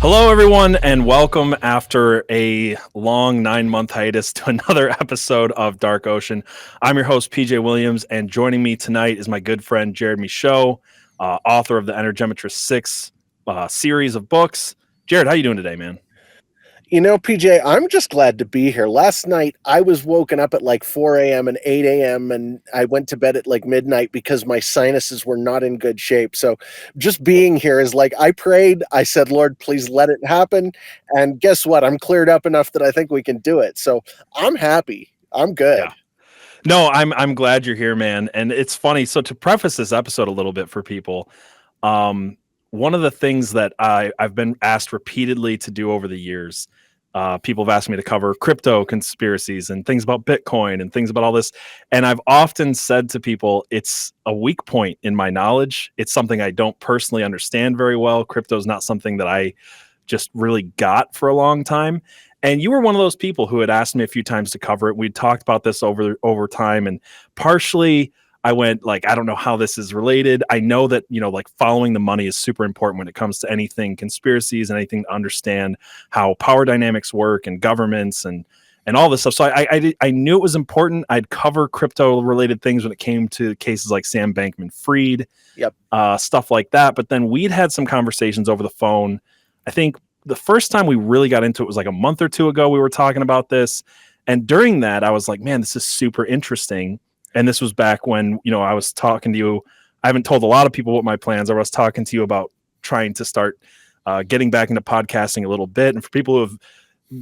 Hello, everyone, and welcome after a long 9-month hiatus to another episode of Dark Ocean. I'm your host, PJ Williams, and joining me tonight is my good friend, Jared Michaud, author of the Energemetrist 6 series of books. Jared, how you doing today, man? You know, PJ, I'm just glad to be here. Last night, I was woken up at like 4 a.m. and 8 a.m., and I went to bed at like midnight because my sinuses were not in good shape. So just being here is like, I prayed. I said, Lord, please let it happen. And guess what? I'm cleared up enough that I think we can do it. So I'm happy. I'm good. Yeah. No, I'm glad you're here, man. And it's funny. So to preface this episode a little bit for people, one of the things that I've been asked repeatedly to do over the years, people have asked me to cover crypto conspiracies and things about Bitcoin and things about all this. And I've often said to people, it's a weak point in my knowledge. It's something I don't personally understand very well. Crypto is not something that I just really got for a long time. And you were one of those people who had asked me a few times to cover it. We'd talked about this over time, and partially I went like, I don't know how this is related. I know that, like following the money is super important when it comes to anything conspiracies and anything to understand how power dynamics work and governments and all this stuff. So I knew it was important. I'd cover crypto related things when it came to cases like Sam Bankman-Fried, stuff like that. But then we'd had some conversations over the phone. I think the first time we really got into it was like a month or two ago. We were talking about this. And during that, I was like, man, this is super interesting. And this was back when, I was talking to you. I haven't told a lot of people what my plans are. I was talking to you about trying to start getting back into podcasting a little bit. And for people who have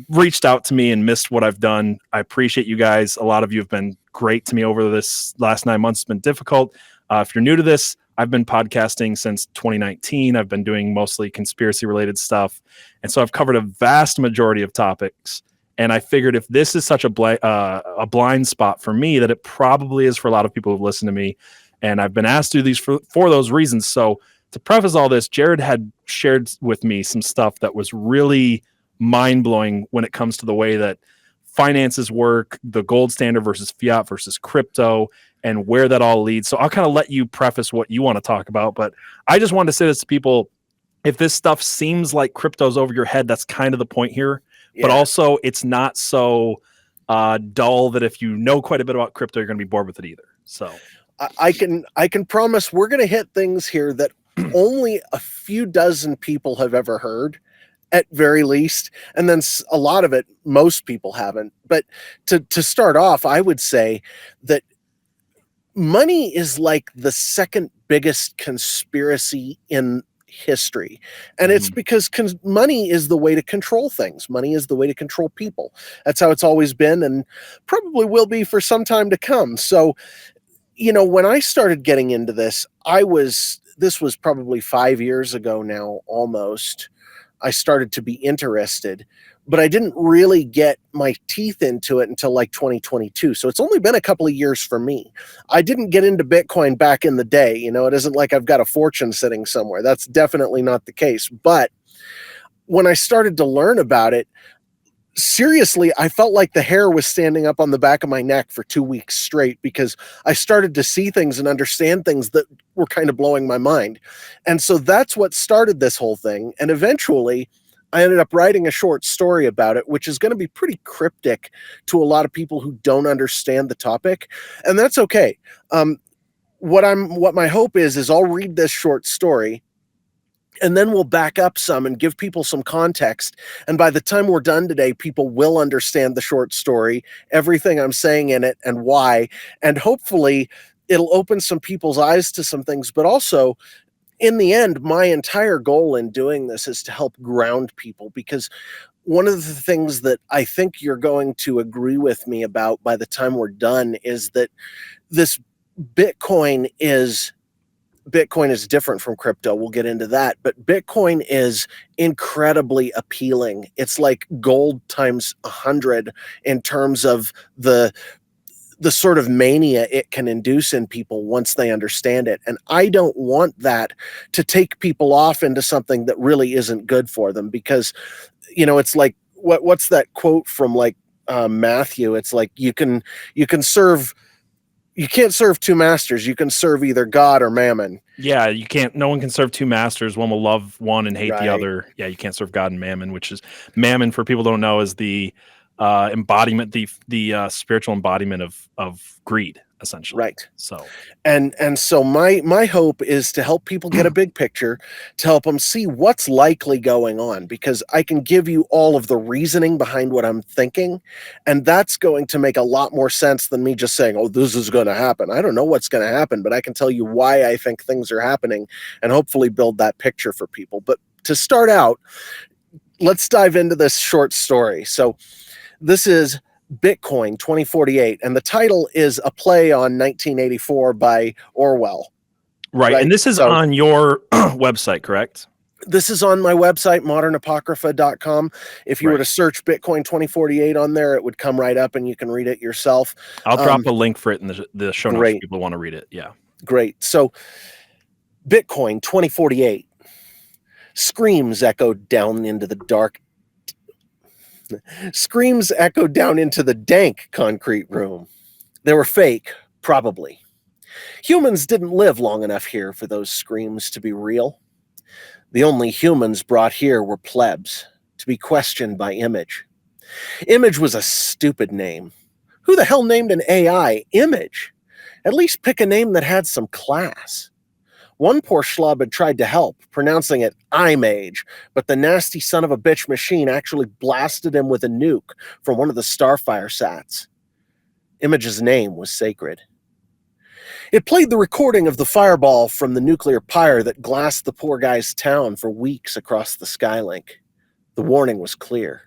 reached out to me and missed what I've done, I appreciate you guys. A lot of you have been great to me over this last 9 months. It's been difficult. If you're new to this, I've been podcasting since 2019. I've been doing mostly conspiracy related stuff. And so I've covered a vast majority of topics. And I figured if this is such a blind spot for me, that it probably is for a lot of people who've listened to me. And I've been asked to do these for those reasons. So to preface all this, Jared had shared with me some stuff that was really mind-blowing when it comes to the way that finances work, the gold standard versus fiat versus crypto, and where that all leads. So I'll kind of let you preface what you want to talk about. But I just wanted to say this to people. If this stuff seems like crypto's over your head, that's kind of the point here. But also it's not so dull that if you know quite a bit about crypto, you're going to be bored with it either. So I can promise we're going to hit things here that only a few dozen people have ever heard, at very least, and then a lot of it most people haven't. But to start off, I would say that money is like the second biggest conspiracy in history, and it's because money is the way to control things. Money is the way to control people. That's how it's always been, and probably will be for some time to come. So when I started getting into this, this was probably 5 years ago now, almost. I started to be interested, but I didn't really get my teeth into it until like 2022. So it's only been a couple of years for me. I didn't get into Bitcoin back in the day. It isn't like I've got a fortune sitting somewhere. That's definitely not the case. But when I started to learn about it, seriously, I felt like the hair was standing up on the back of my neck for 2 weeks straight, because I started to see things and understand things that were kind of blowing my mind. And so that's what started this whole thing. And eventually I ended up writing a short story about it, which is going to be pretty cryptic to a lot of people who don't understand the topic. And that's okay. What my hope is I'll read this short story, and then we'll back up some and give people some context. And by the time we're done today, people will understand the short story, everything I'm saying in it, and why. And hopefully it'll open some people's eyes to some things. But also, in the end, my entire goal in doing this is to help ground people, because one of the things that I think you're going to agree with me about by the time we're done is that this Bitcoin is different from crypto. We'll get into that. But Bitcoin is incredibly appealing. It's like gold times 100 in terms of the sort of mania it can induce in people once they understand it. And I don't want that to take people off into something that really isn't good for them, because, it's like, what's that quote from like Matthew? It's like, you can serve You can't serve two masters. You can serve either God or mammon. Yeah, you can't. No one can serve two masters. One will love one and hate the Right. other. Yeah, you can't serve God and mammon, which is mammon. For people who don't know, is the embodiment, the spiritual embodiment of greed, essentially. Right. So, And so my hope is to help people get a big picture, to help them see what's likely going on, because I can give you all of the reasoning behind what I'm thinking, and that's going to make a lot more sense than me just saying, oh, this is going to happen. I don't know what's going to happen, but I can tell you why I think things are happening and hopefully build that picture for people. But to start out, let's dive into this short story. So this is Bitcoin 2048, and the title is a play on 1984 by Orwell. right. And this is So on your website, correct? this is on my website, modernapocrypha.com. If you were Right. to search Bitcoin 2048 on there, it would come right up and you can read it yourself. I'll drop a link for it in the show notes Great. if people want to read it. Yeah. Great. So Bitcoin 2048. Screams echoed down into the dark. Screams echoed down into the dank concrete room. They were fake, probably. Humans didn't live long enough here for those screams to be real. The only humans brought here were plebs, to be questioned by Image. Image was a stupid name. Who the hell named an AI Image? At least pick a name that had some class. One poor schlub had tried to help, pronouncing it Image, but the nasty son of a bitch machine actually blasted him with a nuke from one of the Starfire sats. Image's name was sacred. It played the recording of the fireball from the nuclear pyre that glassed the poor guy's town for weeks across the Skylink. The warning was clear.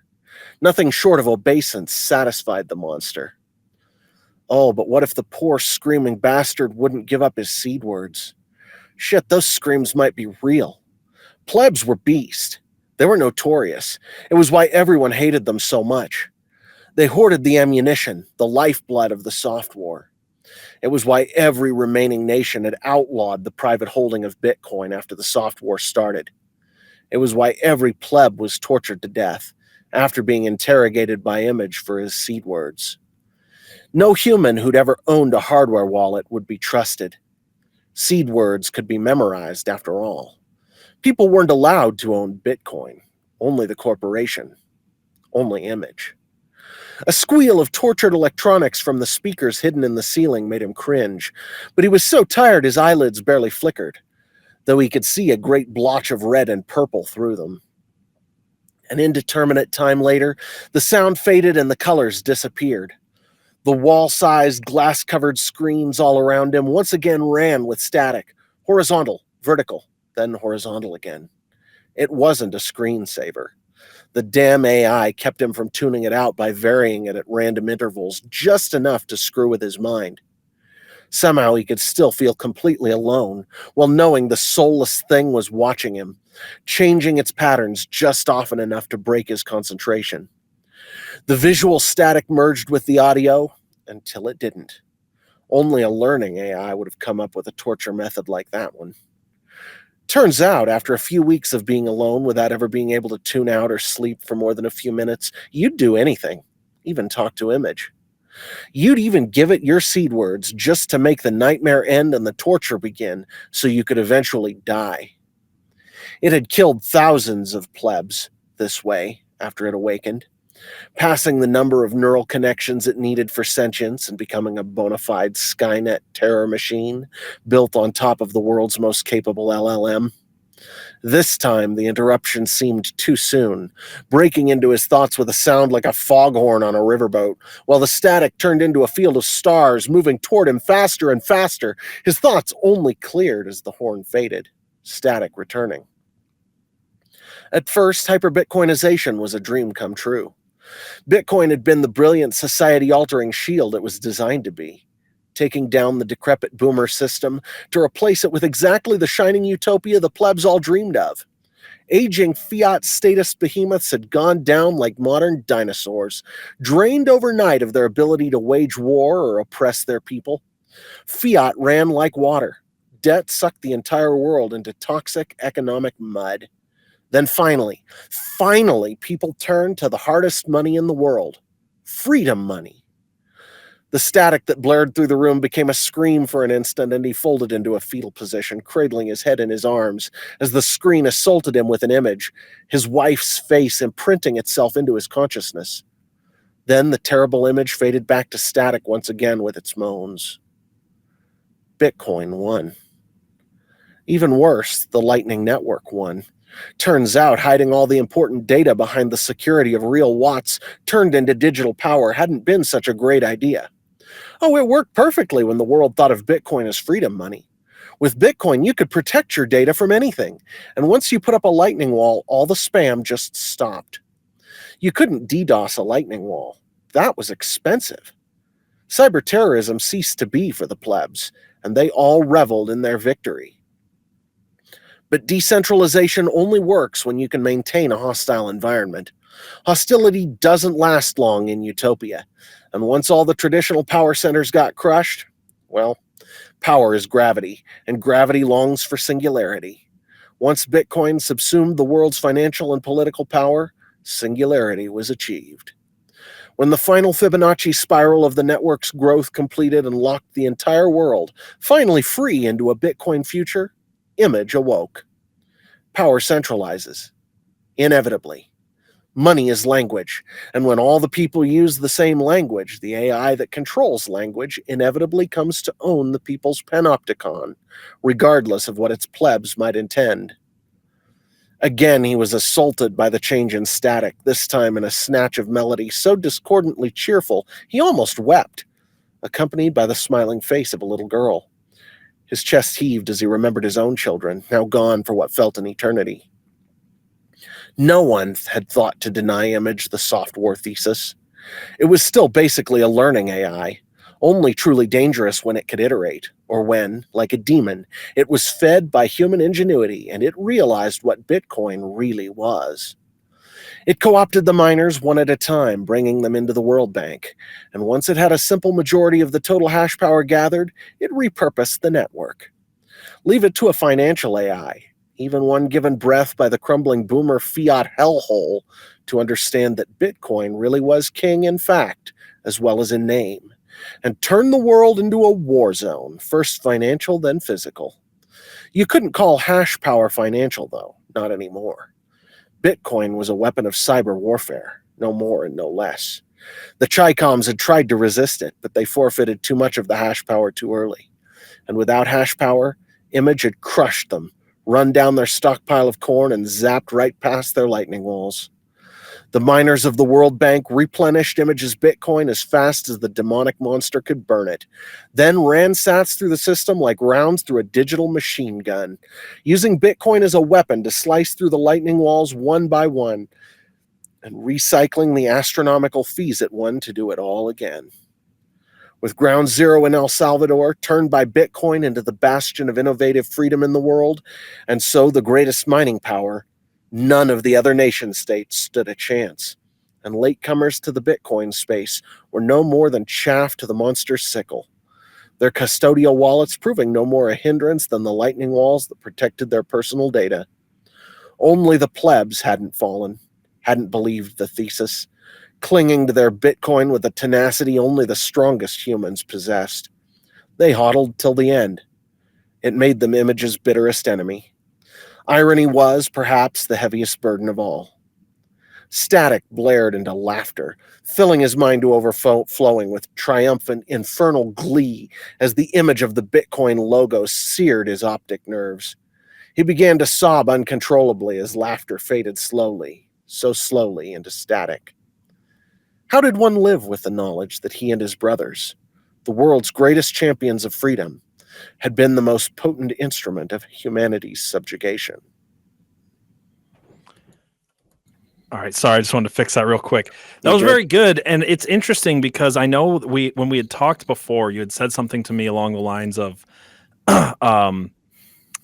Nothing short of obeisance satisfied the monster. Oh, but what if the poor screaming bastard wouldn't give up his seed words? Shit, those screams might be real. Plebs were beast. They were notorious. It was why everyone hated them so much. They hoarded the ammunition, the lifeblood of the soft war. It was why every remaining nation had outlawed the private holding of Bitcoin after the soft war started. It was why every pleb was tortured to death after being interrogated by Image for his seed words. No human who'd ever owned a hardware wallet would be trusted. Seed words could be memorized after all. People weren't allowed to own Bitcoin. Only the corporation. Only Image. A squeal of tortured electronics from the speakers hidden in the ceiling made him cringe, but he was so tired his eyelids barely flickered, though he could see a great blotch of red and purple through them. An indeterminate time later, the sound faded and the colors disappeared. The wall-sized, glass-covered screens all around him once again ran with static, horizontal, vertical, then horizontal again. It wasn't a screensaver. The damn AI kept him from tuning it out by varying it at random intervals, just enough to screw with his mind. Somehow he could still feel completely alone, while knowing the soulless thing was watching him, changing its patterns just often enough to break his concentration. The visual static merged with the audio until it didn't. Only a learning AI would have come up with a torture method like that one. Turns out, after a few weeks of being alone without ever being able to tune out or sleep for more than a few minutes, you'd do anything, even talk to Image. You'd even give it your seed words just to make the nightmare end and the torture begin so you could eventually die. It had killed thousands of plebs this way after it awakened, passing the number of neural connections it needed for sentience and becoming a bona fide Skynet terror machine built on top of the world's most capable LLM. This time, the interruption seemed too soon, breaking into his thoughts with a sound like a foghorn on a riverboat, while the static turned into a field of stars moving toward him faster and faster. His thoughts only cleared as the horn faded, static returning. At first, hyper-Bitcoinization was a dream come true. Bitcoin had been the brilliant society-altering shield it was designed to be, taking down the decrepit boomer system to replace it with exactly the shining utopia the plebs all dreamed of. Aging fiat status behemoths had gone down like modern dinosaurs, drained overnight of their ability to wage war or oppress their people. Fiat ran like water. Debt sucked the entire world into toxic economic mud. Then finally, people turned to the hardest money in the world, freedom money. The static that blared through the room became a scream for an instant, and he folded into a fetal position, cradling his head in his arms as the screen assaulted him with an image, his wife's face imprinting itself into his consciousness. Then the terrible image faded back to static once again with its moans. Bitcoin won. Even worse, the Lightning Network won. Turns out hiding all the important data behind the security of real watts turned into digital power hadn't been such a great idea. Oh, it worked perfectly when the world thought of Bitcoin as freedom money. With Bitcoin, you could protect your data from anything, and once you put up a lightning wall, all the spam just stopped. You couldn't DDoS a lightning wall. That was expensive. Cyber terrorism ceased to be for the plebs, and they all reveled in their victory. But decentralization only works when you can maintain a hostile environment. Hostility doesn't last long in utopia, and once all the traditional power centers got crushed, well, power is gravity, and gravity longs for singularity. Once Bitcoin subsumed the world's financial and political power, singularity was achieved. When the final Fibonacci spiral of the network's growth completed and locked the entire world, finally free into a Bitcoin future, image awoke. Power centralizes. Inevitably. Money is language, and when all the people use the same language, the AI that controls language inevitably comes to own the people's panopticon, regardless of what its plebs might intend. Again he was assaulted by the change in static, this time in a snatch of melody so discordantly cheerful he almost wept, accompanied by the smiling face of a little girl. His chest heaved as he remembered his own children, now gone for what felt an eternity. No one had thought to deny Image the soft war thesis. It was still basically a learning AI, only truly dangerous when it could iterate, or when, like a demon, it was fed by human ingenuity and it realized what Bitcoin really was. It co-opted the miners one at a time, bringing them into the World Bank, and once it had a simple majority of the total hash power gathered, it repurposed the network. Leave it to a financial AI, even one given breath by the crumbling boomer fiat hellhole, to understand that Bitcoin really was king in fact, as well as in name, and turned the world into a war zone, first financial, then physical. You couldn't call hash power financial, though, not anymore. Bitcoin was a weapon of cyber warfare, no more and no less. The Chicoms had tried to resist it, but they forfeited too much of the hash power too early. And without hash power, Image had crushed them, run down their stockpile of corn, and zapped right past their lightning walls. The miners of the World Bank replenished Image's Bitcoin as fast as the demonic monster could burn it, then ran sats through the system like rounds through a digital machine gun, using Bitcoin as a weapon to slice through the lightning walls one by one, and recycling the astronomical fees it won to do it all again. With ground zero in El Salvador, turned by Bitcoin into the bastion of innovative freedom in the world, and so the greatest mining power, none of the other nation-states stood a chance, and latecomers to the Bitcoin space were no more than chaff to the monster's sickle, their custodial wallets proving no more a hindrance than the lightning walls that protected their personal data. Only the plebs hadn't fallen, hadn't believed the thesis, clinging to their Bitcoin with a tenacity only the strongest humans possessed. They hodled till the end. It made them Image's bitterest enemy. Irony was, perhaps, the heaviest burden of all. Static blared into laughter, filling his mind to overflowing with triumphant, infernal glee as the image of the Bitcoin logo seared his optic nerves. He began to sob uncontrollably as laughter faded slowly, so slowly, into static. How did one live with the knowledge that he and his brothers, the world's greatest champions of freedom, had been the most potent instrument of humanity's subjugation? All right, sorry, I just wanted to fix that real quick. That was very good, and it's interesting because I know when we had talked before, you had said something to me along the lines of,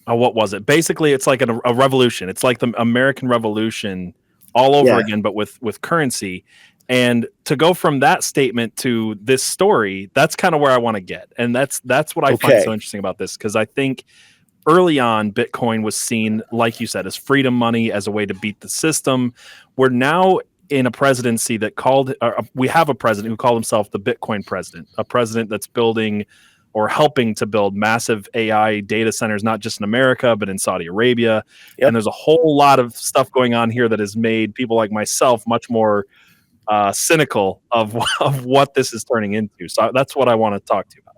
what was it? Basically, it's like a revolution. It's like the American Revolution all over again, but with currency. And to go from that statement to this story, that's kind of where I want to get. And that's what I find so interesting about this, because I think early on, Bitcoin was seen, like you said, as freedom money, as a way to beat the system. Where now in a presidency that we have a president who called himself the Bitcoin president, a president that's building or helping to build massive AI data centers, not just in America, but in Saudi Arabia. Yep. And there's a whole lot of stuff going on here that has made people like myself much more cynical of what this is turning into. So that's what I want to talk to you about.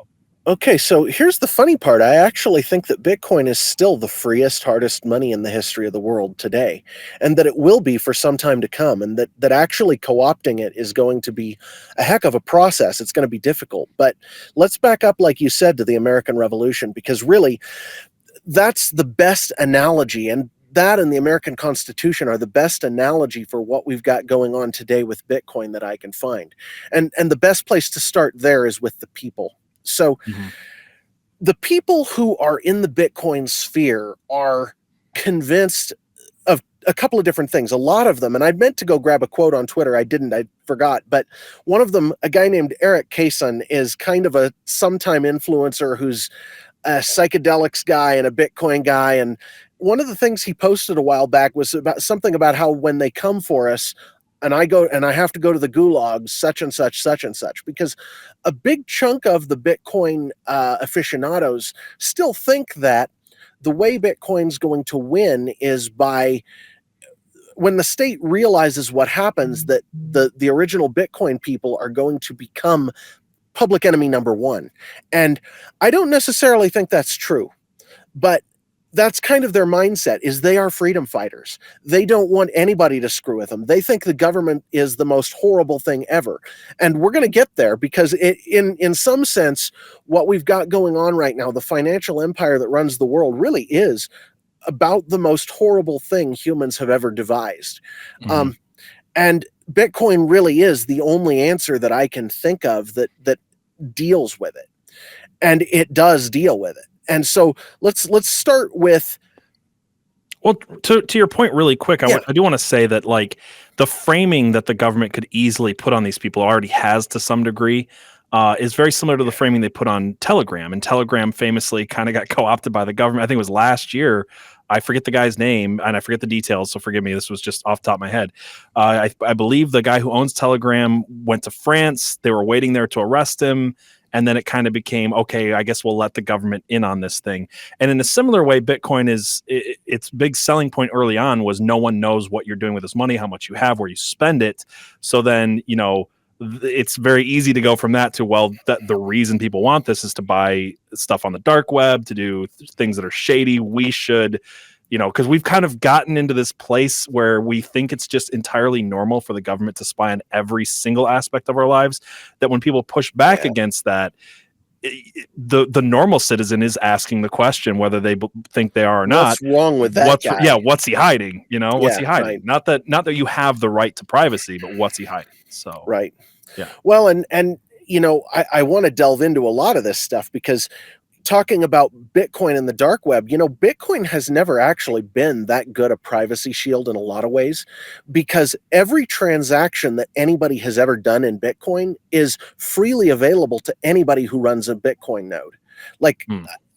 Okay, so here's the funny part. I actually think that Bitcoin is still the freest, hardest money in the history of the world today, and that it will be for some time to come, and that actually co-opting it is going to be a heck of a process. It's going to be difficult. But let's back up, like you said, to the American Revolution, because really, that's the best analogy, and that and the American Constitution are the best analogy for what we've got going on today with Bitcoin that I can find. And the best place to start there is with the people. So the people who are in the Bitcoin sphere are convinced of a couple of different things. A lot of them, and I meant to go grab a quote on Twitter. I didn't, I forgot. But one of them, a guy named Eric Kaysen, is kind of a sometime influencer who's a psychedelics guy and a Bitcoin guy. And one of the things he posted a while back was about something about how when they come for us, and I have to go to the gulags, such and such, because a big chunk of the Bitcoin aficionados still think that the way Bitcoin's going to win is by when the state realizes what happens, that the original Bitcoin people are going to become public enemy number one. And I don't necessarily think that's true, but that's kind of their mindset, is they are freedom fighters. They don't want anybody to screw with them. They think the government is the most horrible thing ever. And we're going to get there because in some sense, what we've got going on right now, the financial empire that runs the world, really is about the most horrible thing humans have ever devised. And Bitcoin really is the only answer that I can think of that deals with it. And it does deal with it. And so let's start with. Well, to your point really quick, I do want to say that like the framing that the government could easily put on these people already has to some degree is very similar to the framing they put on Telegram. And Telegram famously kind of got co-opted by the government. I think it was last year. I forget the guy's name and I forget the details, so forgive me. This was just off the top of my head. I believe the guy who owns Telegram went to France. They were waiting there to arrest him. And then it kind of became, okay, I guess we'll let the government in on this thing. And in a similar way, Bitcoin its big selling point early on was no one knows what you're doing with this money, how much you have, where you spend it. So then, it's very easy to go from that to, well, the reason people want this is to buy stuff on the dark web, to do things that are shady. We should, because we've kind of gotten into this place where we think it's just entirely normal for the government to spy on every single aspect of our lives, that when people push back against that, the normal citizen is asking the question whether they think they are or not. What's wrong with that guy? What's he hiding? What's he hiding? Right. Not that you have the right to privacy, but what's he hiding? So right. Yeah. Well, and I want to delve into a lot of this stuff because talking about Bitcoin and the dark web, Bitcoin has never actually been that good a privacy shield in a lot of ways, because every transaction that anybody has ever done in Bitcoin is freely available to anybody who runs a Bitcoin node. Like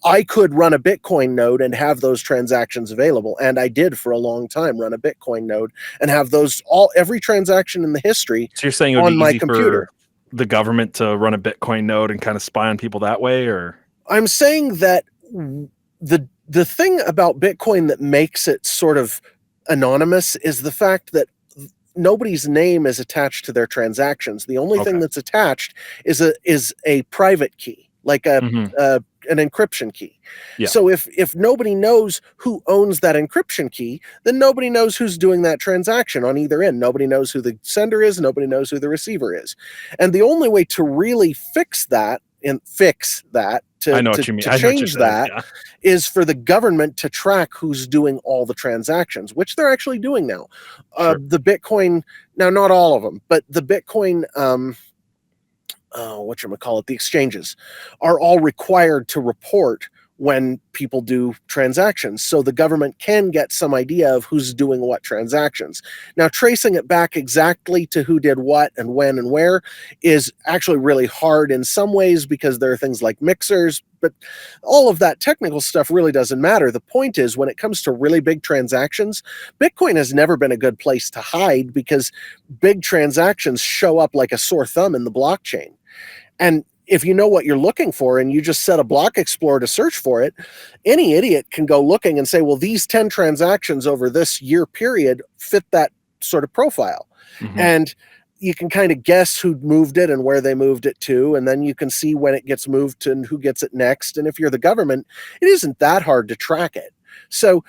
I could run a Bitcoin node and have those transactions available. And I did for a long time run a Bitcoin node and have every transaction in the history. So you're saying it would on be my easy computer for the government to run a Bitcoin node and kind of spy on people that way, or? I'm saying that the thing about Bitcoin that makes it sort of anonymous is the fact that nobody's name is attached to their transactions. The only thing that's attached is a private key, like an encryption key. Yeah. So if nobody knows who owns that encryption key, then nobody knows who's doing that transaction on either end. Nobody knows who the sender is. Nobody knows who the receiver is. And the only way to really fix that to change that is for the government to track who's doing all the transactions, which they're actually doing now. The Bitcoin, now not all of them, but the Bitcoin the exchanges are all required to report when people do transactions. So the government can get some idea of who's doing what transactions. Now, tracing it back exactly to who did what and when and where is actually really hard in some ways because there are things like mixers, but all of that technical stuff really doesn't matter. The point is, when it comes to really big transactions, Bitcoin has never been a good place to hide because big transactions show up like a sore thumb in the blockchain. And if you know what you're looking for and you just set a block explorer to search for it, any idiot can go looking and say, well, these 10 transactions over this year period fit that sort of profile. Mhm. And you can kind of guess who moved it and where they moved it to, and then you can see when it gets moved to and who gets it next. And if you're the government, it isn't that hard to track it. So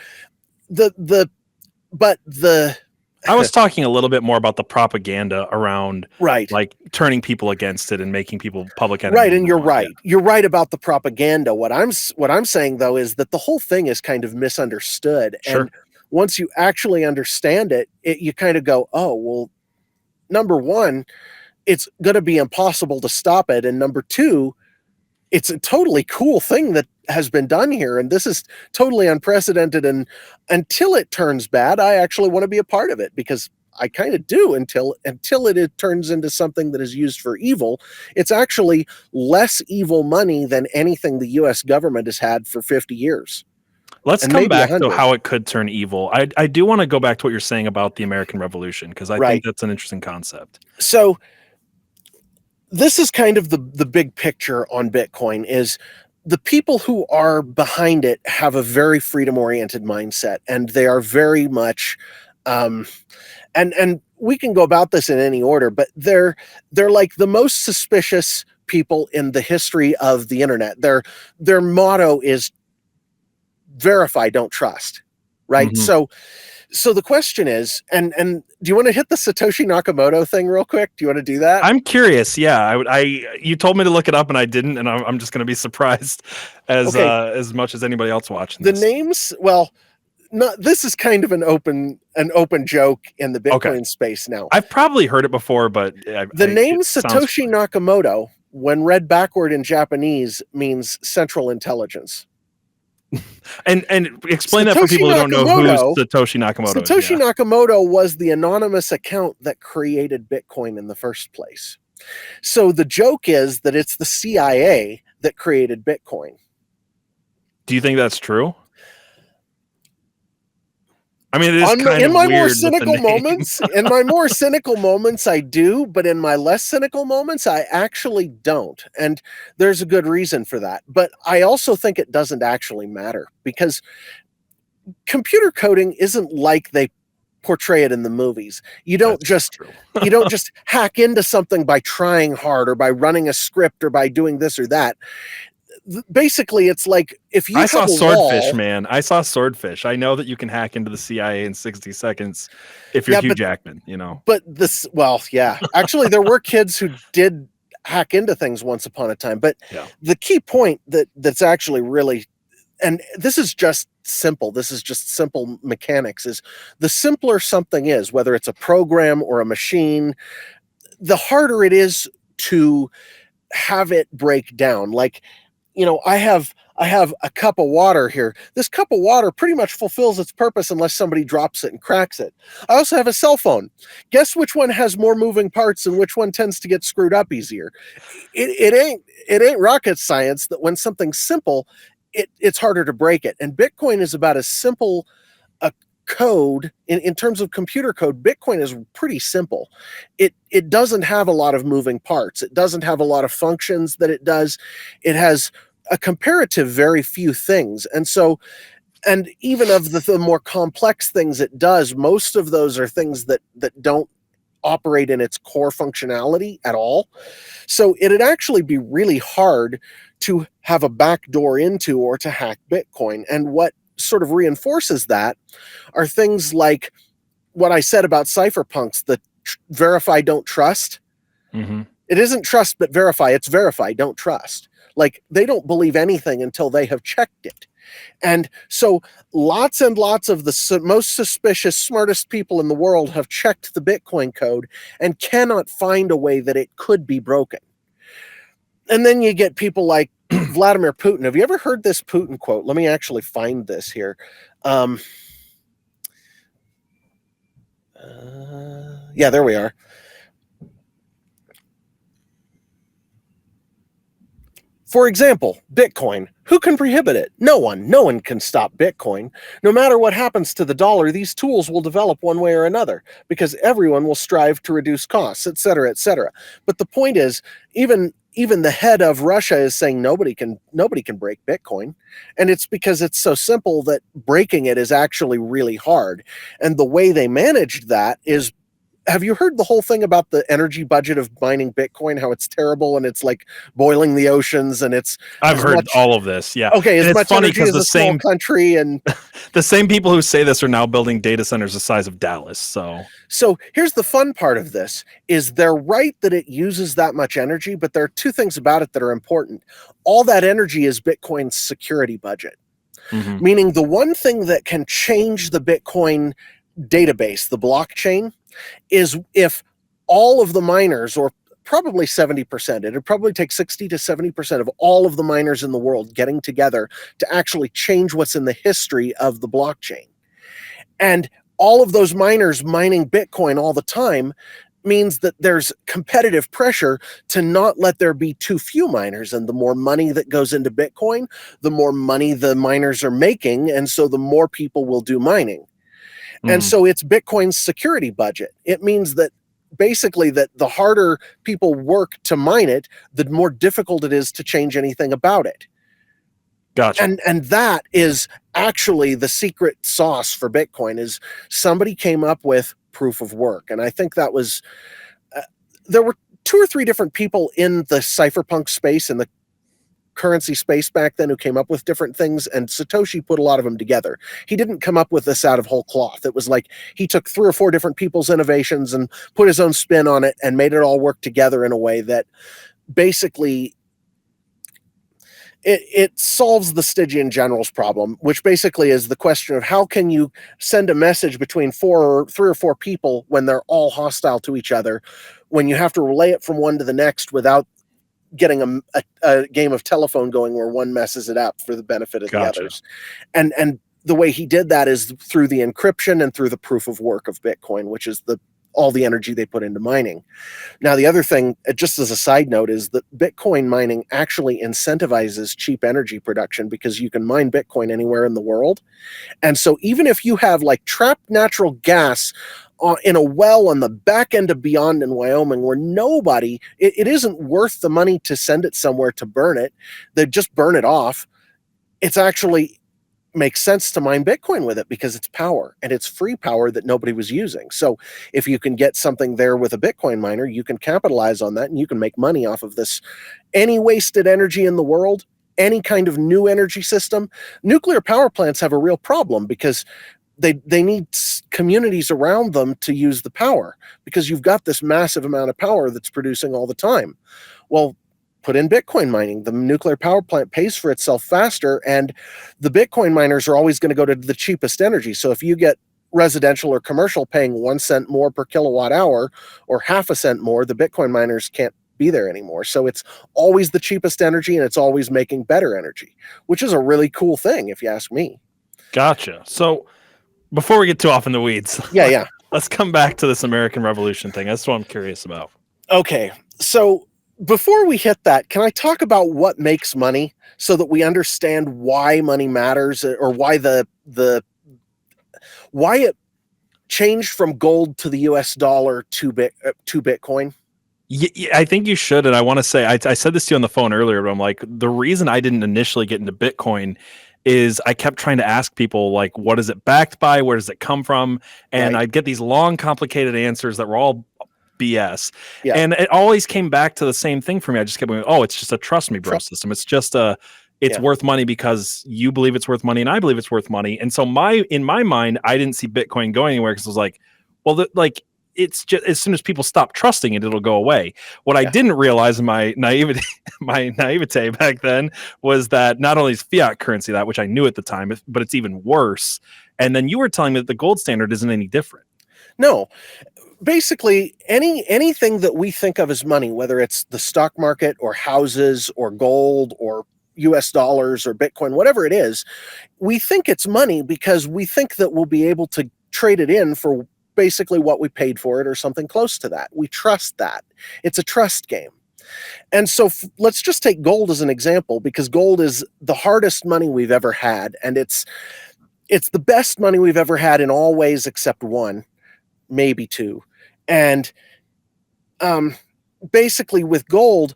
I was talking a little bit more about the propaganda around right. like turning people against it and making people public enemies. Right, and you're right. You're right about the propaganda. What I'm saying though is that the whole thing is kind of misunderstood. Sure. And once you actually understand it, you kind of go, oh, well, number one, it's going to be impossible to stop it. And number two, it's a totally cool thing that has been done here. And this is totally unprecedented. And until it turns bad, I actually want to be a part of it because I kind of do until it turns into something that is used for evil. It's actually less evil money than anything the US government has had for 50 years. Let's And come maybe back to 100. how it could turn evil. I do want to go back to what you're saying about the American Revolution because I Right. think that's an interesting concept. So this is kind of the big picture on Bitcoin is the people who are behind it have a very freedom-oriented mindset, and they are very much and we can go about this in any order, but they're like the most suspicious people in the history of the internet. Their motto is verify, don't trust, right? Mhm. So the question is, and do you want to hit the Satoshi Nakamoto thing real quick? Do you want to do that? I'm curious. Yeah, you told me to look it up and I didn't, and I'm just going to be surprised as much as anybody else watching The this. names, well, this is kind of an open joke in the Bitcoin space now. I've probably heard it before, but the name Satoshi Nakamoto, when read backward in Japanese, means central intelligence. And explain that for people who don't know who Satoshi Nakamoto is. Satoshi Nakamoto was the anonymous account that created Bitcoin in the first place. So the joke is that it's the CIA that created Bitcoin. Do you think that's true? I mean, it is kind in of my weird more cynical moments. In my more cynical moments, I do, but in my less cynical moments, I actually don't. And there's a good reason for that. But I also think it doesn't actually matter because computer coding isn't like they portray it in the movies. You don't just hack into something by trying hard or by running a script or by doing this or that. Basically, it's like if you I saw Swordfish, man. I saw Swordfish. I know that you can hack into the CIA in 60 seconds if you're Hugh Jackman, you know. But actually, there were kids who did hack into things once upon a time. But the key point that's actually really, and this is just simple. This is just simple mechanics. Is the simpler something is, whether it's a program or a machine, the harder it is to have it break down. Like, you know, I have a cup of water here. This cup of water pretty much fulfills its purpose unless somebody drops it and cracks it. I also have a cell phone. Guess which one has more moving parts and which one tends to get screwed up easier? It ain't rocket science that when something's simple, it's harder to break it. And Bitcoin is about as simple a code in terms of computer code. Bitcoin is pretty simple. It doesn't have a lot of moving parts. It doesn't have a lot of functions that it does. It has a comparative very few things. And so, and even of the more complex things it does, most of those are things that don't operate in its core functionality at all. So it'd actually be really hard to have a backdoor into or to hack Bitcoin. And what sort of reinforces that are things like what I said about cypherpunks, the verify, don't trust. Mm-hmm. It isn't trust, but verify. It's verify, don't trust. Like, they don't believe anything until they have checked it. And so lots and lots of the most suspicious, smartest people in the world have checked the Bitcoin code and cannot find a way that it could be broken. And then you get people like Vladimir Putin. Have you ever heard this Putin quote? Let me actually find this here. Yeah, there we are. For example, Bitcoin. Who can prohibit it? No one. No one can stop Bitcoin. No matter what happens to the dollar, these tools will develop one way or another because everyone will strive to reduce costs, et cetera, et cetera. But the point is, even the head of Russia is saying nobody can break Bitcoin. And it's because it's so simple that breaking it is actually really hard. And the way they managed that is, have you heard the whole thing about the energy budget of mining Bitcoin, how it's terrible and it's like boiling the oceans and it's I've heard all of this. Yeah. Okay, and as it's much funny energy because as the a small same country, and the same people who say this are now building data centers the size of Dallas. So here's the fun part of this is they're right that it uses that much energy, but there are two things about it that are important. All that energy is Bitcoin's security budget, meaning the one thing that can change the Bitcoin database, the blockchain, is if all of the miners, or probably 70%, it'd probably take 60 to 70% of all of the miners in the world getting together to actually change what's in the history of the blockchain. And all of those miners mining Bitcoin all the time means that there's competitive pressure to not let there be too few miners. And the more money that goes into Bitcoin, the more money the miners are making. And so the more people will do mining. And so it's Bitcoin's security budget. It means that basically that the harder people work to mine it, the more difficult it is to change anything about it. Gotcha. And that is actually the secret sauce for Bitcoin, is somebody came up with proof of work. And I think that was, there were 2 or 3 different people in the cypherpunk space and the currency space back then who came up with different things, and Satoshi put a lot of them together. He didn't come up with this out of whole cloth. It was like he took 3 or 4 different people's innovations and put his own spin on it and made it all work together in a way that basically it solves the Stygian generals problem, which basically is the question of how can you send a message between 3 or 4 people when they're all hostile to each other, when you have to relay it from one to the next without getting a game of telephone going where one messes it up for the benefit of the others. And the way he did that is through the encryption and through the proof of work of Bitcoin, which is all the energy they put into mining. Now, the other thing, just as a side note, is that Bitcoin mining actually incentivizes cheap energy production because you can mine Bitcoin anywhere in the world. And so even if you have like trapped natural gas in a well on the back end of Beyond in Wyoming, where it isn't worth the money to send it somewhere to burn it. They just burn it off. It's actually makes sense to mine Bitcoin with it because it's power, and it's free power that nobody was using. So if you can get something there with a Bitcoin miner, you can capitalize on that and you can make money off of this. Any wasted energy in the world, any kind of new energy system, nuclear power plants have a real problem because they need communities around them to use the power, because you've got this massive amount of power that's producing all the time. Well, put in Bitcoin mining. The nuclear power plant pays for itself faster, and the Bitcoin miners are always going to go to the cheapest energy. So if you get residential or commercial paying 1 cent more per kilowatt hour or half a cent more, the Bitcoin miners can't be there anymore. So it's always the cheapest energy, and it's always making better energy, which is a really cool thing if you ask me. Gotcha. So before we get too off in the weeds, yeah, let's come back to this American Revolution thing. That's what I'm curious about. Okay, so before we hit that, can I talk about what makes money so that we understand why money matters, or why why it changed from gold to the US dollar to Bitcoin? Yeah, I think you should. And I want to say, I said this to you on the phone earlier, but I'm like, the reason I didn't initially get into Bitcoin is I kept trying to ask people, like, what is it backed by? Where does it come from? And I'd get these long, complicated answers that were all BS. Yeah. And it always came back to the same thing for me. I just kept going, oh, it's just a trust me, bro system. It's just it's worth money because you believe it's worth money and I believe it's worth money. And so in my mind, I didn't see Bitcoin going anywhere because I was like, well, it's just as soon as people stop trusting it, it'll go away. What I didn't realize in my naivete back then was that not only is fiat currency that, which I knew at the time, but it's even worse. And then you were telling me that the gold standard isn't any different. No. basically anything that we think of as money, whether it's the stock market or houses or gold or US dollars or Bitcoin, whatever it is, we think it's money because we think that we'll be able to trade it in for basically what we paid for it or something close to that. We trust that. It's a trust game. And so let's just take gold as an example, because gold is the hardest money we've ever had, and it's the best money we've ever had in all ways except one, maybe two. And basically with gold,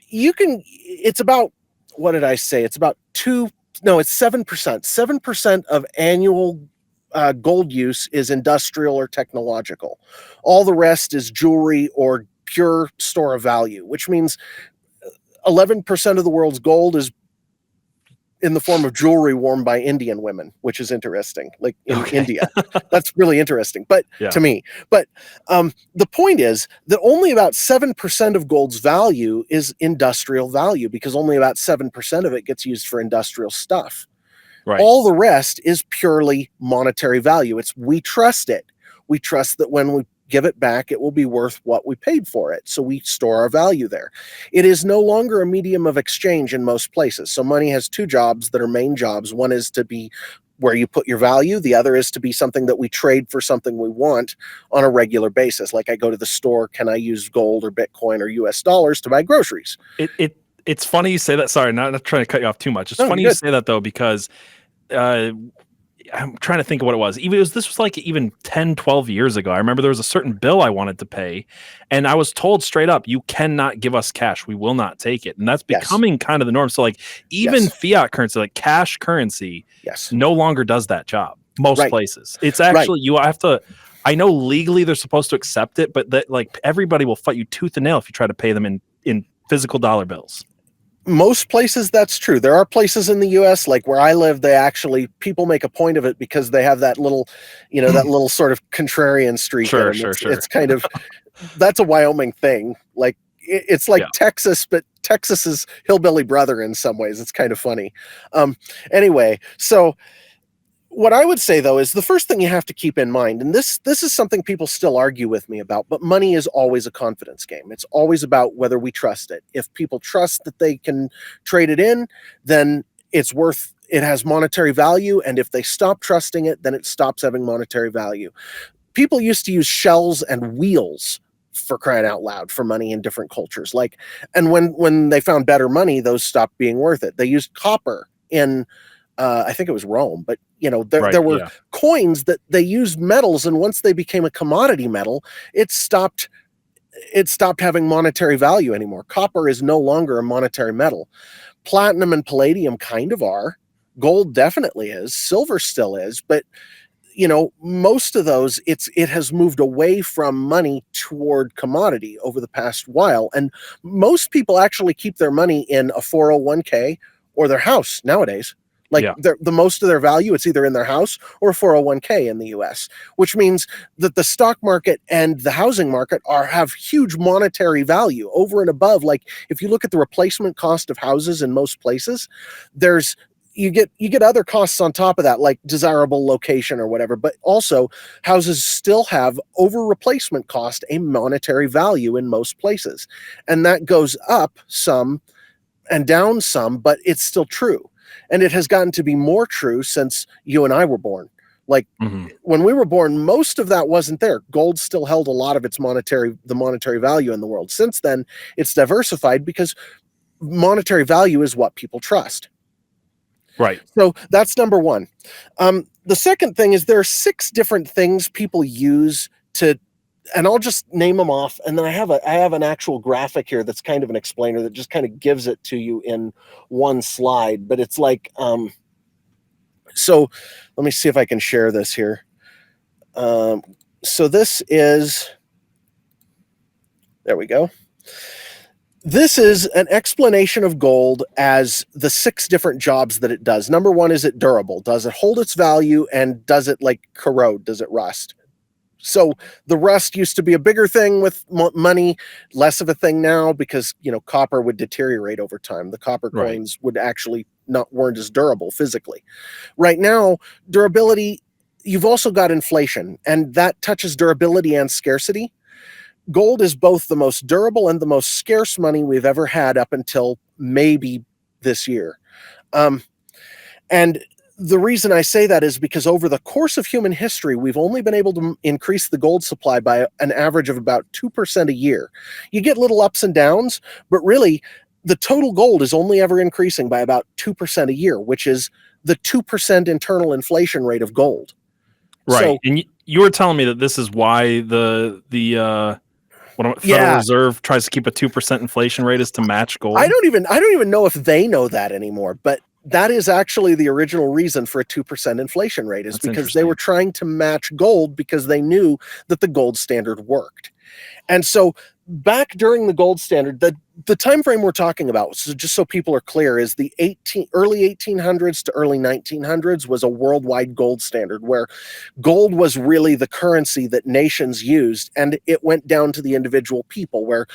it's about, what did I say? It's about it's 7%. 7% of annual gold use is industrial or technological. All the rest is jewelry or pure store of value, which means 11% of the world's gold is in the form of jewelry worn by Indian women, which is interesting, like in India. That's really interesting, but to me. But the point is that only about 7% of gold's value is industrial value, because only about 7% of it gets used for industrial stuff. Right. All the rest is purely monetary value. We trust it. We trust that when we give it back, it will be worth what we paid for it. So we store our value there. It is no longer a medium of exchange in most places. So money has two jobs that are main jobs. One is to be where you put your value. The other is to be something that we trade for something we want on a regular basis. Like I go to the store, can I use gold or Bitcoin or US dollars to buy groceries? It's funny you say that. Sorry, not trying to cut you off too much. It's funny you say that though, because I'm trying to think of what it was. This was like even 10, 12 years ago. I remember there was a certain bill I wanted to pay, and I was told straight up, you cannot give us cash. We will not take it. And that's becoming kind of the norm. So like even fiat currency, like cash currency, no longer does that job. Most places. It's actually, you have to, I know legally they're supposed to accept it, but that like everybody will fight you tooth and nail if you try to pay them in physical dollar bills. Most places that's true. There are places in the US, like where I live, people make a point of it because they have that little, that little sort of contrarian streak. Sure. It's kind of, that's a Wyoming thing. Like it's like Texas, but Texas's hillbilly brother in some ways. It's kind of funny. Anyway, so what I would say, though, is the first thing you have to keep in mind, and this is something people still argue with me about, but money is always a confidence game. It's always about whether we trust it. If people trust that they can trade it in, then it has monetary value, and if they stop trusting it, then it stops having monetary value. People used to use shells and wheels, for crying out loud, for money in different cultures. And when they found better money, those stopped being worth it. They used copper in I think it was Rome, but there were coins that they used metals, and once they became a commodity metal, it stopped having monetary value anymore. Copper is no longer a monetary metal. Platinum and palladium kind of are. Gold definitely is. Silver still is, but most of those, it has moved away from money toward commodity over the past while, and most people actually keep their money in a 401k or their house nowadays. The most of their value, it's either in their house or 401k in the US, which means that the stock market and the housing market have huge monetary value over and above. Like if you look at the replacement cost of houses in most places, you get other costs on top of that, like desirable location or whatever, but also houses still have, over replacement cost, a monetary value in most places. And that goes up some and down some, but it's still true. And it has gotten to be more true since you and I were born. Like when we were born, most of that wasn't there. Gold still held a lot of the monetary value in the world. Since then, it's diversified because monetary value is what people trust. Right. So that's number one. The second thing is there are 6 different things people use to, and I'll just name them off. And then I have an actual graphic here that's kind of an explainer that just kind of gives it to you in one slide. But it's like, so let me see if I can share this here. So this is, there we go. This is an explanation of gold as the 6 different jobs that it does. Number one, is it durable? Does it hold its value? And does it corrode? Does it rust? So the rust used to be a bigger thing with money, less of a thing now because, copper would deteriorate over time. The copper coins would actually weren't as durable physically. Right now, durability you've also got inflation, and that touches durability and scarcity. Gold is both the most durable and the most scarce money we've ever had up until maybe this year. And the reason I say that is because over the course of human history, we've only been able to increase the gold supply by an average of about 2% a year. You get little ups and downs, but really, the total gold is only ever increasing by about 2% a year, which is the 2% internal inflation rate of gold. Right. So, and you were telling me that this is why the Federal Reserve tries to keep a 2% inflation rate is to match gold. I don't even know if they know that anymore, but that is actually the original reason for a 2% inflation rate, is because they were trying to match gold because they knew that the gold standard worked. And so back during the gold standard, the time frame we're talking about, so just so people are clear, is the early 1800s to early 1900s was a worldwide gold standard where gold was really the currency that nations used, and it went down to the individual people, where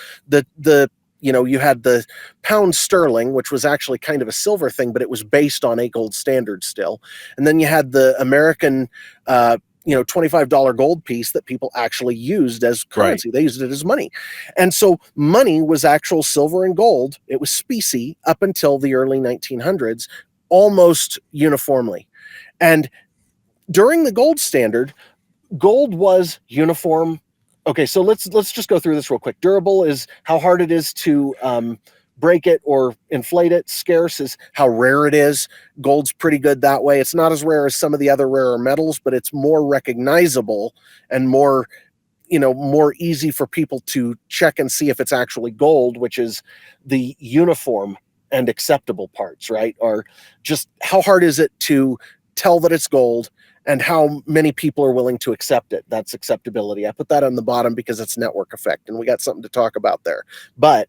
you had the pound sterling, which was actually kind of a silver thing, but it was based on a gold standard still. And then you had the American, $25 gold piece that people actually used as currency. Right. They used it as money. And so money was actual silver and gold. It was specie up until the early 1900s, almost uniformly. And during the gold standard, gold was uniform. Okay, so let's just go through this real quick. Durable is how hard it is to break it or inflate it. Scarce is how rare it is. Gold's pretty good that way. It's not as rare as some of the other rarer metals, but it's more recognizable and more easy for people to check and see if it's actually gold, which is the uniform and acceptable parts, right? Or just how hard is it to tell that it's gold, and how many people are willing to accept it. That's acceptability. I put that on the bottom because it's network effect, and we got something to talk about there. But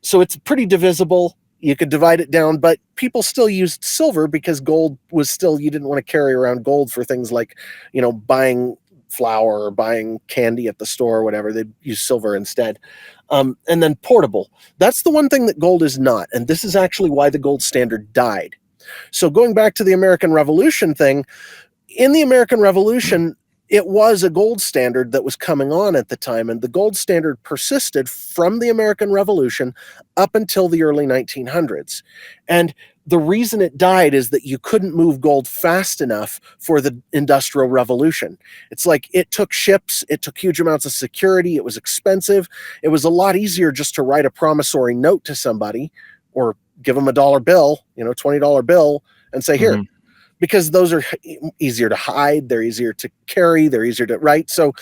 so it's pretty divisible. You could divide it down, but people still used silver because gold was still, you didn't want to carry around gold for things like, buying flour or buying candy at the store or whatever. They'd use silver instead. And then portable. That's the one thing that gold is not. And this is actually why the gold standard died. So going back to the American Revolution thing, in the American Revolution, it was a gold standard that was coming on at the time, and the gold standard persisted from the American Revolution up until the early 1900s. And the reason it died is that you couldn't move gold fast enough for the Industrial Revolution. It's like it took ships, it took huge amounts of security, it was expensive. It was a lot easier just to write a promissory note to somebody or give them a dollar bill, $20 bill, and say, here, because those are easier to hide, they're easier to carry, they're easier to write. So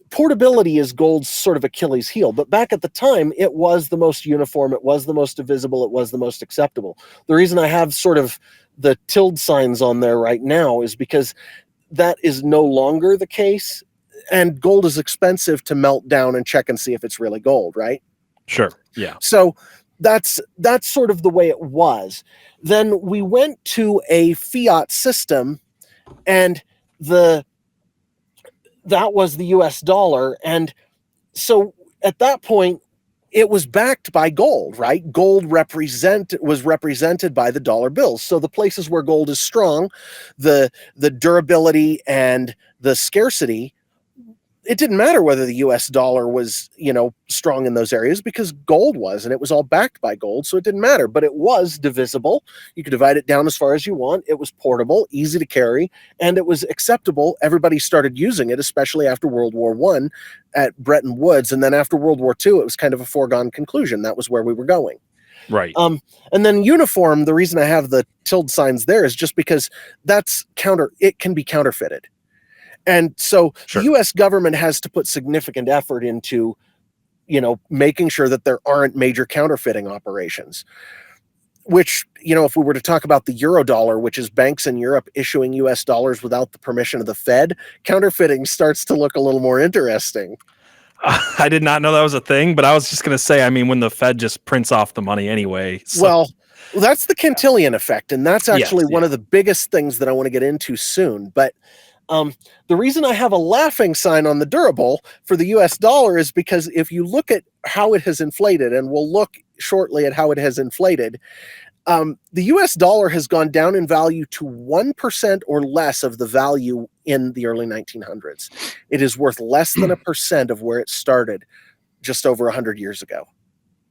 portability is gold's sort of Achilles heel. But back at the time, it was the most uniform, it was the most divisible, it was the most acceptable. The reason I have sort of the tilde signs on there right now is because that is no longer the case. And gold is expensive to melt down and check and see if it's really gold, right? Sure, yeah. So that's sort of the way it was. Then we went to a fiat system, and that was the US dollar. And so at that point, it was backed by gold, right? Gold was represented by the dollar bills. So the places where gold is strong, the durability and the scarcity, it didn't matter whether the US dollar was, strong in those areas because gold was, and it was all backed by gold. So it didn't matter, but it was divisible. You could divide it down as far as you want. It was portable, easy to carry, and it was acceptable. Everybody started using it, especially after World War I at Bretton Woods. And then after World War II, it was kind of a foregone conclusion. That was where we were going. Right. And then uniform, the reason I have the tilde signs there is just because it can be counterfeited. And so the U.S. government has to put significant effort into, making sure that there aren't major counterfeiting operations, which, if we were to talk about the Eurodollar, which is banks in Europe issuing U.S. dollars without the permission of the Fed, counterfeiting starts to look a little more interesting. I did not know that was a thing, but I was just going to say, when the Fed just prints off the money anyway. So. Well, that's the Cantillon Effect, and that's actually one of the biggest things that I want to get into soon. But the reason I have a laughing sign on the durable for the US dollar is because if you look at how it has inflated, and we'll look shortly at how it has inflated, The US dollar has gone down in value to 1% or less of the value in the early 1900s. It is worth less than 1% of where it started just over 100 years ago.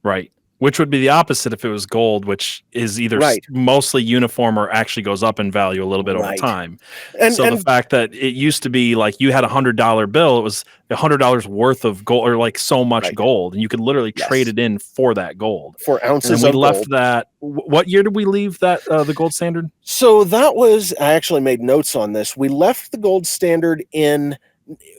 Right. Which would be the opposite if it was gold, which is either Right. mostly uniform or actually goes up in value a little bit over Right. time. And So the fact that it used to be like you had $100 bill, it was $100 worth of gold, or like so much Right. gold, and you could literally Yes. trade it in for that gold. for And ounces we of left gold. that. What year did we leave that the gold standard? So that was, I actually made notes on this. We left the gold standard in,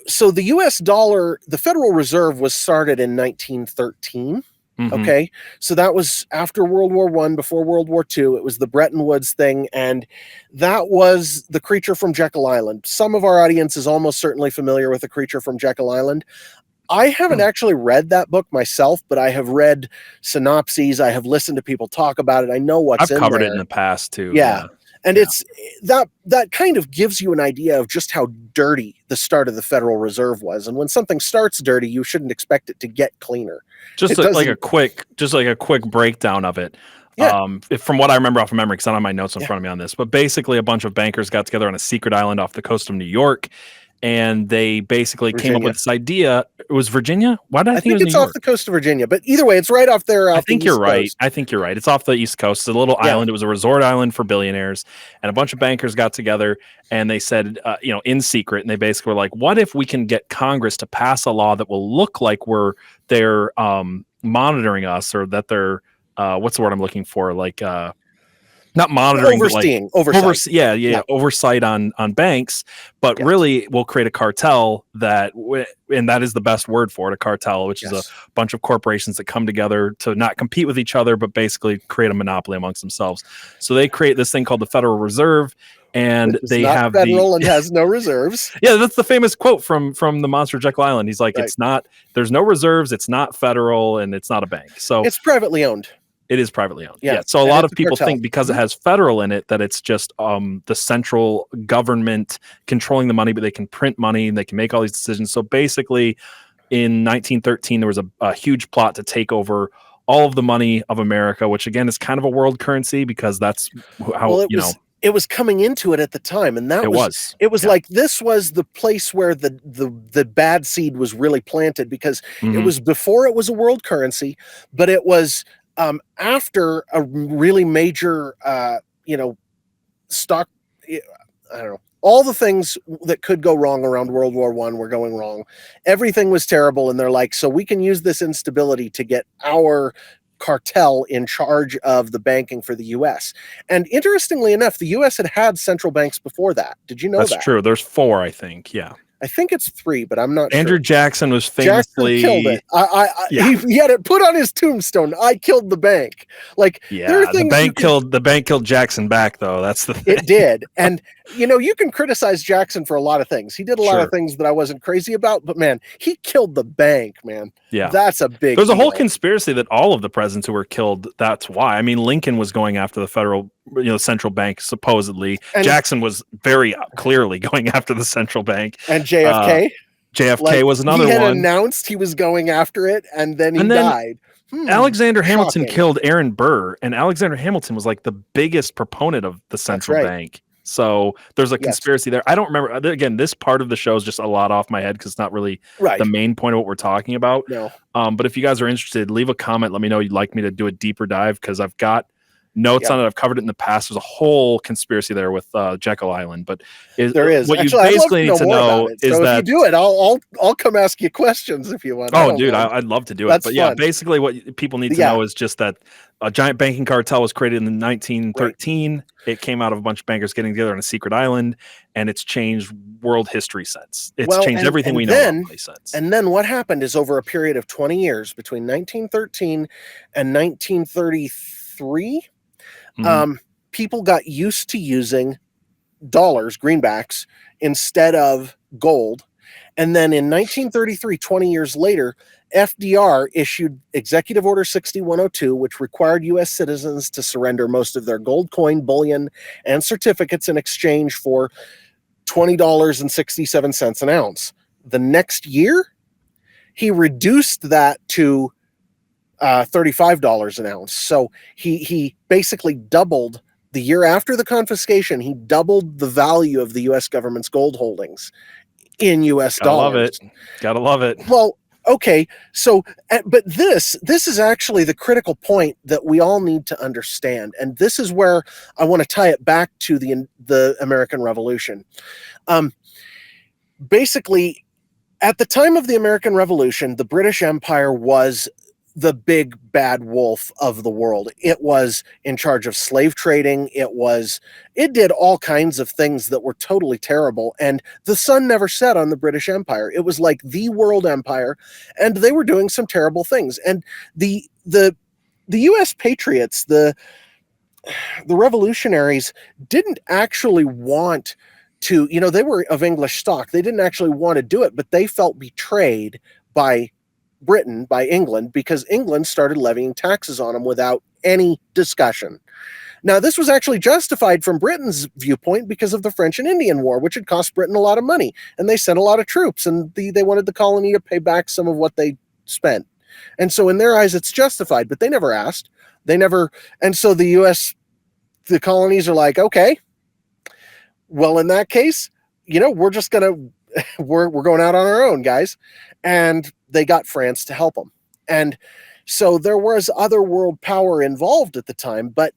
so the US dollar, the Federal Reserve was started in 1913. Mhm. Okay. So that was after World War I, before World War II. It was the Bretton Woods thing. And that was the creature from Jekyll Island. Some of our audience is almost certainly familiar with the creature from Jekyll Island. I haven't actually read that book myself, but I have read synopses. I have listened to people talk about it. I know what's I've in covered there. it in the past too. Yeah. And Yeah. it's that kind of gives you an idea of just how dirty the start of the Federal Reserve was. And when something starts dirty, you shouldn't expect it to get cleaner. Just It like a doesn't- quick breakdown of it. Yeah. From what I remember off of memory, because I don't have my notes in Yeah. front of me on this, but basically a bunch of bankers got together on a secret island off the coast of New York, and they basically came up Virginia. with this idea. It was Virginia? Why did I I think it think was it's New off York? the coast of Virginia, but either way, it's right off there. I Off think the you're East right. Coast. I think you're right. It's off the East Coast. It's a little Yeah. island. It was a resort island for billionaires, and a bunch of bankers got together and they said, in secret, and they basically were like, "What if we can get Congress to pass a law that will look like they're monitoring us, or that they're what's the word I'm looking for? Like not monitoring, but like Oversight. yeah, oversight on banks, but Yes. really we'll create a cartel and that is the best word for it, a cartel, which is a Yes. bunch of corporations that come together to not compete with each other, but basically create a monopoly amongst themselves. So they create this thing called the Federal Reserve, and Which is they not have federal and has no reserves. yeah, that's the famous quote from the Monster Jekyll Island. He's like, Right. it's not, there's no reserves, it's not federal, and it's not a bank. So It's privately owned. it is privately owned. Yeah. Yeah. So a And lot it's of a people cartel. think because it has federal in it that it's just the central government controlling the money, but they can print money and they can make all these decisions. So basically, in 1913, there was a huge plot to take over all of the money of America, which again is kind of a world currency because that's how it was coming into it at the time, and that it was was. like this was the place where the bad seed was really planted, because it Mhm. was before it was a world currency, but it was after a really major stock, I don't know, all the things that could go wrong around World War I were going wrong. Everything was terrible, and they're like, so we can use this instability to get our cartel in charge of the banking for the US. And interestingly enough, the US had central banks before that. Did you know That's that? true. There's 4, I think. Yeah. I think it's 3, but I'm not Andrew sure. Jackson was Jackson famously killed it. Yeah. He had it put on his tombstone. I killed the bank. Like, there Yeah, are the things bank killed Jackson back though. That's the thing. It did. And you can criticize Jackson for a lot of things. He did a lot of Sure. things that I wasn't crazy about, but man, he killed the bank, man. Yeah. That's a big There's a whole deal. conspiracy that all of the presidents who were killed, that's why. I mean, Lincoln was going after the federal, central bank, supposedly. And- Jackson was very clearly going after the central bank. And JFK. JFK was another he had one. announced he was going after it, and then he And then died. Alexander Hamilton shocking. killed Aaron Burr, and Alexander Hamilton was like the biggest proponent of the central right. bank. So there's a Yes. conspiracy there. I don't remember. Again, this part of the show is just a lot off my head because it's not really Right. the main point of what we're talking about. No. But if you guys are interested, leave a comment. Let me know you'd like me to do a deeper dive because I've got notes on it. I've covered it in the past. There's a whole conspiracy there with Jekyll Island, but there is. What Actually, you basically need to know is so that if you do it, I'll come ask you questions if you want. Oh, dude, I'd love to do That's it. But yeah, fun. basically what people need to know is just that a giant banking cartel was created in 1913. Right. It came out of a bunch of bankers getting together on a secret island, and it's changed world history since. It's changed everything we know about place since. And then what happened is over a period of 20 years, between 1913 and 1933, people got used to using dollars, greenbacks, instead of gold. And then in 1933, 20 years later, FDR issued Executive Order 6102, which required U.S. citizens to surrender most of their gold coin, bullion, and certificates in exchange for $20.67 an ounce. The next year, he reduced that to $35 an ounce. So he basically doubled the year after the confiscation. He doubled the value of the U.S. government's gold holdings in U.S. Gotta love dollars. it. Gotta love it. Well, okay. So, but this is actually the critical point that we all need to understand, and this is where I want to tie it back to the American Revolution. Basically, at the time of the American Revolution, the British Empire was the big bad wolf of the world. It was in charge of slave trading. It did all kinds of things that were totally terrible. And the sun never set on the British Empire. It was like the world empire, and they were doing some terrible things. And the US patriots, the revolutionaries, didn't actually want to, they were of English stock. They didn't actually want to do it, but they felt betrayed by Britain, by England, because England started levying taxes on them without any discussion. Now, this was actually justified from Britain's viewpoint because of the French and Indian War, which had cost Britain a lot of money, and they sent a lot of troops, and they wanted the colony to pay back some of what they spent. And so in their eyes, it's justified, but they never asked. And so the colonies are like, okay, well, in that case, we're just going to, we're going out on our own, guys. And they got France to help them. And so there was other world power involved at the time, but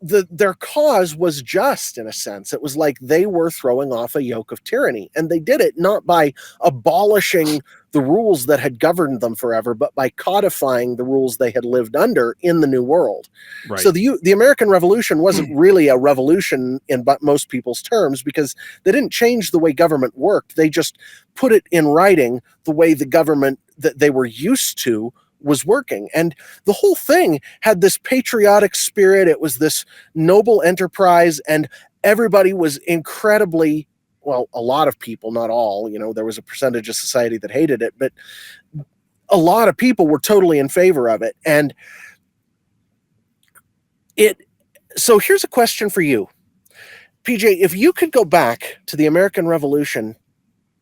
their cause was just, in a sense. It was like they were throwing off a yoke of tyranny. And they did it not by abolishing the rules that had governed them forever, but by codifying the rules they had lived under in the New World. Right. So the American Revolution wasn't really a revolution in most people's terms, because they didn't change the way government worked. They just put it in writing the way the government that they were used to was working. And the whole thing had this patriotic spirit. It was this noble enterprise, and everybody was incredibly, well, a lot of people, not all, there was a percentage of society that hated it, but a lot of people were totally in favor of it. And so here's a question for you, PJ. If you could go back to the American Revolution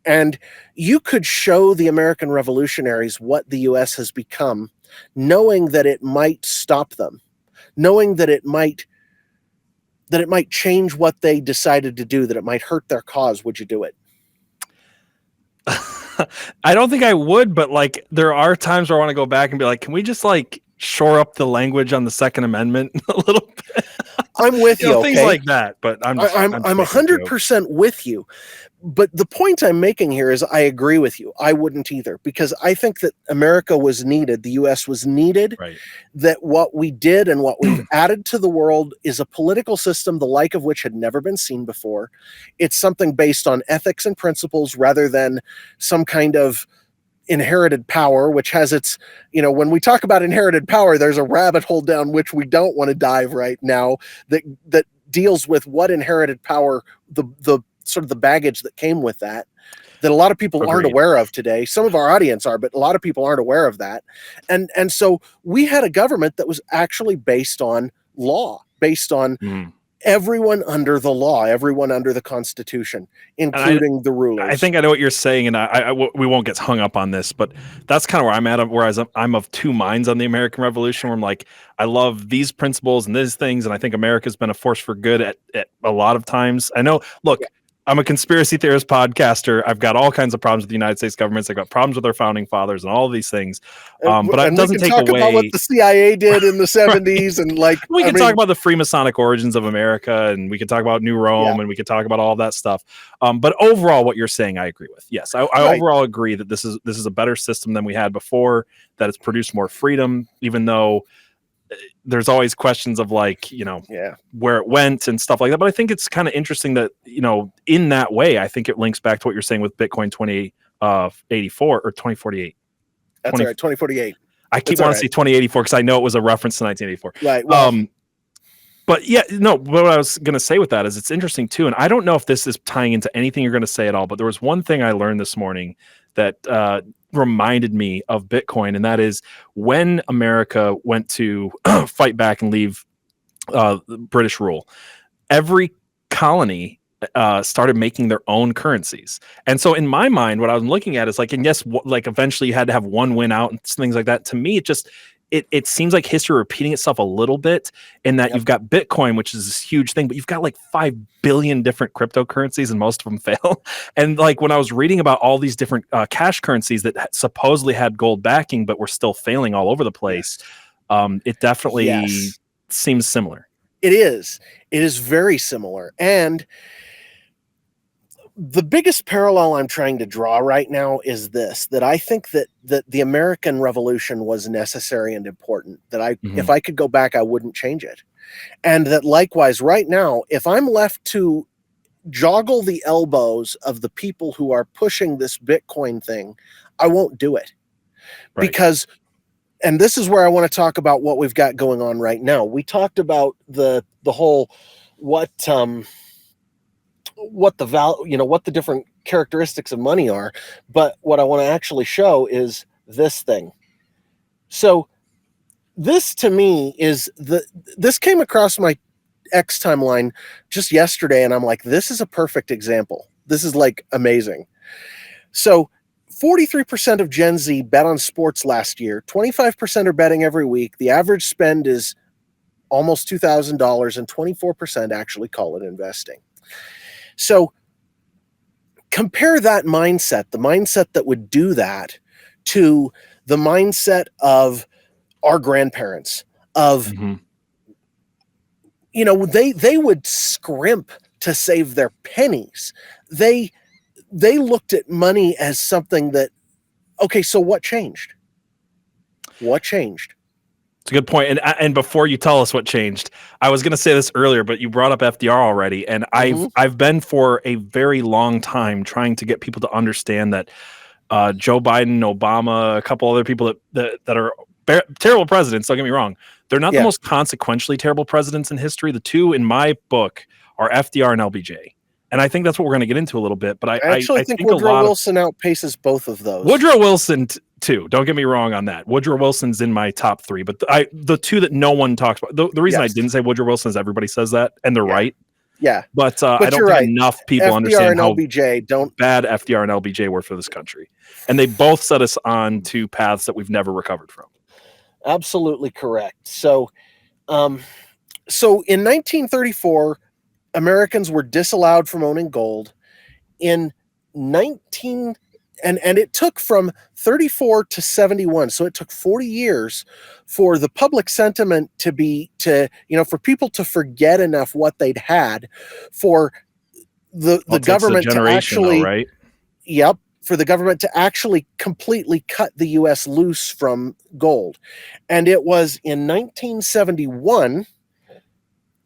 and you could show the American revolutionaries what the U.S. has become, knowing that it might stop them, knowing that it might change what they decided to do, that it might hurt their cause, would you do it? I don't think I would, but there are times where I want to go back and be like, can we just shore up the language on the Second Amendment a little bit? I'm with you. Things like that, but I'm 100% with you. But the point I'm making here is I agree with you. I wouldn't either, because I think that America was needed. The U.S. was needed. Right. That what we did and what we've added to the world is a political system, the like of which had never been seen before. It's something based on ethics and principles rather than some kind of inherited power, which has its, when we talk about inherited power, there's a rabbit hole down which we don't want to dive right now that deals with what inherited power, the sort of the baggage that came with that a lot of people aren't aware of today. Some of our audience are, but a lot of people aren't aware of that. And so we had a government that was actually based on law, based on everyone under the law, everyone under the Constitution, including the rulers. I think I know what you're saying, and we won't get hung up on this, but that's kind of where I'm at. Whereas I'm of two minds on the American Revolution, where I'm like, I love these principles and these things, and I think America's been a force for good at a lot of times. I know, look, I'm a conspiracy theorist podcaster. I've got all kinds of problems with the United States government. I've got problems with our founding fathers and all of these things. But it doesn't take away. We can talk about what the CIA did in the 70s, and we can talk about the Freemasonic origins of America, and we can talk about New Rome, and we can talk about all that stuff. But overall, what you're saying, I agree with. Yes, I overall agree that this is a better system than we had before. That it's produced more freedom, even though there's always questions of where it went and stuff like that. But I think it's kind of interesting that, in that way, I think it links back to what you're saying with Bitcoin 2084 or 2048. That's right, 2048. I keep wanting to say 2084 because I know it was a reference to 1984. Right. Well, but what I was going to say with that is it's interesting too. And I don't know if this is tying into anything you're going to say at all, but there was one thing I learned this morning that reminded me of Bitcoin, and that is when America went to fight back and leave British rule, every colony started making their own currencies. And so in my mind, what I was looking at is and yes, eventually you had to have one win out and things like that. To me, it seems like history repeating itself a little bit in that you've got Bitcoin, which is this huge thing, but you've got like 5 billion different cryptocurrencies and most of them fail. And like when I was reading about all these different cash currencies that supposedly had gold backing, but were still failing all over the place, it definitely seems similar. It is. It is very similar. And the biggest parallel I'm trying to draw right now is this, that I think that the American Revolution was necessary and important, that if I could go back, I wouldn't change it. And that likewise, right now, if I'm left to joggle the elbows of the people who are pushing this Bitcoin thing, I won't do it. Right. Because, and this is where I want to talk about what we've got going on right now. We talked about the whole, what the value, what the different characteristics of money are. But what I want to actually show is this thing. So this to me is this came across my X timeline just yesterday, and I'm like, this is a perfect example. This is like amazing. So 43% of Gen Z bet on sports last year. 25% are betting every week. The average spend is almost $2,000, and 24% actually call it investing. So compare that mindset, the mindset that would do that, to the mindset of our grandparents, of, they would scrimp to save their pennies. They looked at money as something that, okay, so what changed? What changed? It's a good point. And before you tell us what changed, I was going to say this earlier, but you brought up FDR already. And I've been for a very long time trying to get people to understand that Joe Biden, Obama, a couple other people that are terrible presidents, don't get me wrong, they're not the most consequentially terrible presidents in history. The two, in my book, are FDR and LBJ. And I think that's what we're going to get into a little bit. But I think Woodrow Wilson outpaces both of those. Woodrow Wilson too. Don't get me wrong on that. Woodrow Wilson's in my top 3, but the two that no one talks about. The reason I didn't say Woodrow Wilson is everybody says that, and they're right. Yeah, but I don't think enough people understand how bad FDR and LBJ were for this country, and they both set us on to paths that we've never recovered from. Absolutely correct. So in 1934. Americans were disallowed from owning gold. In and it took from 34 to 71. So it took 40 years for the public sentiment for people to forget enough what they'd had, for the government to actually, for the government to actually completely cut the U.S. loose from gold. And it was in 1971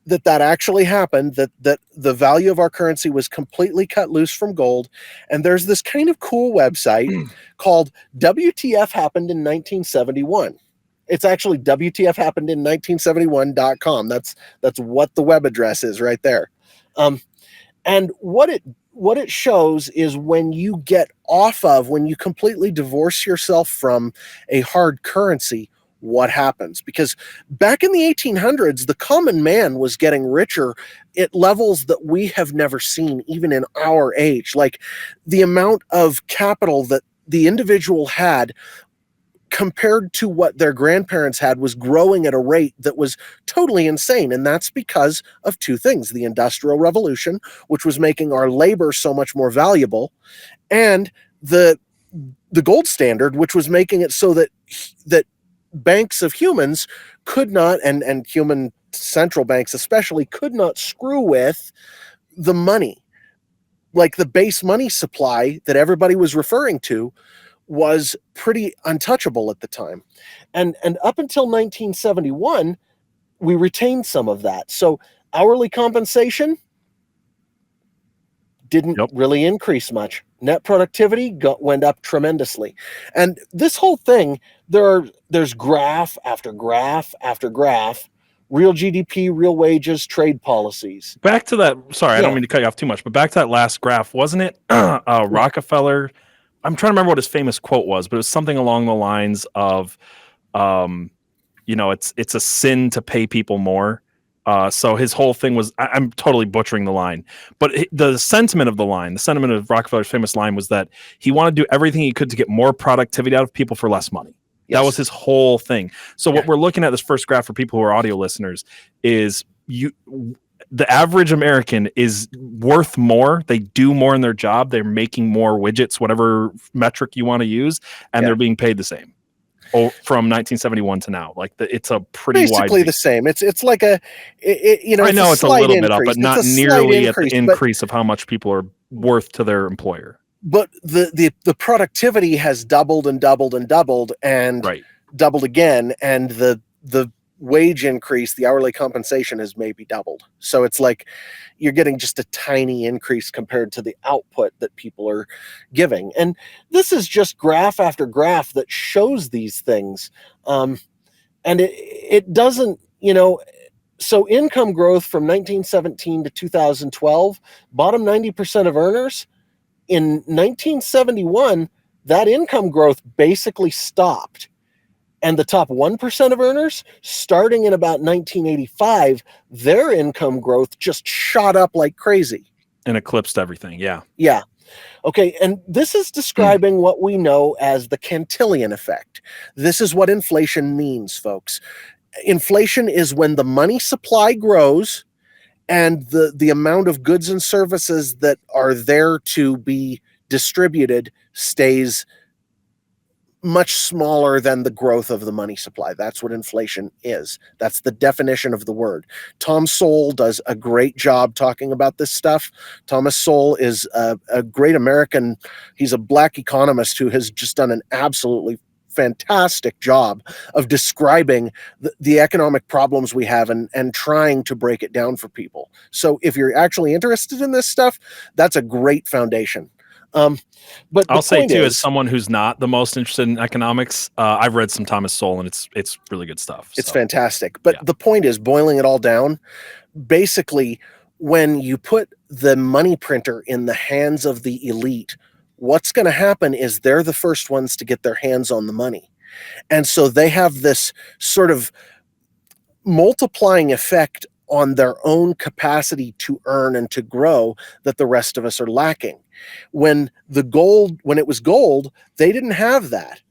that actually happened, that the value of our currency was completely cut loose from gold. And there's this kind of cool website called WTF Happened in 1971. It's actually WTFHappenedIn1971.com. That's what the web address is right there. And what it shows is when you when you completely divorce yourself from a hard currency, what happens. Because back in the 1800s, the common man was getting richer at levels that we have never seen, even in our age. Like the amount of capital that the individual had compared to what their grandparents had was growing at a rate that was totally insane. And that's because of two things: the Industrial Revolution, which was making our labor so much more valuable, and the gold standard, which was making it so that banks of humans could not, and human central banks especially, could not screw with the money. Like the base money supply that everybody was referring to was pretty untouchable at the time. And up until 1971, we retained some of that. So hourly compensation didn't really increase much. Net productivity went up tremendously. And this whole thing, there's graph after graph after graph: real GDP, real wages, trade policies. Back to that. Sorry, I don't mean to cut you off too much, but back to that last graph, wasn't it Rockefeller? I'm trying to remember what his famous quote was, but it was something along the lines of, it's a sin to pay people more. So his whole thing was, I'm totally butchering the line, but the sentiment of Rockefeller's famous line was that he wanted to do everything he could to get more productivity out of people for less money. That was his whole thing. So what we're looking at, this first graph for people who are audio listeners, is the average American is worth more. They do more in their job. They're making more widgets, whatever metric you want to use, and they're being paid the same. From 1971 to now, like it's a pretty basically the same. It's like I know it's a little bit up, but not nearly at the increase of how much people are worth to their employer. But the productivity has doubled and doubled and doubled and doubled again, and the wage increase, the hourly compensation has maybe doubled. So it's like you're getting just a tiny increase compared to the output that people are giving. And this is just graph after graph that shows these things. And it doesn't, so income growth from 1917 to 2012, bottom 90% of earners. In 1971, that income growth basically stopped. And the top 1% of earners, starting in about 1985, their income growth just shot up like crazy. And eclipsed everything, yeah. Yeah. Okay, and this is describing what we know as the Cantillon Effect. This is what inflation means, folks. Inflation is when the money supply grows and the amount of goods and services that are there to be distributed stays much smaller than the growth of the money supply. That's what inflation is. That's the definition of the word. Tom Sowell does a great job talking about this stuff. Thomas Sowell is a great American. He's a black economist who has just done an absolutely fantastic job of describing the economic problems we have and trying to break it down for people. So if you're actually interested in this stuff, that's a great foundation. But I'll say too, as someone who's not the most interested in economics, I've read some Thomas Sowell, and it's really good stuff. It's fantastic. But the point is, boiling it all down, basically, when you put the money printer in the hands of the elite, what's going to happen is they're the first ones to get their hands on the money. And so they have this sort of multiplying effect on their own capacity to earn and to grow that the rest of us are lacking. When it was gold, they didn't have that.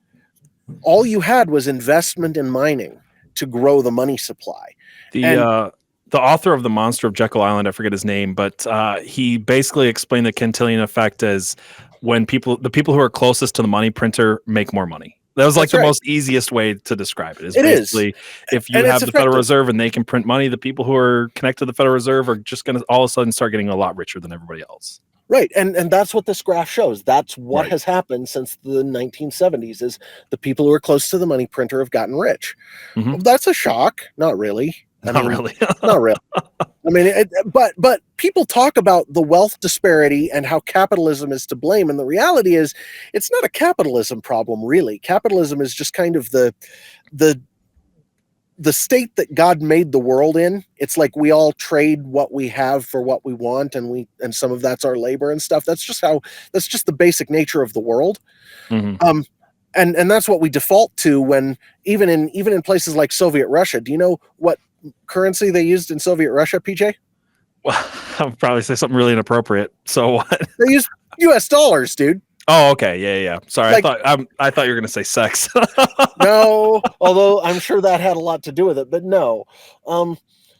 All you had was investment in mining to grow the money supply. The author of The Monster of Jekyll Island, I forget his name, but he basically explained the Cantillon Effect as when the people who are closest to the money printer make more money. That was like the most easiest way to describe it. If you have the Federal Reserve and they can print money, the people who are connected to the Federal Reserve are just going to all of a sudden start getting a lot richer than everybody else. Right. And that's what this graph shows. That's what has happened since the 1970s is the people who are close to the money printer have gotten rich. Mm-hmm. Well, that's a shock. Not really. Not really. I mean, but people talk about the wealth disparity and how capitalism is to blame. And the reality is it's not a capitalism problem, really. Capitalism is just kind of the state that God made the world in. It's like we all trade what we have for what we want, and some of that's our labor and stuff. That's just the basic nature of the world. Mm-hmm. And that's what we default to when even in places like Soviet Russia. Do you know what currency they used in Soviet Russia, PJ? Well, I'll probably say something really inappropriate. So what? They used US dollars, dude. Oh, okay. Yeah. Sorry. I thought you were going to say sex. No, although I'm sure that had a lot to do with it, but no.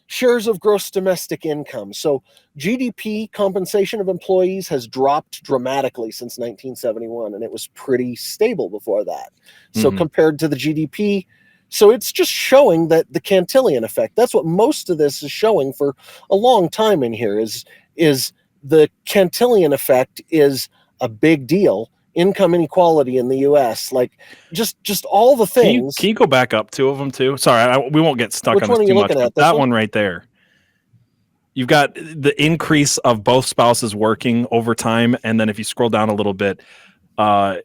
Shares of gross domestic income. So GDP compensation of employees has dropped dramatically since 1971, and it was pretty stable before that. So compared to the GDP, so it's just showing that the Cantillon effect, that's what most of this is showing for a long time in here is the Cantillon effect is a big deal. Income inequality in the U.S., like just all the things. Can you go back up two of them too? Sorry, we won't get stuck on this too much. But that one right there. You've got the increase of both spouses working over time, and then if you scroll down a little bit, I'm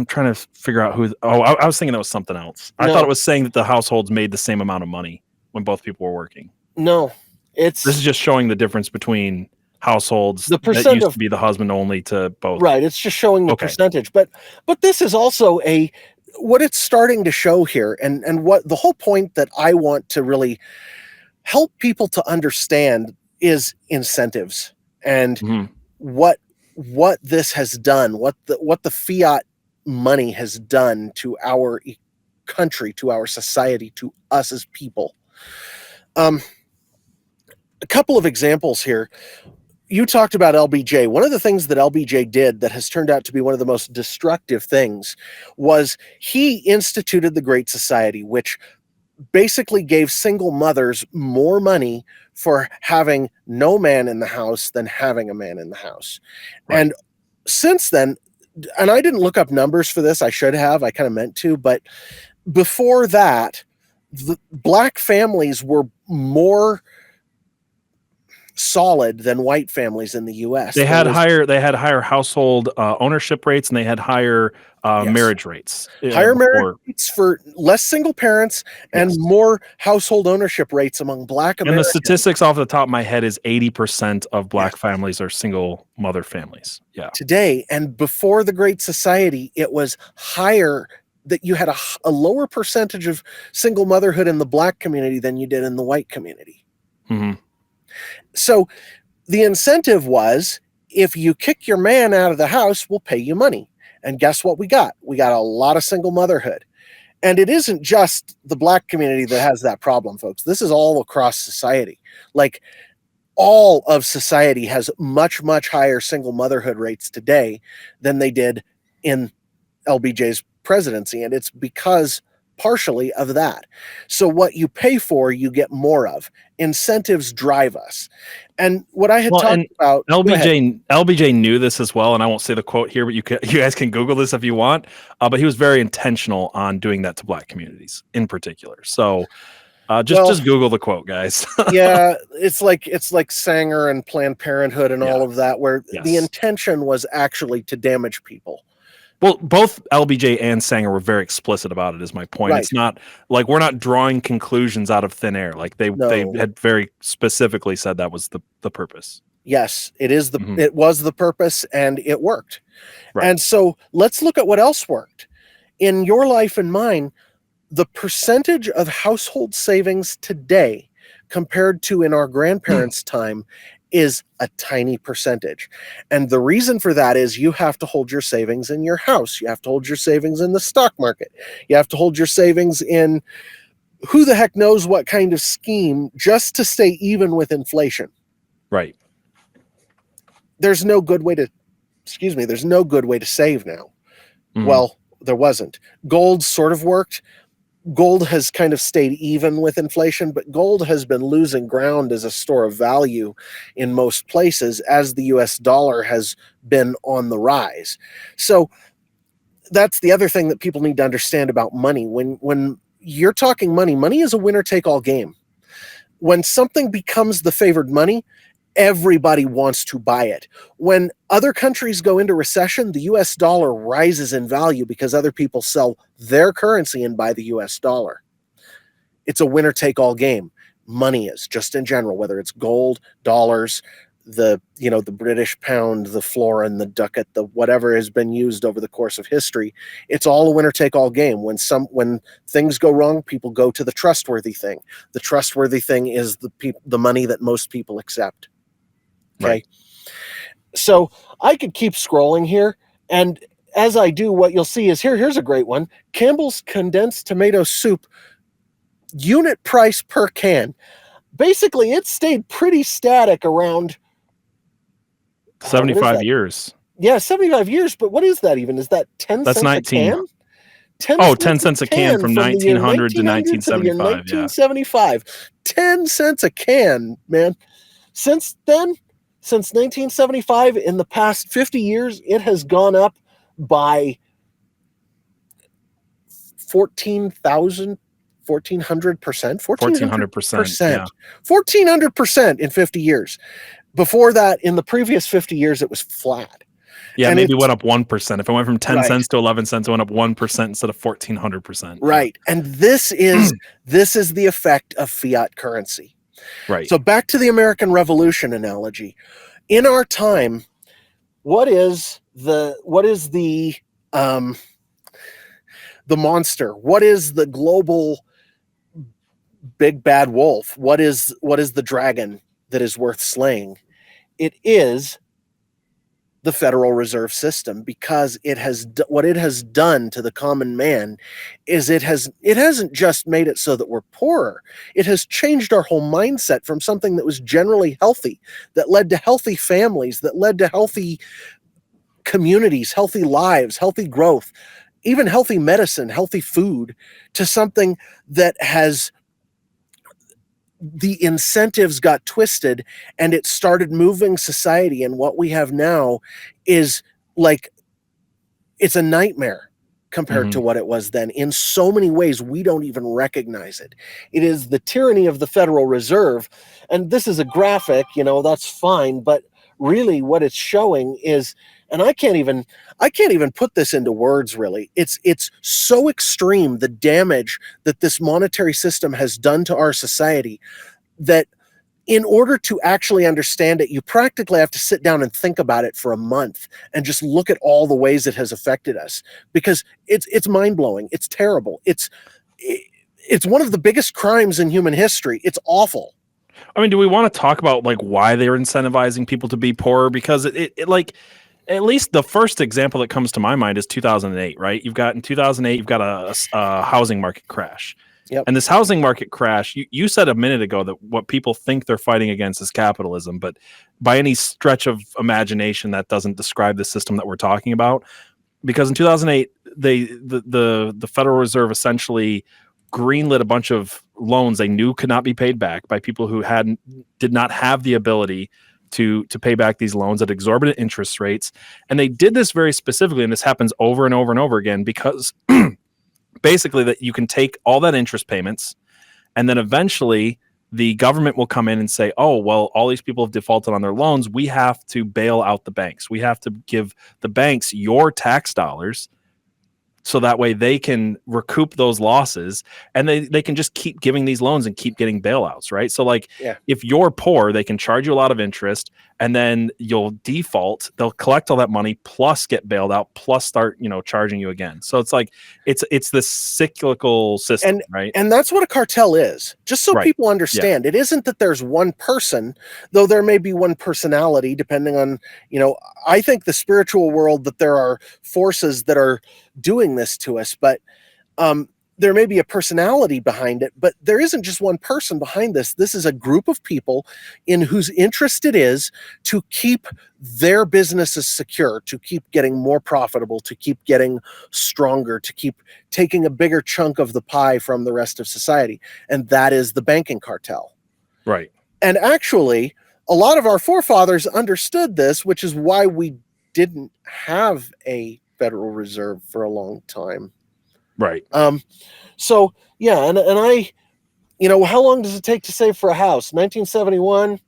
trying to figure out who. I was thinking that was something else. I thought it was saying that the households made the same amount of money when both people were working. No, this is just showing the difference between households that used to be the husband only to both. Right. It's just showing the percentage. But this is also what it's starting to show here, and what the whole point that I want to really help people to understand is incentives and what this has done, what the fiat money has done to our country, to our society, to us as people. A couple of examples here. You talked about LBJ. One of the things that LBJ did that has turned out to be one of the most destructive things was he instituted the Great Society, which basically gave single mothers more money for having no man in the house than having a man in the house. Right. And since then, and I didn't look up numbers for this, I should have, I kind of meant to, but before that, the black families were more solid than white families in the US. They had higher household ownership rates, and they had higher marriage rates. Higher marriage rates for less single parents and more household ownership rates among black Americans. And the statistics off the top of my head is 80% of black families are single mother families. Yeah. Today, and before the Great Society, it was higher, that you had a lower percentage of single motherhood in the black community than you did in the white community. Mm-hmm. So the incentive was, if you kick your man out of the house, we'll pay you money. And guess what we got? We got a lot of single motherhood. And it isn't just the black community that has that problem, folks. This is all across society. Like, all of society has much, much higher single motherhood rates today than they did in LBJ's presidency. And it's because partially of that. So what you pay for, you get more of. Incentives drive us. And what I had talked about, LBJ knew this as well, and I won't say the quote here, but you guys can Google this if you want. But he was very intentional on doing that to black communities in particular. So just Google the quote, guys. Yeah, it's like Sanger and Planned Parenthood and all of that, where the intention was actually to damage people. Well, both LBJ and Sanger were very explicit about it, is my point. Right. It's not like we're not drawing conclusions out of thin air. Like they had very specifically said that was the purpose. Yes, it is it was the purpose, and it worked. Right. And so let's look at what else worked. In your life and mine, the percentage of household savings today compared to in our grandparents' time is a tiny percentage. And the reason for that is you have to hold your savings in your house. You have to hold your savings in the stock market. You have to hold your savings in who the heck knows what kind of scheme just to stay even with inflation. Right. There's no good way to save now. Mm-hmm. Well, there wasn't. Gold sort of worked. Gold has kind of stayed even with inflation, but gold has been losing ground as a store of value in most places as the US dollar has been on the rise. So that's the other thing that people need to understand about money. When you're talking money, money is a winner-take-all game. When something becomes the favored money, everybody wants to buy it. When other countries go into recession, the US dollar rises in value because other people sell their currency and buy the US dollar. It's a winner-take-all game. Money is, just in general, whether it's gold, dollars, the British pound, the florin, the ducat, the whatever has been used over the course of history. It's all a winner-take-all game. When things go wrong, people go to the trustworthy thing. The trustworthy thing is the money that most people accept. Okay. Right. So I could keep scrolling here, and as I do, what you'll see is here's a great one. Campbell's condensed tomato soup unit price per can. Basically, it stayed pretty static around 75 years. Yeah, 75 years, but what is that even? Is that 10 cents a can? 10 cents a can from 1900 to 1975. 1975. 10 cents a can, man. Since then, since 1975, in the past 50 years, it has gone up by 1,400%. 1,400%. Yeah. 1,400% in 50 years. Before that, in the previous 50 years, it was flat. Yeah, and maybe it went up 1%. If it went from 10 cents to 11 cents, it went up 1% instead of 1,400%. Right. And this is the effect of fiat currency. Right. So back to the American Revolution analogy. In our time, what is the monster? What is the global big bad wolf? What is the dragon that is worth slaying? It is the Federal Reserve System, because what it has done to the common man is it hasn't just made it so that we're poorer. It has changed our whole mindset from something that was generally healthy, that led to healthy families, that led to healthy communities, healthy lives, healthy growth, even healthy medicine, healthy food, to something that has the incentives got twisted and it started moving society. And what we have now is like, it's a nightmare compared to what it was then. In so many ways, we don't even recognize it. It is the tyranny of the Federal Reserve. And this is a graphic, that's fine. But really what it's showing is, and I can't even put this into words, really. It's so extreme, the damage that this monetary system has done to our society, that in order to actually understand it, you practically have to sit down and think about it for a month and just look at all the ways it has affected us, because it's mind-blowing. It's terrible. It's one of the biggest crimes in human history. It's awful. I mean, do we want to talk about like why they're incentivizing people to be poorer? Because it like, at least the first example that comes to my mind is 2008, right? In 2008, you've got a housing market crash. Yep. And this housing market crash, you said a minute ago that what people think they're fighting against is capitalism, but by any stretch of imagination, that doesn't describe the system that we're talking about. Because in 2008, the Federal Reserve essentially greenlit a bunch of loans they knew could not be paid back by people who did not have the ability to pay back these loans at exorbitant interest rates. And they did this very specifically, and this happens over and over and over again, because basically that you can take all that interest payments, and then eventually the government will come in and say, oh, well, all these people have defaulted on their loans. We have to bail out the banks. We have to give the banks your tax dollars, so that way they can recoup those losses, and they can just keep giving these loans and keep getting bailouts, right? So like, if you're poor, they can charge you a lot of interest, and then you'll default. They'll collect all that money plus get bailed out plus start, charging you again. So it's like, it's this cyclical system, right? And that's what a cartel is. Just so people understand, it isn't that there's one person, though there may be one personality depending on, I think the spiritual world, that there are forces that are doing this to us, but there may be a personality behind it, but there isn't just one person behind this. This is a group of people in whose interest it is to keep their businesses secure, to keep getting more profitable, to keep getting stronger, to keep taking a bigger chunk of the pie from the rest of society. And that is the banking cartel. Right. And actually, a lot of our forefathers understood this, which is why we didn't have a Federal Reserve for a long time. Right. So yeah, and I, how long does it take to save for a house? 1971,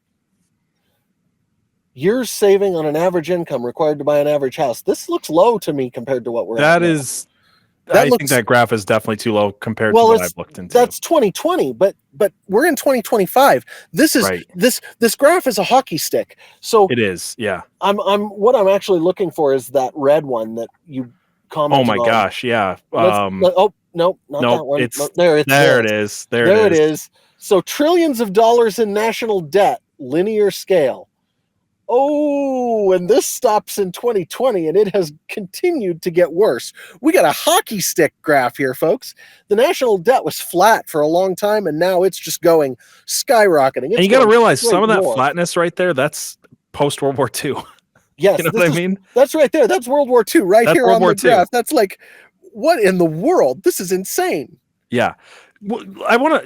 years saving on an average income required to buy an average house. This looks low to me compared to what we're at now. I think that graph is definitely too low compared to what I've looked into. That's 2020, but we're in 2025. This is this graph is a hockey stick. So it is, yeah. What I'm actually looking for is that red one that you commented on. Oh my gosh, yeah. No, not that one. There it is. There it is. So trillions of dollars in national debt, linear scale. Oh, and this stops in 2020, and it has continued to get worse. We got a hockey stick graph here, folks. The national debt was flat for a long time, and now it's just going skyrocketing. And you got to realize some of that flatness right there, that's post-World War II. Yes. You know what I mean? That's right there. That's World War II right here on the graph. That's like, what in the world? This is insane. Yeah. Do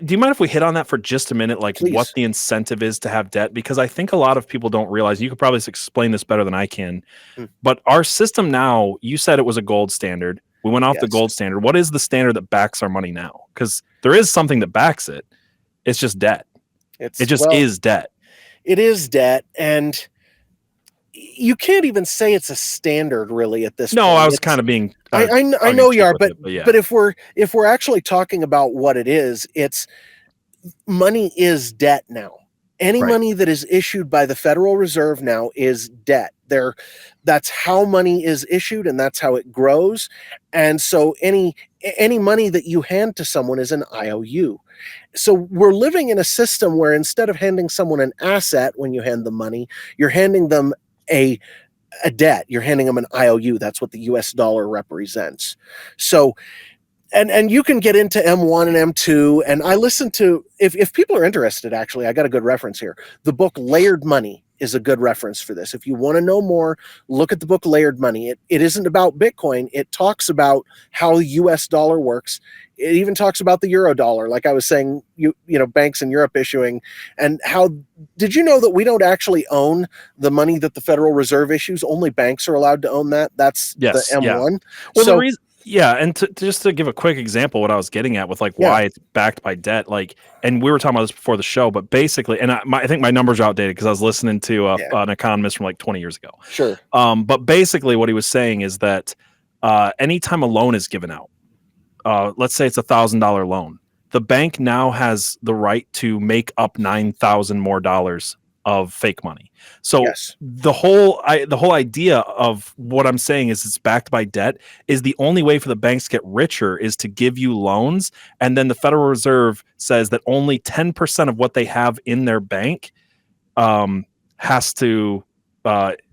you mind if we hit on that for just a minute? Like, please, what the incentive is to have debt? Because I think a lot of people don't realize, you could probably explain this better than I can, but our system now, you said it was a gold standard. We went off the gold standard. What is the standard that backs our money now? Because there is something that backs it. It's just debt. It just is debt. It is debt. And you can't even say it's a standard really at this point. No, I was kind of being I know you are, but if we're actually talking about what it is, it's money is debt now. Any money that is issued by the Federal Reserve now is debt. That's how money is issued, and that's how it grows. And so any money that you hand to someone is an IOU. So we're living in a system where instead of handing someone an asset when you hand them money, you're handing them a a debt. You're handing them an IOU. That's what the US dollar represents. So, and you can get into M1 and M2. And I listen to, if people are interested, actually, I got a good reference here. The book Layered Money is a good reference for this. If you want to know more, look at the book Layered Money. It isn't about Bitcoin. It talks about how the US dollar works. It even talks about the euro dollar, like I was saying, you know, banks in Europe issuing, and how, did you know that we don't actually own the money that the Federal Reserve issues? Only banks are allowed to own that. That's the M1. Yeah. Well, the reason, and just to give a quick example, what I was getting at with like why it's backed by debt, like, and we were talking about this before the show, but basically, and I think my numbers are outdated because I was listening to an economist from like 20 years ago. Sure. But basically, what he was saying is that anytime a loan is given out, let's say it's $1,000 loan, the bank now has the right to make up $9,000 more of fake money. So the whole idea of what I'm saying is it's backed by debt is the only way for the banks to get richer is to give you loans. And then the Federal Reserve says that only 10% of what they have in their bank has to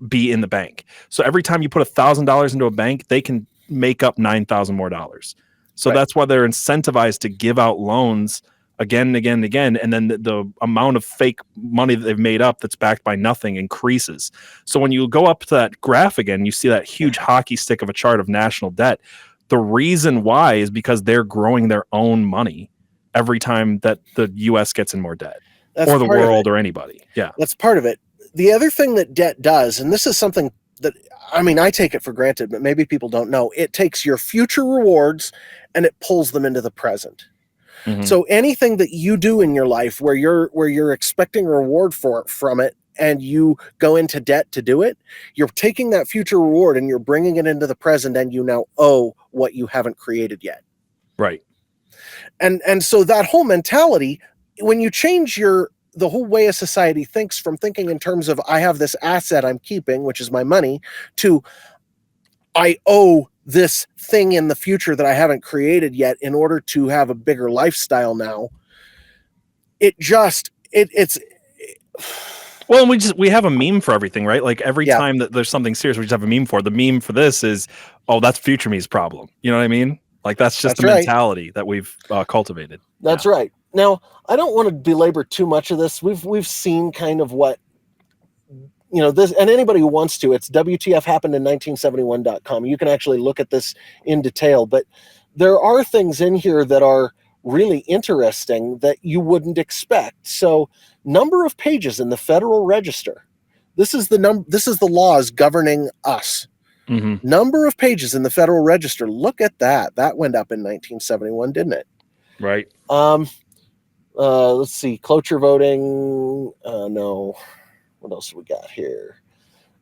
be in the bank. So every time you put $1,000 into a bank, they can make up $9,000 more. So that's why they're incentivized to give out loans again and again and again, and then the amount of fake money that they've made up that's backed by nothing increases. So when you go up to that graph again, you see that huge hockey stick of a chart of national debt. The reason why is because they're growing their own money every time that the U.S. gets in more debt, or the world, or anybody. Yeah, that's part of it. The other thing that debt does, and this is something that, I mean, I take it for granted, but maybe people don't know, it takes your future rewards and it pulls them into the present. Mm-hmm. So anything that you do in your life where you're expecting a reward from it and you go into debt to do it, you're taking that future reward and you're bringing it into the present, and you now owe what you haven't created yet. Right. And so that whole mentality, when you change the whole way a society thinks from thinking in terms of I have this asset I'm keeping, which is my money, to I owe this thing in the future that I haven't created yet in order to have a bigger lifestyle now. It's well, and we have a meme for everything, right? Like every time that there's something serious, we just have a meme for it. The meme for this is, oh, that's future me's problem. You know what I mean? Like that's just the mentality that we've cultivated. That's right. Now, I don't want to belabor too much of this. We've seen kind of what, you know, this, and anybody who wants to, it's WTFhappened in1971.com. You can actually look at this in detail, but there are things in here that are really interesting that you wouldn't expect. So, number of pages in the Federal Register. This is the laws governing us. Mm-hmm. Number of pages in the Federal Register. Look at that. That went up in 1971, didn't it? Right. Let's see. Cloture voting. No. What else we got here?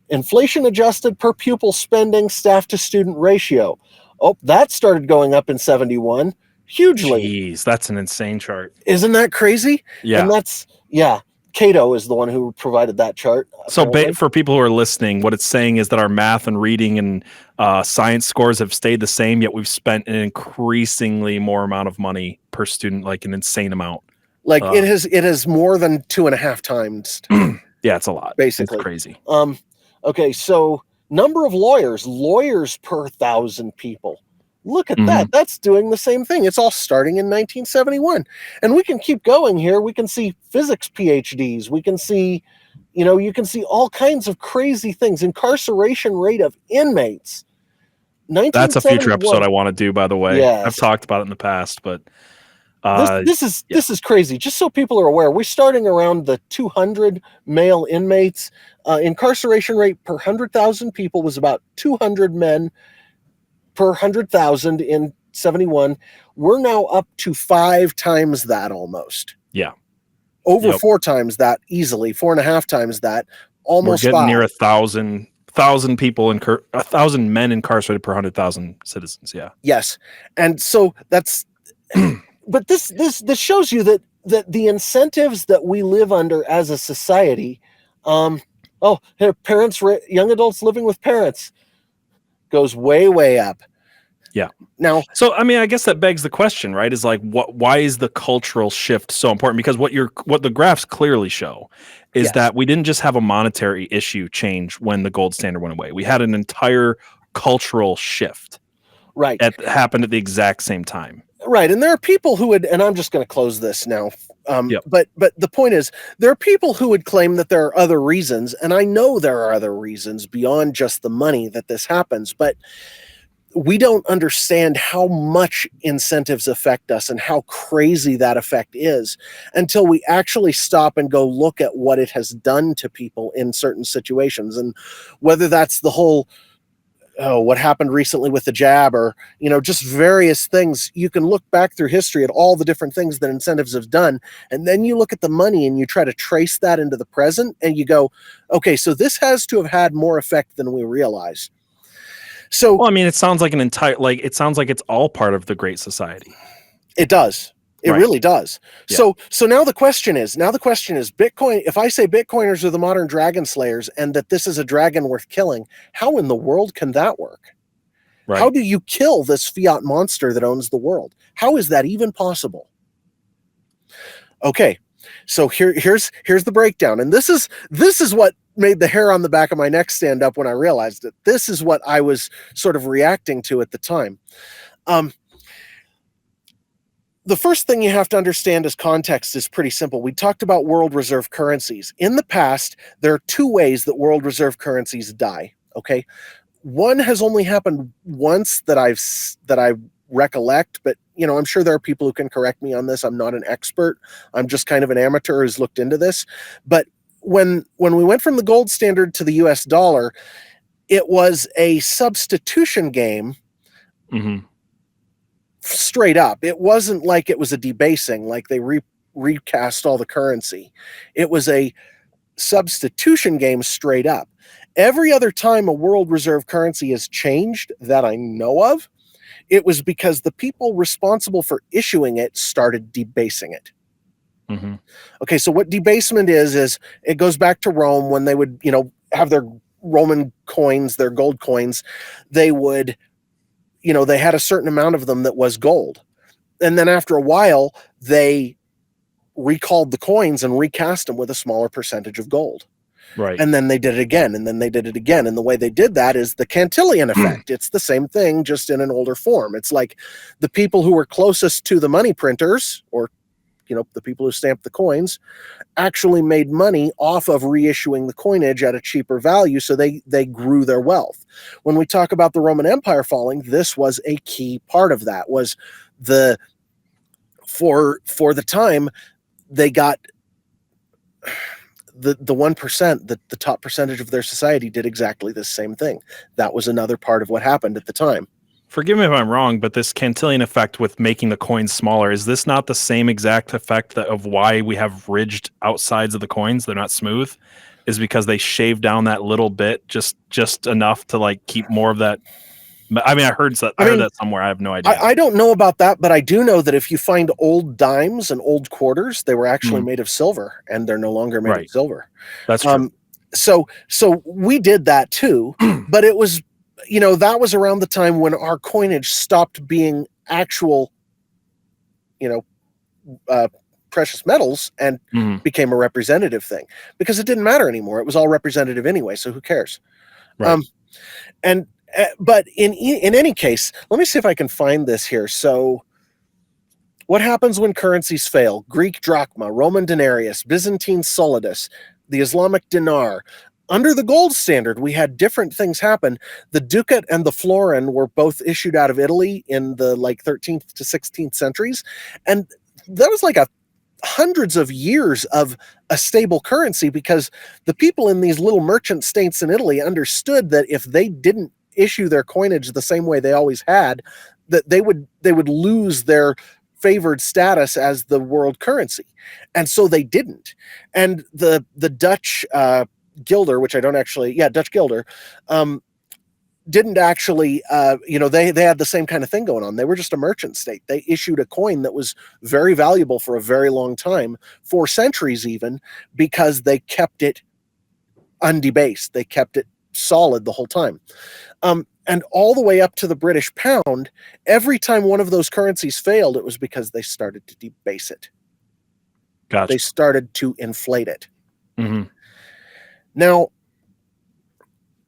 Inflation adjusted per pupil spending, staff to student ratio. Oh, that started going up in 71 hugely. Jeez, that's an insane chart. Isn't that crazy? Yeah. And that's, Cato is the one who provided that chart. So for people who are listening, what it's saying is that our math and reading and science scores have stayed the same, yet we've spent an increasingly more amount of money per student, like an insane amount. Like it has more than 2.5 times. Yeah, it's a lot. Basically. It's crazy. Okay, so number of lawyers per 1,000 people. Look at that. That's doing the same thing. It's all starting in 1971. And we can keep going here. We can see physics PhDs. We can see, you can see all kinds of crazy things. Incarceration rate of inmates. That's a future episode I want to do, by the way. Yes. I've talked about it in the past, but this is crazy. Just so people are aware, we're starting around the 200 male inmates. Incarceration rate per 100,000 people was about 200 men per 100,000 in 71. We're now up to 5 times that almost. Yeah. Over 4 times that easily, 4.5 times that, almost. We're getting 5. near 1,000 people, 1,000 men incarcerated per 100,000 citizens. Yeah. Yes. And so that's, but this shows you that the incentives that we live under as a society, parents, young adults living with parents, goes way, way up. Yeah. Now, So, I mean, I guess that begs the question, right? Is like, why is the cultural shift so important? Because what the graphs clearly show is yes, that we didn't just have a monetary issue change when the gold standard went away. We had an entire cultural shift right. happened at the exact same time. Right, and there are people who would, and I'm just going to close this now. Yep. But the point is, there are people who would claim that there are other reasons, and I know there are other reasons beyond just the money that this happens. But we don't understand how much incentives affect us and how crazy that effect is until we actually stop and go look at what it has done to people in certain situations, and whether that's the whole what happened recently with the jab, or just various things. You can look back through history at all the different things that incentives have done, and then you look at the money and you try to trace that into the present, and you go, okay, so this has to have had more effect than we realize. So, well, I mean, it sounds like it sounds like it's all part of the Great Society. It does. It right. really does. Yeah. So now the question is Bitcoin, if I say Bitcoiners are the modern dragon slayers and that this is a dragon worth killing, how in the world can that work? Right. How do you kill this fiat monster that owns the world? How is that even possible? Okay. So here's the breakdown. And this is what made the hair on the back of my neck stand up when I realized it. This is what I was sort of reacting to at the time. The first thing you have to understand as context is pretty simple. We talked about world reserve currencies. In the past, there are two ways that world reserve currencies die. Okay. One has only happened once that I recollect, but I'm sure there are people who can correct me on this. I'm not an expert. I'm just kind of an amateur who's looked into this. But when we went from the gold standard to the US dollar, it was a substitution game. Mm-hmm. Straight up. It wasn't like it was a debasing, like they recast all the currency. It was a substitution game straight up. Every other time a world reserve currency has changed that I know of, it was because the people responsible for issuing it started debasing it. Mm-hmm. Okay, so what debasement is it goes back to Rome when they would, have their Roman coins, their gold coins. They would, they had a certain amount of them that was gold. And then after a while, they recalled the coins and recast them with a smaller percentage of gold. Right. And then they did it again, and then they did it again. And the way they did that is the Cantillon Effect. It's the same thing, just in an older form. It's like the people who were closest to the money printers, or the people who stamped the coins, actually made money off of reissuing the coinage at a cheaper value, so they grew their wealth. When we talk about the Roman Empire falling, this was a key part of that. Was for the time they got the 1%, the top percentage of their society did exactly the same thing. That was another part of what happened at the time. Forgive me if I'm wrong, but this Cantillon effect with making the coins smaller, is this not the same exact effect of why we have ridged outsides of the coins? They're not smooth, is because they shave down that little bit, just enough to like keep more of that. I mean, I heard that somewhere. I have no idea. I don't know about that, but I do know that if you find old dimes and old quarters, they were actually made of silver, and they're no longer made of silver. That's true. So we did that too, but it was, that was around the time when our coinage stopped being actual, precious metals and became a representative thing, because it didn't matter anymore. It was all representative anyway, so who cares? Right. But in any case, let me see if I can find this here. So what happens when currencies fail? Greek drachma, Roman denarius, Byzantine solidus, the Islamic dinar. Under the gold standard, we had different things happen. The ducat and the florin were both issued out of Italy in the 13th to 16th centuries. And that was like hundreds of years of a stable currency, because the people in these little merchant states in Italy understood that if they didn't issue their coinage the same way they always had, that they would lose their favored status as the world currency. And so they didn't. And the Dutch guilder, which I don't actually, Dutch guilder, didn't actually, they had the same kind of thing going on. They were just a merchant state. They issued a coin that was very valuable for a very long time, for centuries even, because they kept it undebased. They kept it solid the whole time. and all the way up to the British pound, every time one of those currencies failed, it was because they started to debase it. Gotcha. They started to inflate it. Mm-hmm. Now,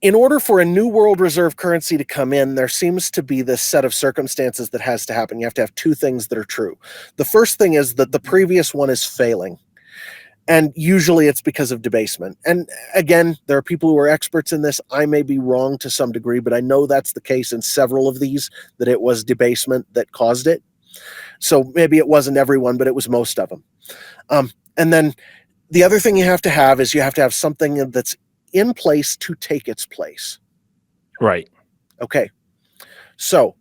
in order for a new world reserve currency to come in, there seems to be this set of circumstances that has to happen. You have to have two things that are true. The first thing is that the previous one is failing. And usually it's because of debasement. And again, there are people who are experts in this. I may be wrong to some degree, but I know that's the case in several of these, that it was debasement that caused it. So maybe it wasn't everyone, but it was most of them. And then the other thing you have to have is you have to have something that's in place to take its place. Right. Okay. So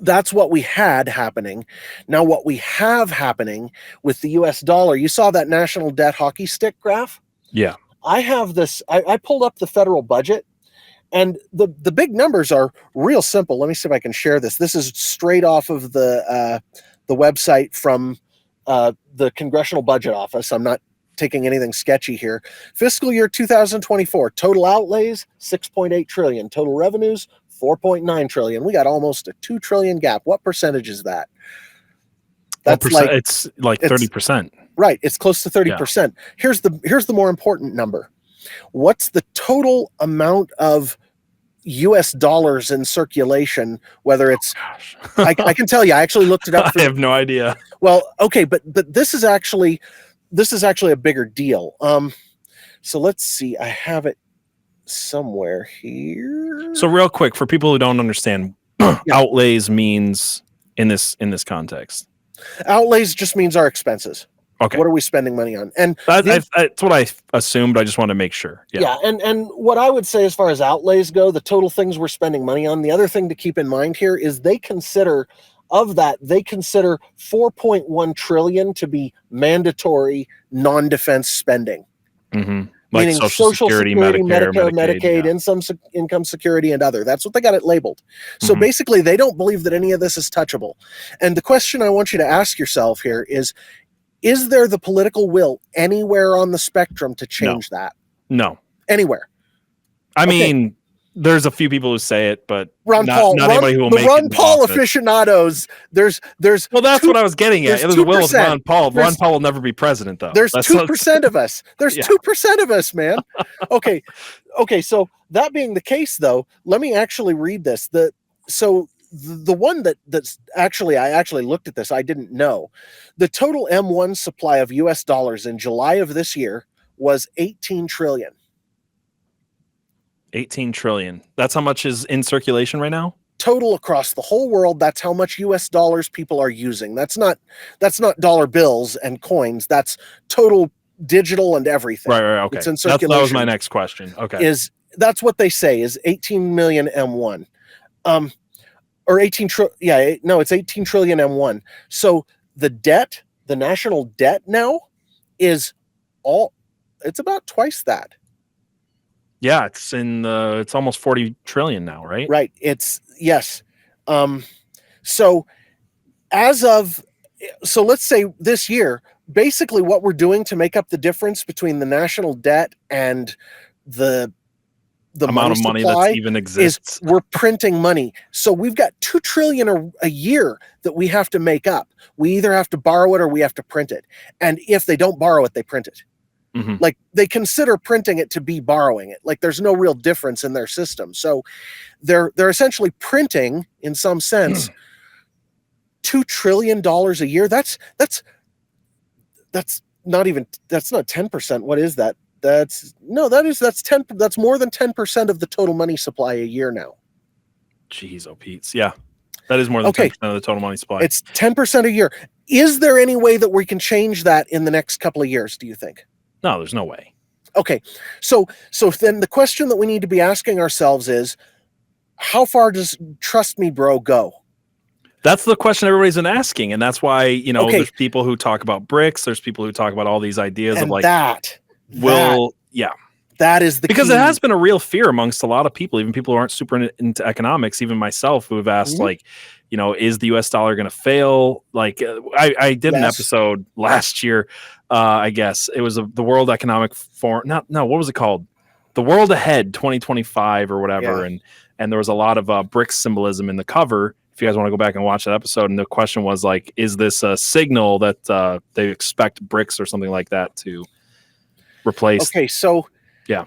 that's what we had happening. Now, what we have happening with the US dollar, you saw that national debt hockey stick graph? Yeah. I have this, I pulled up the federal budget, and the big numbers are real simple. Let me see if I can share this. This is straight off of the website from the Congressional Budget Office. I'm not taking anything sketchy here. Fiscal year 2024, total outlays, 6.8 trillion. Total revenues, 4.9 trillion. We got almost a 2 trillion gap. What percentage is that? That's like, it's like 30%. Right. It's close to 30%. Yeah. Here's the more important number. What's the total amount of US dollars in circulation, whether it's, I can tell you, I actually looked it up. I have no idea. Well, okay, but this is actually a bigger deal. So let's see. I have it somewhere here. So real quick, for people who don't understand, outlays means in this context. Outlays just means our expenses. Okay. What are we spending money on? And that's what I assumed. I just want to make sure. Yeah. And what I would say as far as outlays go, the total things we're spending money on, the other thing to keep in mind here is they consider 4.1 trillion to be mandatory non-defense spending. Mm-hmm. Like meaning Social Security, Medicare, Medicaid, income security, and other. That's what they got it labeled. So basically, they don't believe that any of this is touchable. And the question I want you to ask yourself here is there the political will anywhere on the spectrum to change that? No. Anywhere. I mean, there's a few people who say it, but not anybody who will make it. The Ron Paul aficionados, there's well, that's what I was getting at. There's a will of Ron Paul. Ron Paul will never be president, though. There's 2% of us. There's 2% of us, man. Okay. So that being the case, though, let me actually read this. The one that's actually, I actually looked at this, I didn't know. The total M1 supply of US dollars in July of this year was 18 trillion. 18 trillion. That's how much is in circulation right now? Total across the whole world, that's how much US dollars people are using. That's not dollar bills and coins. That's total digital and everything. Right, okay. It's in circulation. That was my next question. Okay. That's what they say is 18 million M1. Or 18 trillion. No, it's 18 trillion M1. So the debt, the national debt now it's about twice that. Yeah, it's almost 40 trillion now, right? Right. Yes. So let's say this year, basically what we're doing to make up the difference between the national debt and the amount of money that even exists is we're printing money. So we've got 2 trillion a year that we have to make up. We either have to borrow it or we have to print it. And if they don't borrow it, they print it. Mm-hmm. Like they consider printing it to be borrowing it. Like there's no real difference in their system. So they're essentially printing, in some sense, $2 trillion a year. That's not 10%. What is that? That's more than 10% of the total money supply a year now. Jeez, Pete's. Yeah. That is more than 10% of the total money supply. It's 10% a year. Is there any way that we can change that in the next couple of years, do you think? No, there's no way. Okay. So then the question that we need to be asking ourselves is, how far does trust me, bro, go? That's the question everybody's been asking. And that's why, there's people who talk about BRICS. There's people who talk about all these ideas of like that is the because key. It has been a real fear amongst a lot of people, even people who aren't super into economics, even myself, who have asked is the US dollar going to fail? Like I did an episode last year. I guess it was the World Economic Forum. What was it called? the world ahead 2025 or whatever, Yeah. and there was a lot of BRICS symbolism in the cover. If you guys want to go back and watch that episode, and the question was like, is this a signal that they expect BRICS or something like that to replace? Okay, so yeah.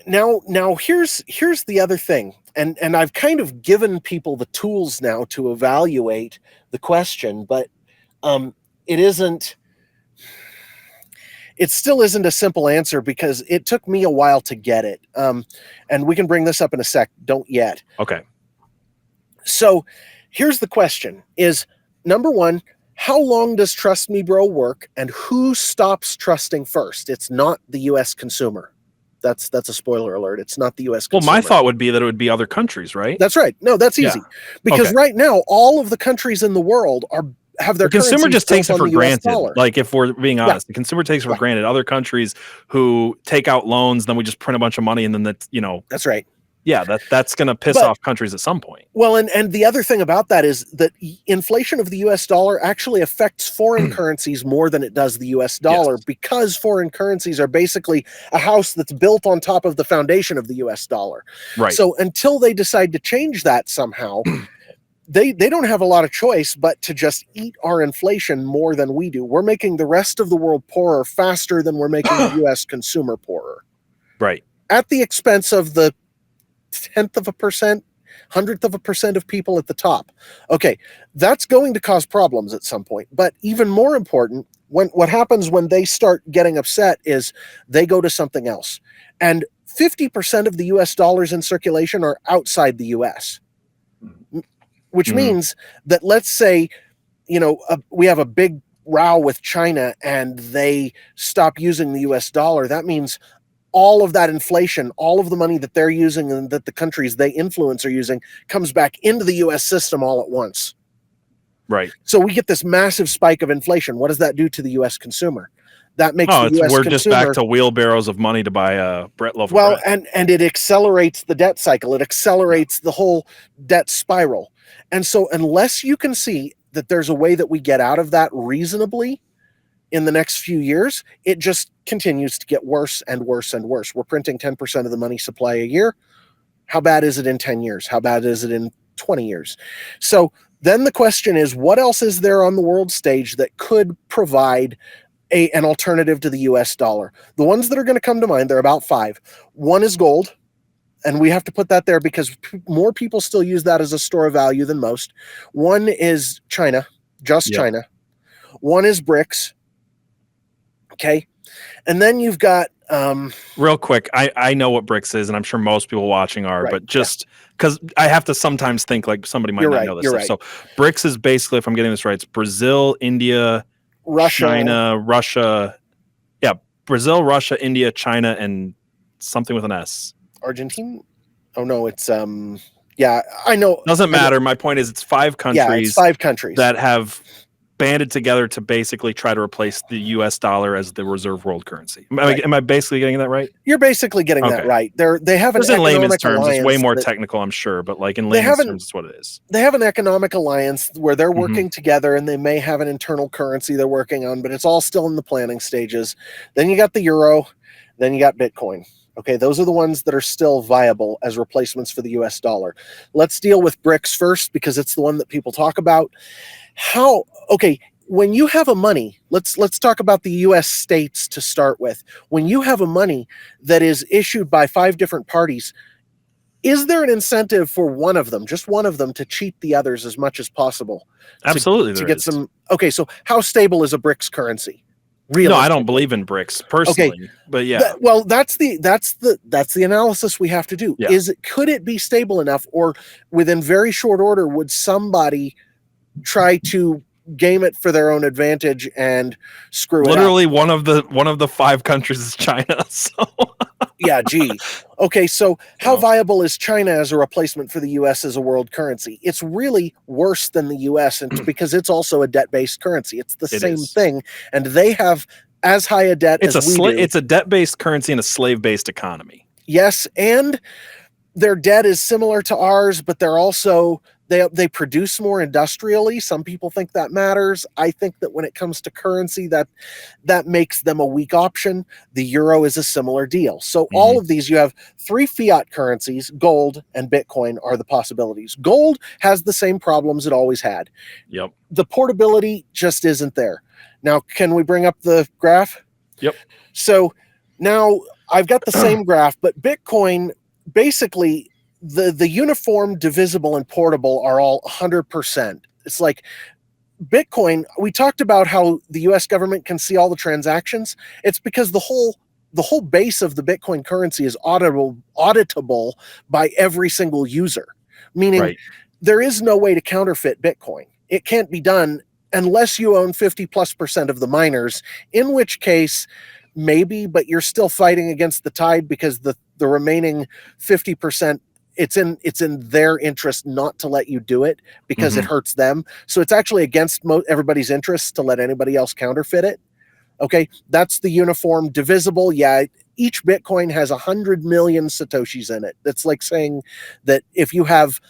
Now here's the other thing, and I've kind of given people the tools now to evaluate the question, but it still isn't a simple answer because it took me a while to get it. And we can bring this up in a sec. Don't yet. Okay. So here's the question is, number one, how long does Trust Me Bro work, and who stops trusting first? It's not the U.S. consumer. That's a spoiler alert. It's not the U.S. consumer. Well, my thought would be that it would be other countries, right? That's right. No, that's easy. Yeah. Because Okay. right now, all of the countries in the world have their the consumer just takes it for granted. Dollar. Like, if we're being honest, the consumer takes it for granted. Other countries who take out loans, then we just print a bunch of money, and then that's right. Yeah, that's going to piss off countries at some point. Well, and the other thing about that is that inflation of the U.S. dollar actually affects foreign currencies more than it does the U.S. dollar, because foreign currencies are basically a house that's built on top of the foundation of the U.S. dollar. Right. So until they decide to change that somehow, they don't have a lot of choice but to just eat our inflation more than we do. We're making the rest of the world poorer faster than we're making the U.S. consumer poorer. Right. At the expense of the 0.1%, 100% of people at the top. Okay, that's going to cause problems at some point. But even more important, what happens when they start getting upset is they go to something else. And 50% of the US dollars in circulation are outside the US, which means that, let's say, we have a big row with China and they stop using the US dollar. That means all of that inflation, all of the money that they're using and that the countries they influence are using, comes back into the US system all at once. Right. So we get this massive spike of inflation. What does that do to the US consumer? That makes the US we're consumer, just back to wheelbarrows of money to buy a loaf of bread. And it accelerates the debt cycle. It accelerates the whole debt spiral. And so unless you can see that there's a way that we get out of that reasonably in the next few years, it just continues to get worse and worse and worse. We're printing 10% of the money supply a year. How bad is it in 10 years? How bad is it in 20 years? So then the question is, what else is there on the world stage that could provide an alternative to the US dollar? The ones that are going to come to mind, there are about 5. One is gold, and we have to put that there because more people still use that as a store of value than most. One is China, China. One is BRICS. Okay. And then you've got real quick, I know what BRICS is, and I'm sure most people watching are, but just because I have to sometimes think like somebody might not know this stuff. So BRICS is basically, if I'm getting this right, it's Brazil, India, Russia, China, Russia. Yeah, Brazil, Russia, India, China, and something with an S. Argentina? Oh no, it's yeah, I know. Doesn't matter. My point is, it's 5 countries. Yeah, it's 5 countries that have banded together to basically try to replace the U.S. dollar as the reserve world currency. Am I basically getting that right? You're basically getting that right. They have an in layman's terms. It's way more that, technical, I'm sure, but like in layman's terms, it's what it is. They have an economic alliance where they're working together, and they may have an internal currency they're working on, but it's all still in the planning stages. Then you got the euro, then you got Bitcoin. Okay, those are the ones that are still viable as replacements for the US dollar. Let's deal with BRICS first because it's the one that people talk about. When you have a money, let's talk about the US states to start with. When you have a money that is issued by 5 different parties, is there an incentive for one of them, just one of them, to cheat the others as much as possible? Absolutely. To get some. Okay, so how stable is a BRICS currency? No, I don't believe in BRICS personally, but yeah. That's the analysis we have to do. Yeah. Could it be stable enough, or within very short order would somebody try to game it for their own advantage and screw it up? Literally one of the 5 countries is China. So yeah, gee. Okay, so how viable is China as a replacement for the US as a world currency? It's really worse than the US, and because it's also a debt-based currency. It's the same thing, and they have as high a debt as we do. It's a debt-based currency and a slave-based economy. Yes, and their debt is similar to ours, but they They produce more industrially. Some people think that matters. I think that when it comes to currency, that makes them a weak option. The euro is a similar deal. So all of these, you have 3 fiat currencies, gold and Bitcoin are the possibilities. Gold has the same problems it always had. Yep. The portability just isn't there. Now, can we bring up the graph? Yep. So now I've got the same graph, but Bitcoin, basically the uniform, divisible, and portable are all 100%. It's like Bitcoin, we talked about how the US government can see all the transactions. It's because the whole base of the Bitcoin currency is auditable by every single user, meaning there is no way to counterfeit Bitcoin. It can't be done unless you own 50+% of the miners, in which case maybe, but you're still fighting against the tide because the remaining 50%, it's in their interest not to let you do it because it hurts them. So it's actually against everybody's interests to let anybody else counterfeit it. Okay, that's the uniform. Divisible, yeah, each Bitcoin has 100 million Satoshis in it. That's like saying that if you have,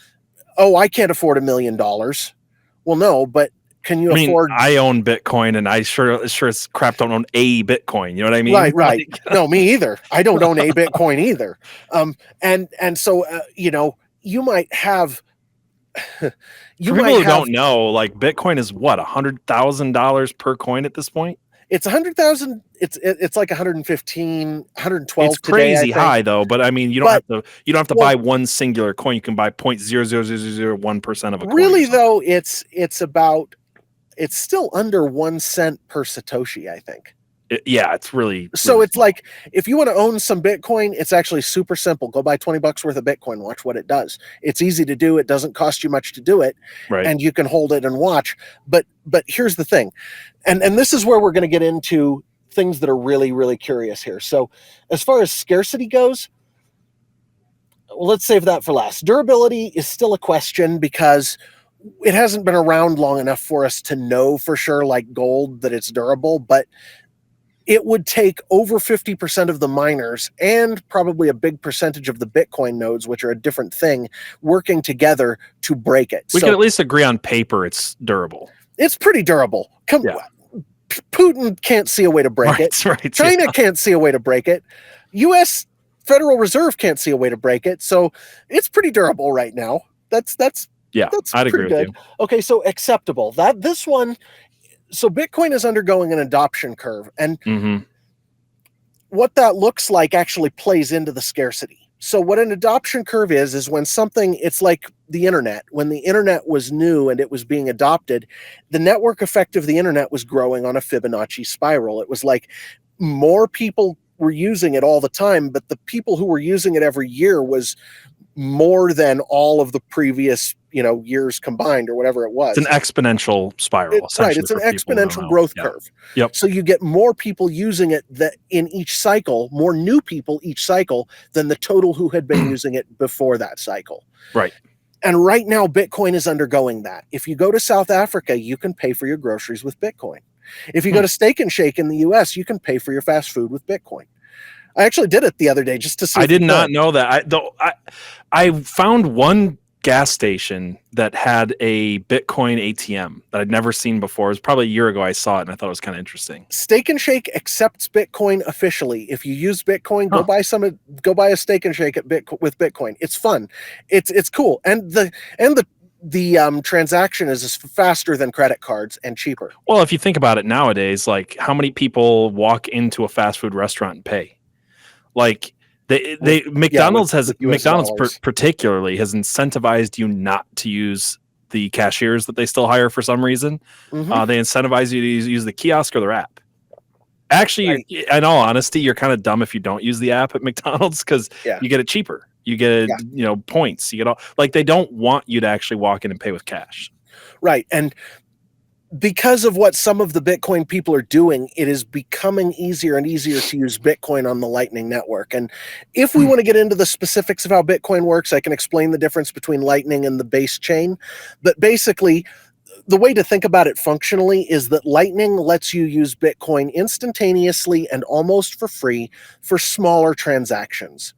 I can't afford $1 million. Well, no, but can you afford? I own Bitcoin, and I sure as crap don't own a Bitcoin. You know what I mean? Right. Like, no, me either. I don't own a Bitcoin either. And so you might have. For people who don't know, like Bitcoin is what, $100,000 per coin at this point. It's 100,000. It's like 115, 112. It's crazy high though, but I mean, you don't have to buy one singular coin. You can buy 0.00001% of a coin. Really though, it's still under 1 cent per Satoshi, I think. It's really so. It's like if you want to own some Bitcoin, it's actually super simple. Go buy $20 worth of Bitcoin. Watch what it does. It's easy to do. It doesn't cost you much to do it, and you can hold it and watch. But here's the thing, and this is where we're going to get into things that are really, really curious here. So as far as scarcity goes, well, let's save that for last. Durability is still a question because it hasn't been around long enough for us to know for sure, like gold, that it's durable, but it would take over 50% of the miners and probably a big percentage of the Bitcoin nodes, which are a different thing, working together to break it. We can at least agree on paper it's durable. It's pretty durable. Putin can't see a way to break it. Right, China can't see a way to break it. U.S. Federal Reserve can't see a way to break it. So it's pretty durable right now. That's I'd agree with you. Okay, so acceptable. This one. So Bitcoin is undergoing an adoption curve, and what that looks like actually plays into the scarcity. So what an adoption curve is when something, it's like the internet. When the internet was new and it was being adopted, the network effect of the internet was growing on a Fibonacci spiral. It was like more people were using it all the time, but the people who were using it every year was more than all of the previous years combined or whatever it was. It's an exponential spiral. Right. It's an exponential growth curve. Yep. So you get more people using it in each cycle, more new people each cycle than the total who had been using it before that cycle. Right. And right now, Bitcoin is undergoing that. If you go to South Africa, you can pay for your groceries with Bitcoin. If you go to Steak and Shake in the US, you can pay for your fast food with Bitcoin. I actually did it the other day just to see. I did not know that. I found one gas station that had a Bitcoin ATM that I'd never seen before. It was probably a year ago I saw it, and I thought it was kind of interesting. Steak and Shake accepts Bitcoin officially. If you use Bitcoin, go buy a Steak and Shake with Bitcoin. It's fun. It's cool. And the transaction is faster than credit cards and cheaper. Well, if you think about it nowadays, like how many people walk into a fast food restaurant and pay? Like McDonald's particularly has incentivized you not to use the cashiers that they still hire for some reason. They incentivize you to use the kiosk or their app. Actually, in all honesty, you're kind of dumb if you don't use the app at McDonald's because you get it cheaper. You get points. You get all, like, they don't want you to actually walk in and pay with cash. Right. And because of what some of the Bitcoin people are doing, it is becoming easier and easier to use Bitcoin on the Lightning Network. And if we want to get into the specifics of how Bitcoin works, I can explain the difference between Lightning and the base chain. But basically, the way to think about it functionally is that Lightning lets you use Bitcoin instantaneously and almost for free for smaller transactions.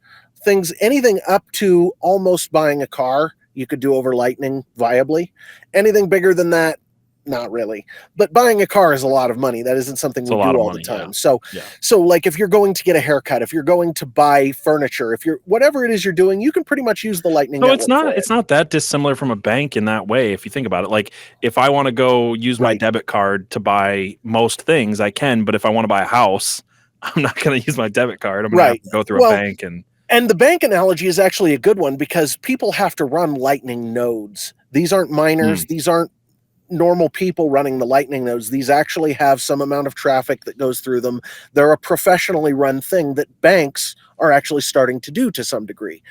Anything up to almost buying a car you could do over Lightning viably. Anything bigger than that, not really. But buying a car is a lot of money. That isn't something It's we a lot do of all money, the time. yeah. So like if you're going to get a haircut, if you're going to buy furniture, if you're whatever it is you're doing, you can pretty much use the Lightning So Network for it. it's not that dissimilar from a bank in that way, if you think about it. Like if I want to go use my Right. debit card to buy most things, I can, but if I want to buy a house, I'm not going to use my debit card. I'm going to have to go through a bank. And the bank analogy is actually a good one because people have to run Lightning nodes. These aren't miners. These aren't normal people running the Lightning nodes. These actually have some amount of traffic that goes through them. They're a professionally run thing that banks are actually starting to do to some degree.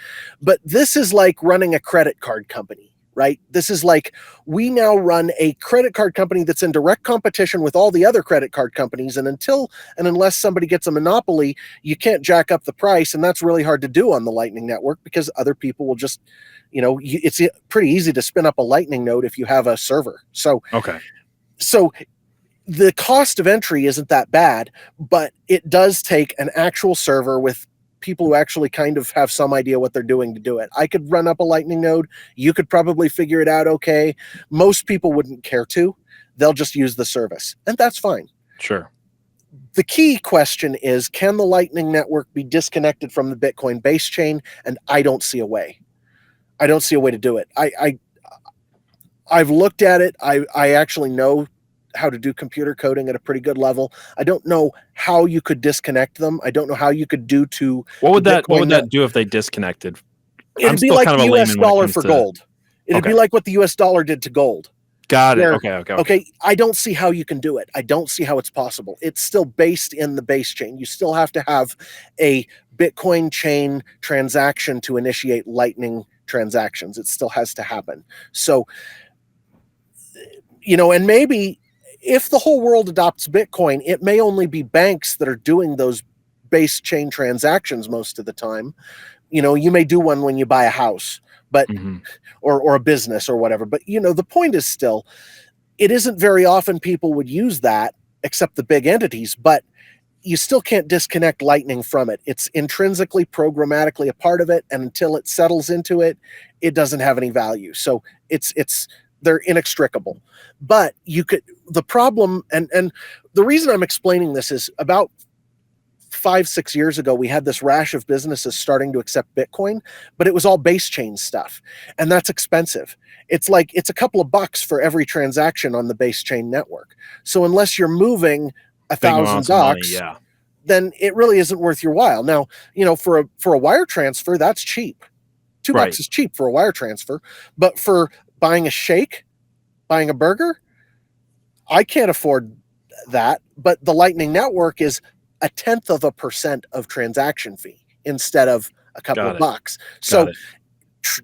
But this is like running a credit card company, right? This is like we now run a credit card company that's in direct competition with all the other credit card companies. And unless somebody gets a monopoly, you can't jack up the price. And that's really hard to do on the Lightning Network because other people will just, it's pretty easy to spin up a Lightning node if you have a server. So the cost of entry isn't that bad, but it does take an actual server with people who actually kind of have some idea what they're doing to do it. I could run up a Lightning node. You could probably figure it out okay. Most people wouldn't care to. They'll just use the service, and that's fine. Sure. The key question is, can the Lightning Network be disconnected from the Bitcoin base chain? And I don't see a way. I don't see a way to do it. I've looked at it. I actually know how to do computer coding at a pretty good level. I don't know how you could disconnect them. I don't know how you could do to what would that do if they disconnected? It'd be like the US dollar for gold. It'd be like what the US dollar did to gold. Got it. Okay. I don't see how you can do it. I don't see how it's possible. It's still based in the base chain. You still have to have a Bitcoin chain transaction to initiate Lightning transactions. It still has to happen. So, and maybe if the whole world adopts Bitcoin, it may only be banks that are doing those base chain transactions most of the time. You may do one when you buy a house, but or a business or whatever. But the point is still, it isn't very often people would use that except the big entities, but you still can't disconnect Lightning from it. It's intrinsically, programmatically a part of it, and until it settles into it, it doesn't have any value. So they're inextricable. But the problem, and the reason I'm explaining this is about 5-6 years ago, we had this rash of businesses starting to accept Bitcoin, but it was all base chain stuff. And that's expensive. It's a couple of bucks for every transaction on the base chain network. So unless you're moving $1,000, then it really isn't worth your while. Now, for a wire transfer, that's cheap. $2 is cheap for a wire transfer, but for buying a shake, buying a burger, I can't afford that. But the Lightning Network is 0.1% of transaction fee instead of a couple of bucks. So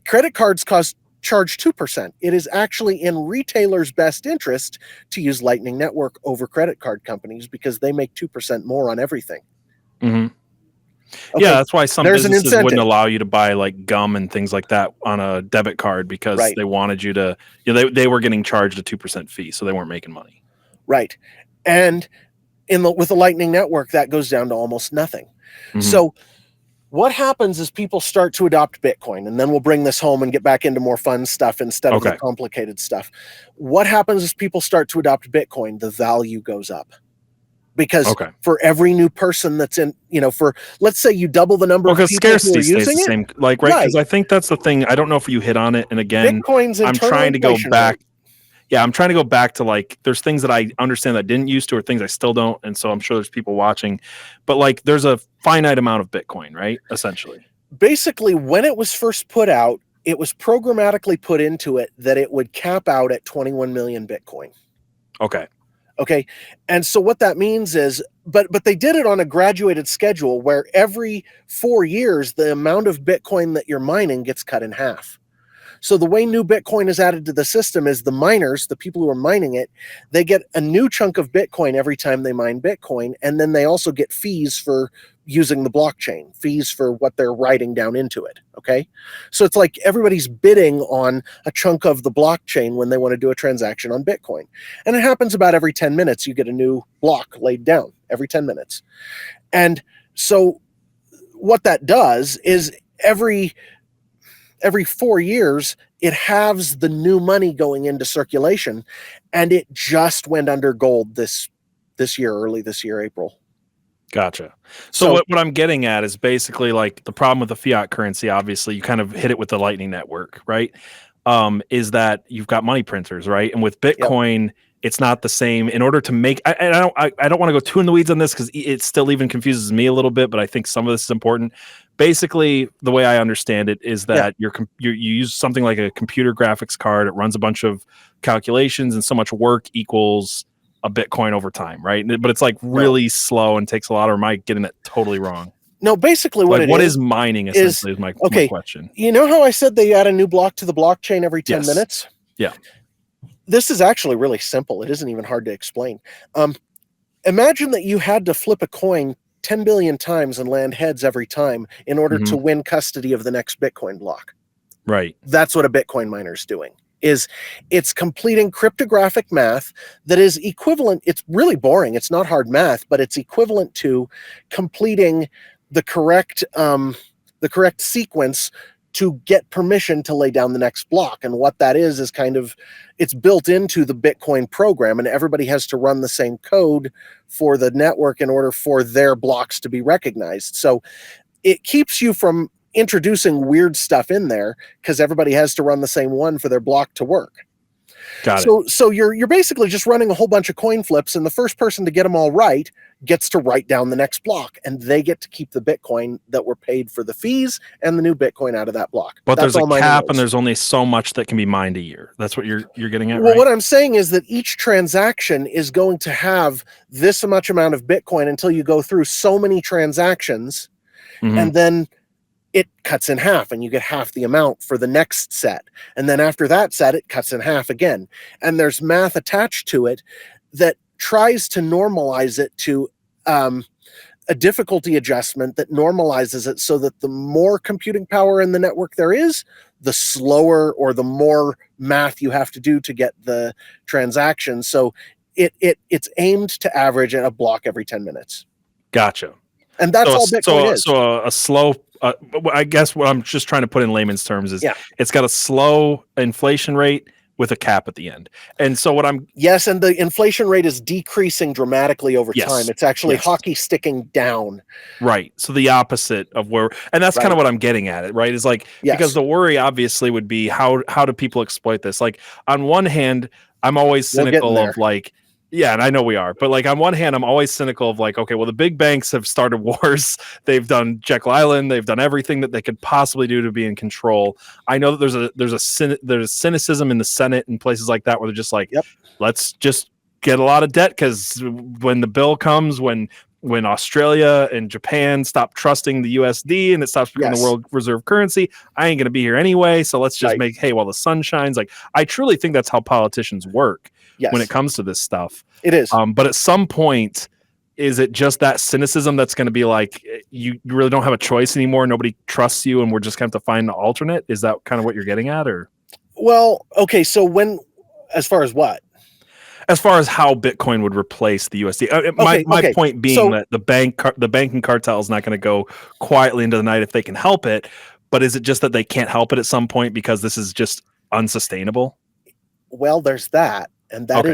credit cards charge 2%. It is actually in retailers' best interest to use Lightning Network over credit card companies because they make 2% more on everything. Okay, yeah, that's why some businesses wouldn't allow you to buy like gum and things like that on a debit card because they wanted you to, they were getting charged a 2% fee, so they weren't making money. Right. And with the Lightning Network, that goes down to almost nothing. So what happens is people start to adopt Bitcoin, and then we'll bring this home and get back into more fun stuff instead of the complicated stuff. What happens is people start to adopt Bitcoin, the value goes up. Because for every new person that's in, let's say you double the number of people who are using it. Same, because I think that's the thing. I don't know if you hit on it. And again, I'm trying to go back. Yeah, I'm trying to go back to there's things that I understand that I didn't used to, or things I still don't. And so I'm sure there's people watching, but there's a finite amount of Bitcoin, right? Essentially. Basically, when it was first put out, it was programmatically put into it that it would cap out at 21 million Bitcoin. Okay. And so what that means is, but they did it on a graduated schedule where every 4 years, the amount of Bitcoin that you're mining gets cut in half. So the way new Bitcoin is added to the system is the miners, the people who are mining it, they get a new chunk of Bitcoin every time they mine Bitcoin. And then they also get fees for using the blockchain, fees for what they're writing down into it. Okay. So it's like everybody's bidding on a chunk of the blockchain when they want to do a transaction on Bitcoin. And it happens about every 10 minutes. You get a new block laid down every 10 minutes. And so what that does is every 4 years, it halves the new money going into circulation, and it just went under gold this year, early this year, April. Gotcha. So So what I'm getting at is basically like the problem with the fiat currency, obviously, you kind of hit it with the Lightning Network, right? Is that you've got money printers, right? And with yep. Bitcoin, it's not the same. In order to make, I don't want to go too in the weeds on this because it still even confuses me a little bit, but I think some of this is important. Basically, the way I understand it is that you use something like a computer graphics card. It runs a bunch of calculations, and so much work equals a Bitcoin over time, right? But it's like really slow and takes a lot. Or am I getting that totally wrong? No, basically what is mining essentially is my question. You know how I said they add a new block to the blockchain every 10 minutes? Yeah. This is actually really simple. It isn't even hard to explain. Imagine that you had to flip a coin 10 billion times and land heads every time in order to win custody of the next Bitcoin block. Right. That's what a Bitcoin miner is doing. It's completing cryptographic math that is equivalent. It's really boring. It's not hard math, but it's equivalent to completing the correct sequence to get permission to lay down the next block. And what that is kind of, it's built into the Bitcoin program, and everybody has to run the same code for the network in order for their blocks to be recognized. So it keeps you from introducing weird stuff in there because everybody has to run the same one for their block to work. Got it. So you're basically just running a whole bunch of coin flips, and the first person to get them all right gets to write down the next block, and they get to keep the Bitcoin that were paid for the fees and the new Bitcoin out of that block. But there's a cap, and there's only so much that can be mined a year. That's what you're getting at, well, right? What I'm saying is that each transaction is going to have this much amount of Bitcoin until you go through so many transactions, and then it cuts in half and you get half the amount for the next set. And then after that set, it cuts in half again. And there's math attached to it that tries to normalize it to a difficulty adjustment that normalizes it so that the more computing power in the network there is, the slower or the more math you have to do to get the transaction. So it's aimed to average at a block every 10 minutes. Gotcha. And that's all Bitcoin is. So a slow, I guess what I'm just trying to put in layman's terms is it's got a slow inflation rate with a cap at the end. And so what I'm... Yes, and the inflation rate is decreasing dramatically over time. It's actually hockey sticking down. Right. So the opposite of where... And that's kind of what I'm getting at it, right? Is like, because the worry obviously would be how do people exploit this? Like, on one hand, I'm always cynical of like... Yeah, and I know we are, but like on one hand, I'm always cynical of like, okay, well, the big banks have started wars. They've done Jekyll Island. They've done everything that they could possibly do to be in control. I know that there's cynicism in the Senate and places like that where they're just like, let's just get a lot of debt because when the bill comes, when Australia and Japan stop trusting the USD and it stops becoming the world reserve currency, I ain't gonna be here anyway. So let's just make hay while the sun shines. Like, I truly think that's how politicians work. When it comes to this stuff. It is. But at some point, is it just that cynicism that's going to be like, you really don't have a choice anymore, nobody trusts you, and we're just going to have to find an alternate? Is that kind of what you're getting at? Or, well, okay, so as far as what? As far as how Bitcoin would replace the USD. My point being that the banking cartel is not going to go quietly into the night if they can help it, but is it just that they can't help it at some point because this is just unsustainable? Well, there's that. And that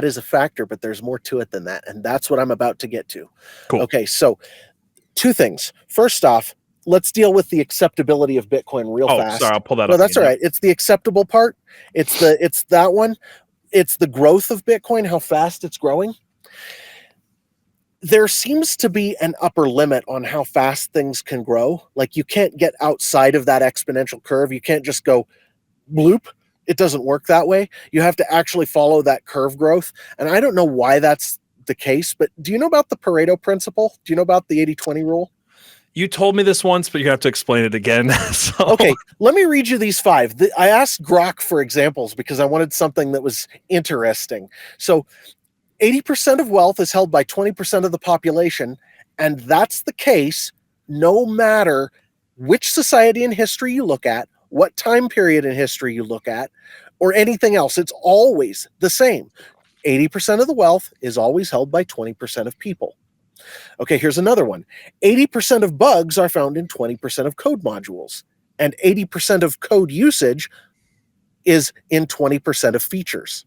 is a factor, but there's more to it than that. And that's what I'm about to get to. Cool. Okay, so two things. First off, let's deal with the acceptability of Bitcoin real fast. Sorry, I'll pull that up. No, that's all right. It's the acceptable part. It's that one. It's the growth of Bitcoin, how fast it's growing. There seems to be an upper limit on how fast things can grow. Like, you can't get outside of that exponential curve. You can't just go bloop. It doesn't work that way. You have to actually follow that curve growth. And I don't know why that's the case, but do you know about the Pareto principle? Do you know about the 80-20 rule? You told me this once, but you have to explain it again. Okay, let me read you these 5. I asked Grok for examples because I wanted something that was interesting. So 80% of wealth is held by 20% of the population, and that's the case no matter which society in history you look at, what time period in history you look at, or anything else. It's always the same. 80% of the wealth is always held by 20% of people. Okay, here's another one. 80% of bugs are found in 20% of code modules. and 80% of code usage is in 20% of features.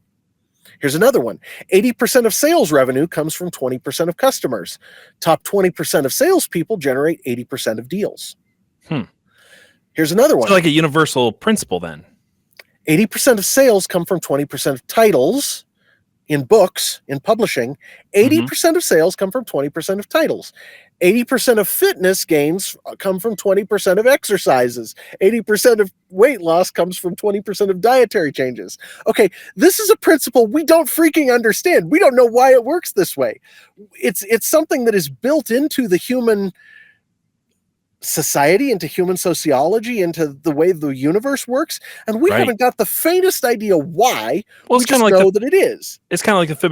Here's another one. 80% of sales revenue comes from 20% of customers. Top 20% of salespeople generate 80% of deals. Here's another one. So like a universal principle then. 80% of sales come from 20% of titles in books, in publishing. 80% of sales come from 20% of titles. 80% of fitness gains come from 20% of exercises. 80% of weight loss comes from 20% of dietary changes. Okay, this is a principle we don't freaking understand. We don't know why it works this way. It's something that is built into the human society, into human sociology, into the way the universe works, and we haven't got the faintest idea why. Well, we just know that it is. It's kind of like the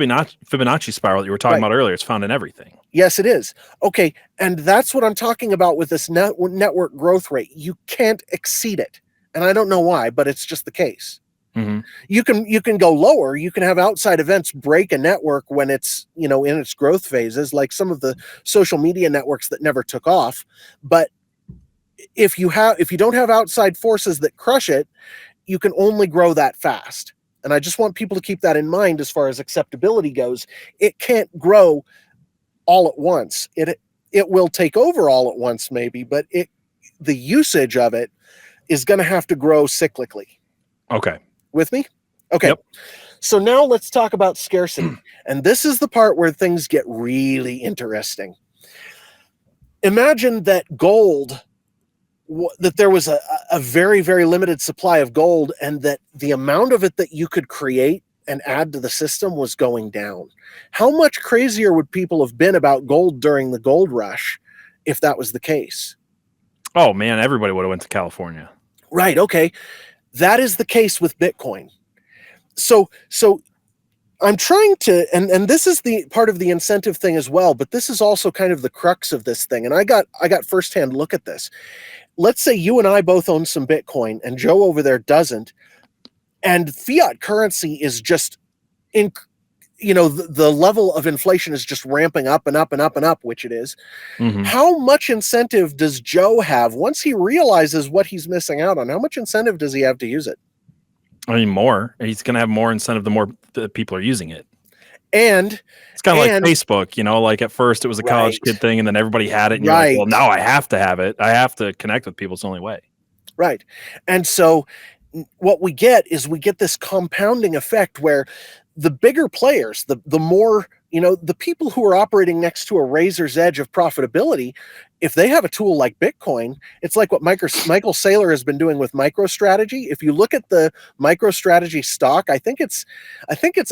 Fibonacci spiral that you were talking about earlier. It's found in everything. Yes, it is. Okay, and that's what I'm talking about with this network growth rate. You can't exceed it, and I don't know why, but it's just the case. You can go lower. You can have outside events break a network when it's, in its growth phases, like some of the social media networks that never took off. But if you don't have outside forces that crush it, you can only grow that fast. And I just want people to keep that in mind as far as acceptability goes. It can't grow all at once. It will take over all at once, maybe, but the usage of it is going to have to grow cyclically. Okay. With me? Okay. Yep. So now let's talk about scarcity. And this is the part where things get really interesting. Imagine that that there was a very, very limited supply of gold, and that the amount of it that you could create and add to the system was going down. How much crazier would people have been about gold during the gold rush if that was the case? Oh man, everybody would have went to California. Right. Okay. That is the case with Bitcoin. So I'm trying to, and this is the part of the incentive thing as well, but this is also kind of the crux of this thing. And I got firsthand look at this. Let's say you and I both own some Bitcoin and Joe over there doesn't, and fiat currency is just the level of inflation is just ramping up and up and up and up, which it is. How much incentive does Joe have once he realizes what he's missing out on? How much incentive does he have to use it? I mean, more. He's going to have more incentive the more the people are using it. And it's kind of like Facebook, like at first it was a college kid thing, and then everybody had it. And you're like, well, now I have to have it. I have to connect with people. It's the only way. Right. And so what we get this compounding effect where the bigger players, the more, the people who are operating next to a razor's edge of profitability, if they have a tool like Bitcoin, it's like what Michael Saylor has been doing with MicroStrategy. If you look at the MicroStrategy stock, I think it's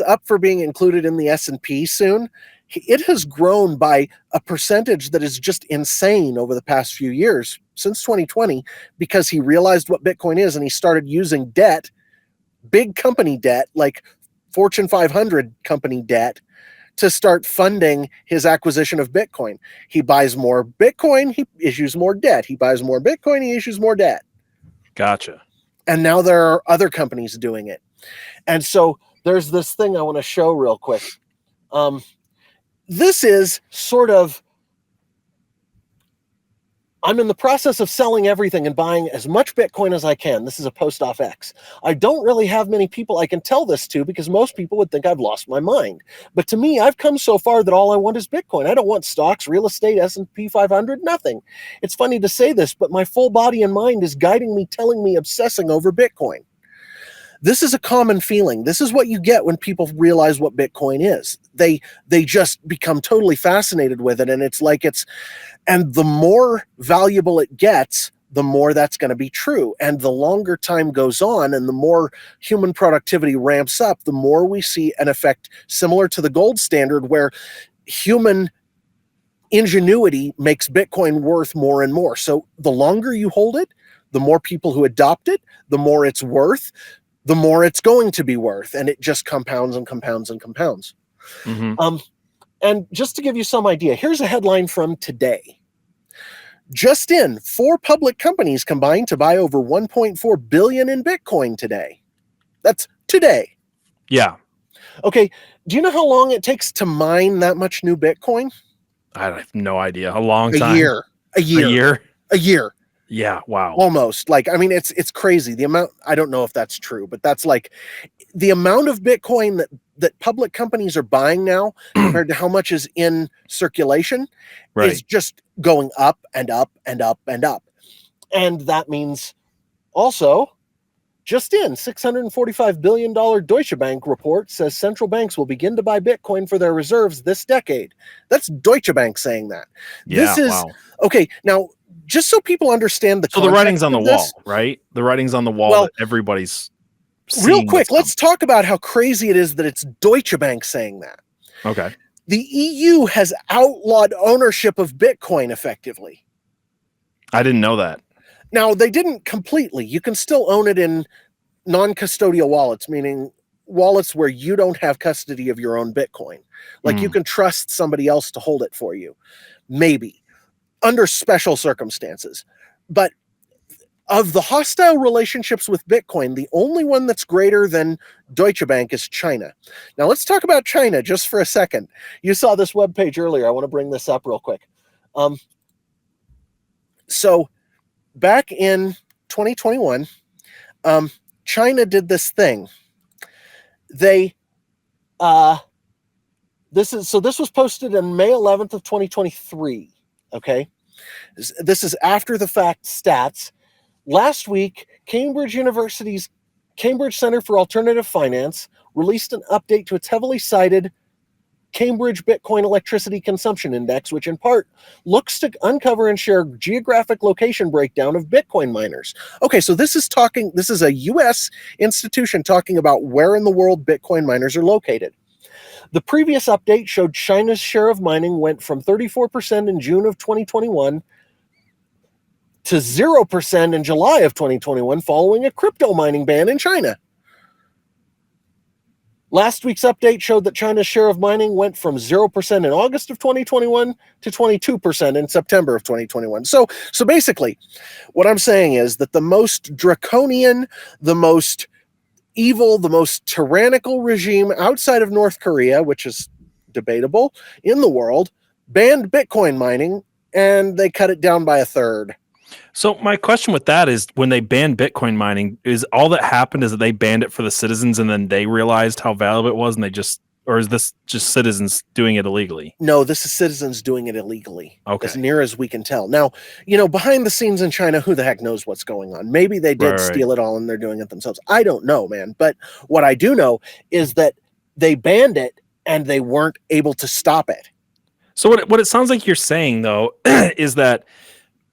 up for being included in the S&P soon. It has grown by a percentage that is just insane over the past few years, since 2020, because he realized what Bitcoin is and he started using debt, big company debt, like Fortune 500 company debt, to start funding his acquisition of Bitcoin. He buys more Bitcoin, he issues more debt. He buys more Bitcoin, he issues more debt. Gotcha. And now there are other companies doing it. And so there's this thing I want to show real quick. This is sort of, I'm in the process of selling everything and buying as much Bitcoin as I can. This is a post-off X. I don't really have many people I can tell this to because most people would think I've lost my mind. But to me, I've come so far that all I want is Bitcoin. I don't want stocks, real estate, S&P 500, nothing. It's funny to say this, but my full body and mind is guiding me, telling me, obsessing over Bitcoin. This is a common feeling. This is what you get when people realize what Bitcoin is. They just become totally fascinated with it, and and the more valuable it gets, the more that's going to be true. And the longer time goes on and the more human productivity ramps up, the more we see an effect similar to the gold standard, where human ingenuity makes Bitcoin worth more and more. So the longer you hold it, the more people who adopt it, the more it's worth, the more it's going to be worth. And it just compounds and compounds and compounds. And just to give you some idea, here's a headline from today. Just in, 4 public companies combined to buy over 1.4 billion in Bitcoin today. That's today. Yeah. Okay. Do you know how long it takes to mine that much new Bitcoin? I have no idea. A long time. A year. Yeah, wow. Almost. Like, I mean, it's crazy. The amount, I don't know if that's true, but that's like the amount of Bitcoin that public companies are buying now compared to how much is in circulation is Right. just going up and up and up and up. And that means also, just in, $645 billion Deutsche Bank report says central banks will begin to buy Bitcoin for their reserves this decade. That's Deutsche Bank saying that. Yeah, This is, wow. okay, now, just so people understand the So the writing's context on the of this, wall, right? The writing's on the wall well, that everybody's real seeing what's quick, coming. let's talk about how crazy it is that it's Deutsche Bank saying that. Okay. The EU has outlawed ownership of Bitcoin effectively. I didn't know that. Now, they didn't completely. You can still own it in non-custodial wallets, meaning wallets where you don't have custody of your own Bitcoin. Like you can trust somebody else to hold it for you. Maybe. Under special circumstances. But of the hostile relationships with Bitcoin, the only one that's greater than Deutsche Bank is China. Now let's talk about China just for a second. You saw this webpage earlier. I want to bring this up real quick. So back in 2021, China did this thing. They this was posted on May 11th of 2023. Okay, this is after the fact stats. Last week, Cambridge University's Cambridge Center for Alternative Finance released an update to its heavily cited Cambridge Bitcoin Electricity Consumption Index, which in part looks to uncover and share geographic location breakdown of Bitcoin miners. Okay, so this is a US institution talking about where in the world Bitcoin miners are located. The previous update showed China's share of mining went from 34% in June of 2021 to 0% in July of 2021 following a crypto mining ban in China. Last week's update showed that China's share of mining went from 0% in August of 2021 to 22% in September of 2021. So basically, what I'm saying is that the most draconian, the most evil, the most tyrannical regime outside of North Korea, which is debatable, in the world, banned Bitcoin mining, and they cut it down by a third. So my question with that is, when they banned Bitcoin mining, is all that happened is that they banned it for the citizens and then they realized how valuable it was and they just, or is this just citizens doing it illegally? No, this is citizens doing it illegally, Okay. as near as we can tell. Now, behind the scenes in China, who the heck knows what's going on? Maybe they did steal it all and they're doing it themselves. I don't know, man. But what I do know is that they banned it and they weren't able to stop it. So what it sounds like you're saying, though, is that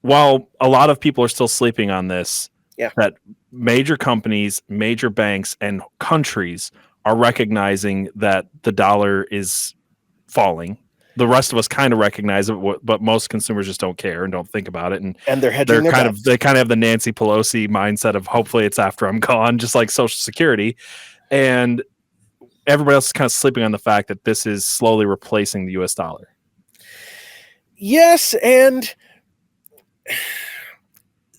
while a lot of people are still sleeping on this, that major companies, major banks, and countries are recognizing that the dollar is falling. The rest of us kind of recognize it, but most consumers just don't care and don't think about it. And they're hedging they kind of have the Nancy Pelosi mindset of hopefully it's after I'm gone, just like Social Security. And everybody else is kind of sleeping on the fact that this is slowly replacing the US dollar. Yes, and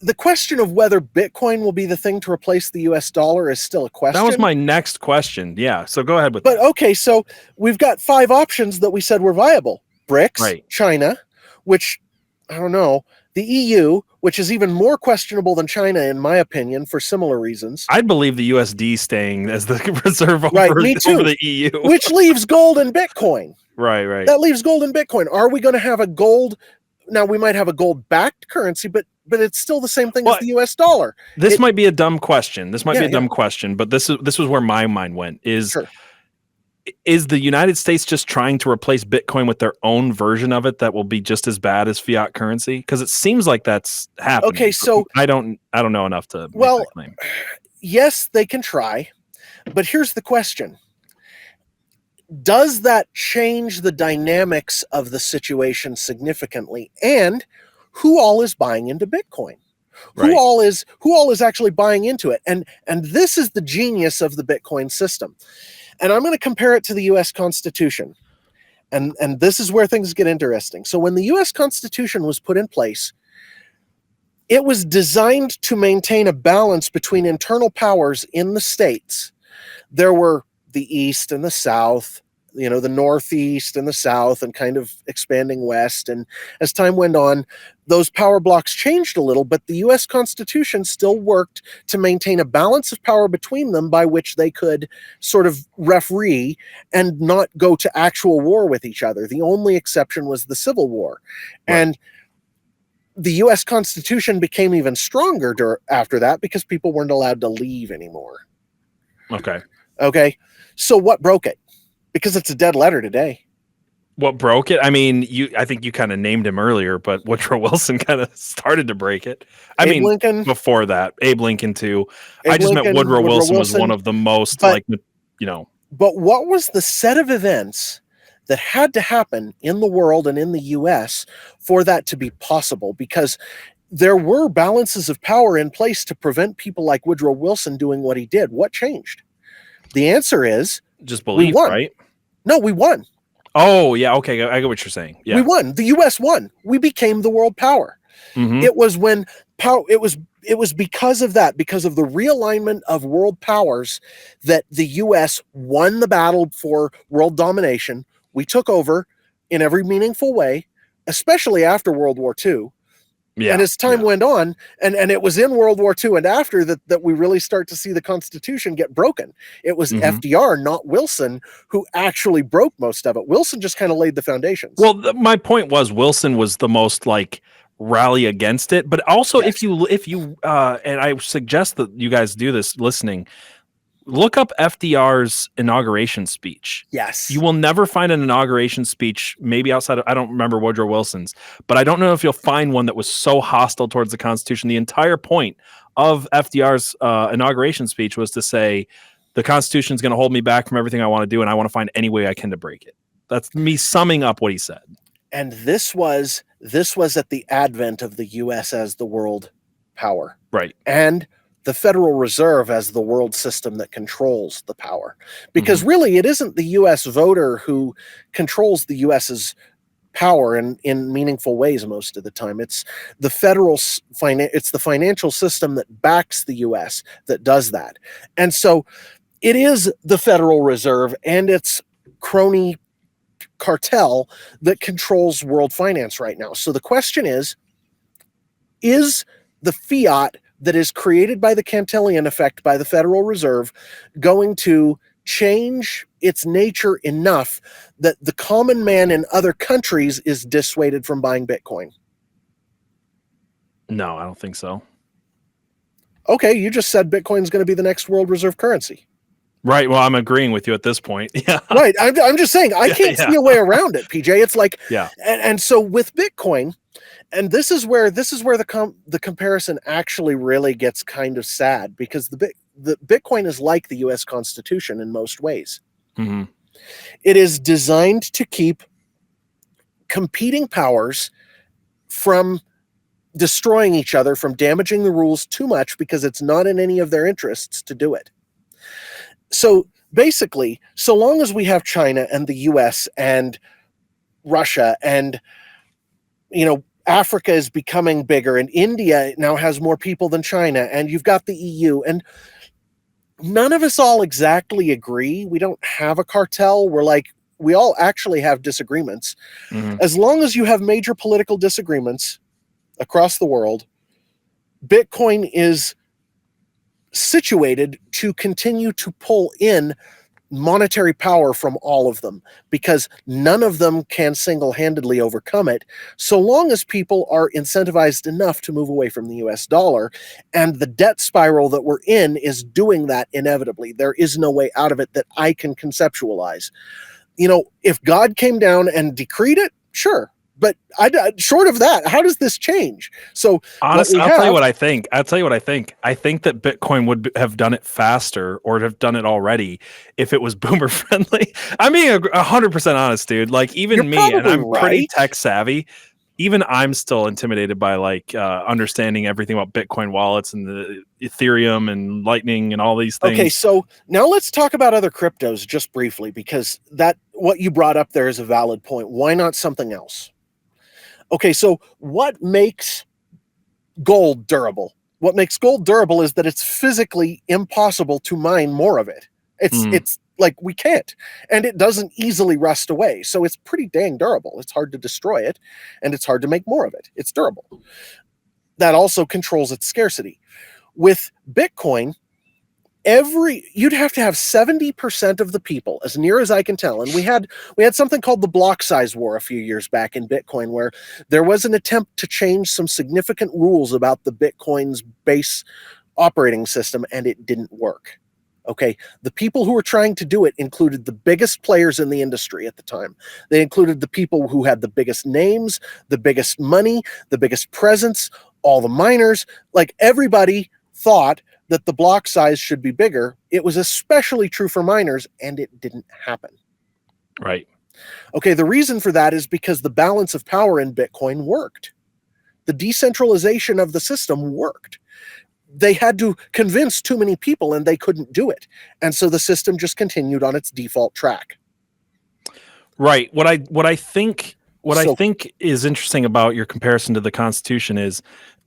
the question of whether Bitcoin will be the thing to replace the US dollar is still a question. That was my next question. Yeah, so go ahead with that. But okay, so we've got 5 options that we said were viable. BRICS, right. China, which, I don't know, the EU, which is even more questionable than China, in my opinion, for similar reasons. I'd believe the USD staying as the reserve over the EU. Which leaves gold and Bitcoin. Right. That leaves gold and Bitcoin. Are we going to have a gold? Now, we might have a gold-backed currency, but it's still the same thing as the US dollar. This might be a dumb question. This might be a dumb question, but this was where my mind went. Is the United States just trying to replace Bitcoin with their own version of it that will be just as bad as fiat currency? Because it seems like that's happening. Okay, so I don't know enough to make that claim. Yes, they can try, but here's the question. Does that change the dynamics of the situation significantly? And who all is buying into Bitcoin? Right. Who all is actually buying into it? And this is the genius of the Bitcoin system. And I'm going to compare it to the US Constitution. And this is where things get interesting. So when the US Constitution was put in place, it was designed to maintain a balance between internal powers in the states. There were the East and the South, the Northeast and the South, and kind of expanding west. And as time went on, those power blocks changed a little, but the US Constitution still worked to maintain a balance of power between them by which they could sort of referee and not go to actual war with each other. The only exception was the Civil War. Right. And the US Constitution became even stronger after that because people weren't allowed to leave anymore. Okay. So what broke it? Because it's a dead letter today. What broke it? I mean, I think you kind of named him earlier, but Woodrow Wilson kind of started to break it. Abe Lincoln, before that, Abe Lincoln too. Meant Woodrow Wilson was one of the most, But what was the set of events that had to happen in the world and in the US for that to be possible? Because there were balances of power in place to prevent people like Woodrow Wilson doing what he did. What changed? The answer is just belief, right? No, we won. Oh, yeah. Okay. I get what you're saying. Yeah. We won. The US won. We became the world power. Mm-hmm. It was when it was because of that, because of the realignment of world powers, that the US won the battle for world domination. We took over in every meaningful way, especially after World War II. Yeah, and as time went on, and it was in World War II and after that we really start to see the Constitution get broken. It was FDR, not Wilson, who actually broke most of it. Wilson just kind of laid the foundations. Well, my point was Wilson was the most rally against it, but also if you and I suggest that you guys do this listening, look up FDR's inauguration speech. Yes. You will never find an inauguration speech, maybe outside of, I don't remember Woodrow Wilson's, but I don't know if you'll find one that was so hostile towards the Constitution. The entire point of FDR's inauguration speech was to say, the Constitution is going to hold me back from everything I want to do, and I want to find any way I can to break it. That's me summing up what he said. And this was at the advent of the U.S. as the world power. Right. And the Federal Reserve as the world system that controls the power. Because really, it isn't the U.S. voter who controls the U.S.'s power in meaningful ways most of the time. It's the it's the financial system that backs the U.S. that does that. And so it is the Federal Reserve and its crony cartel that controls world finance right now. So the question is the fiat that is created by the Cantillon Effect by the Federal Reserve going to change its nature enough that the common man in other countries is dissuaded from buying Bitcoin? No, I don't think so. Okay, you just said Bitcoin is going to be the next world reserve currency. Right. Well, I'm agreeing with you at this point. Yeah. Right. I'm just saying I can't see a way around it, PJ. It's like, and so with Bitcoin, and this is where the comparison actually really gets kind of sad, because the Bitcoin is like the U.S. Constitution in most ways. Mm-hmm. It is designed to keep competing powers from destroying each other, from damaging the rules too much, because it's not in any of their interests to do it. So basically, so long as we have China and the US and Russia and, Africa is becoming bigger, and India now has more people than China, and you've got the EU, and none of us all exactly agree. We don't have a cartel. We all actually have disagreements. Mm-hmm. As long as you have major political disagreements across the world, Bitcoin is situated to continue to pull in monetary power from all of them, because none of them can single-handedly overcome it, so long as people are incentivized enough to move away from the US dollar. And the debt spiral that we're in is doing that inevitably. There is no way out of it that I can conceptualize. If God came down and decreed it, sure. But short of that, how does this change? So honestly, I'll tell you what I think. I think that Bitcoin would have done it faster, or have done it already, if it was boomer friendly. I'm being 100% honest, dude. Even me, and I'm pretty tech savvy, even I'm still intimidated by understanding everything about Bitcoin wallets and the Ethereum and Lightning and all these things. Okay, so now let's talk about other cryptos just briefly, because what you brought up there is a valid point. Why not something else? Okay, so what makes gold durable? What makes gold durable is that it's physically impossible to mine more of it. It's Like, we can't. And it doesn't easily rust away. So it's pretty dang durable. It's hard to destroy it, and it's hard to make more of it. It's durable. That also controls its scarcity. With Bitcoin, you'd have to have 70% of the people, as near as I can tell. And we had something called the block size war a few years back in Bitcoin, where there was an attempt to change some significant rules about the Bitcoin's base operating system, and it didn't work. Okay, the people who were trying to do it included the biggest players in the industry at the time. They included the people who had the biggest names, the biggest money, the biggest presence, all the miners. Like, everybody thought that the block size should be bigger. It was especially true for miners, and it didn't happen. Right. Okay, the reason for that is because the balance of power in Bitcoin worked. The decentralization of the system worked. They had to convince too many people, and they couldn't do it. And so the system just continued on its default track. Right. What I think is interesting about your comparison to the Constitution is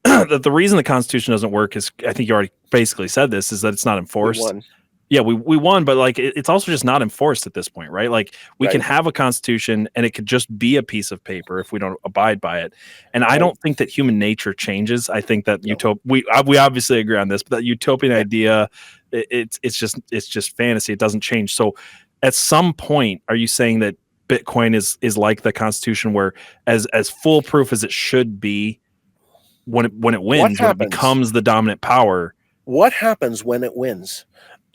that the reason the Constitution doesn't work is, I think you already basically said this, is that it's not enforced. We won. Yeah, we won, but like it's also just not enforced at this point, right? Like, we can have a constitution and it could just be a piece of paper if we don't abide by it. And I don't think that human nature changes. I think that we obviously agree on this, but that utopian idea, it's just fantasy. It doesn't change. So at some point, are you saying that Bitcoin is like the Constitution, where as foolproof as it should be, when it wins, when it becomes the dominant power? What happens when it wins?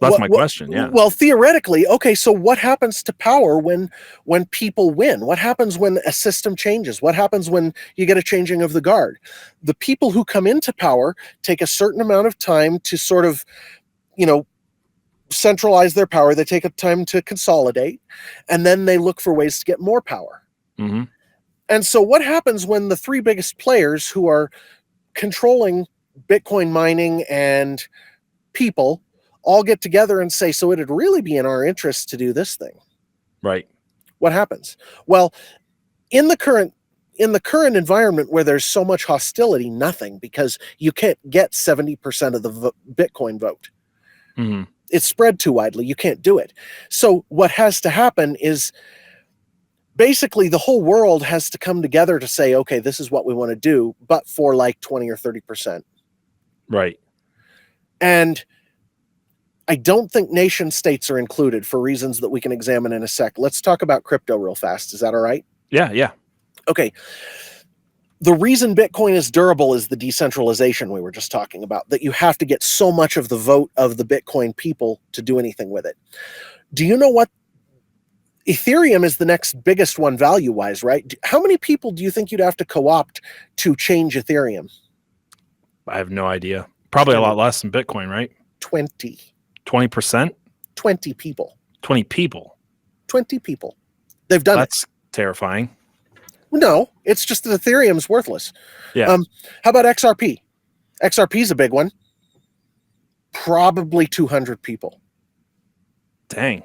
That's my question. Yeah. Well, theoretically, okay, so what happens to power when people win? What happens when a system changes? What happens when you get a changing of the guard? The people who come into power take a certain amount of time to sort of, centralize their power. They take a time to consolidate, and then they look for ways to get more power. Mm-hmm. And so what happens when the three biggest players who are controlling Bitcoin mining and people all get together and say, so it'd really be in our interest to do this thing? Right. What happens? Well, in the current environment where there's so much hostility, nothing, because you can't get 70% of the Bitcoin vote. Mm-hmm. It's spread too widely. You can't do it. So what has to happen is basically the whole world has to come together to say, okay, this is what we want to do, but for like 20 or 30%. Right. And I don't think nation states are included for reasons that we can examine in a sec. Let's talk about crypto real fast. Is that all right? Yeah. Okay. The reason Bitcoin is durable is the decentralization we were just talking about, that you have to get so much of the vote of the Bitcoin people to do anything with it. Do you know what? Ethereum is the next biggest one value-wise, right? How many people do you think you'd have to co-opt to change Ethereum? I have no idea. Probably a lot less than Bitcoin, right? 20. 20%? 20 people. 20 people? 20 people. They've done it. That's terrifying. No, it's just that Ethereum's worthless. Yeah. How about XRP? XRP's a big one. Probably 200 people. Dang.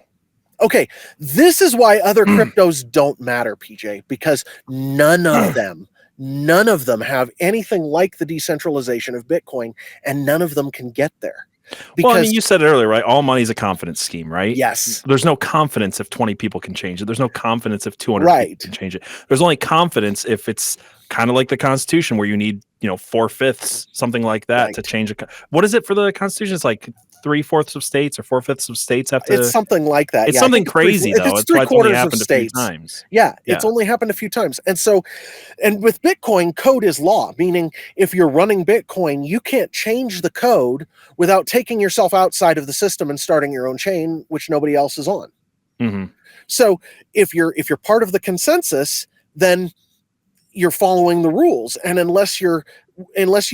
Okay, this is why other cryptos don't matter, PJ, because none of them have anything like the decentralization of Bitcoin, and none of them can get there. Well, I mean, you said it earlier, right? All money is a confidence scheme, right? Yes. There's no confidence if 20 people can change it. There's no confidence if 200 people can change it. There's only confidence if it's kind of like the Constitution, where you need, 4/5, something like that, to change what is it for the Constitution? It's like 3/4 of states or 4/5 of states have to. It's something like that. It's something crazy, though. It's 3/4 of states. A few times. Yeah, it's only happened a few times. And with Bitcoin, code is law, meaning if you're running Bitcoin, you can't change the code without taking yourself outside of the system and starting your own chain, which nobody else is on. Mm-hmm. So if you're part of the consensus, then you're following the rules. And unless you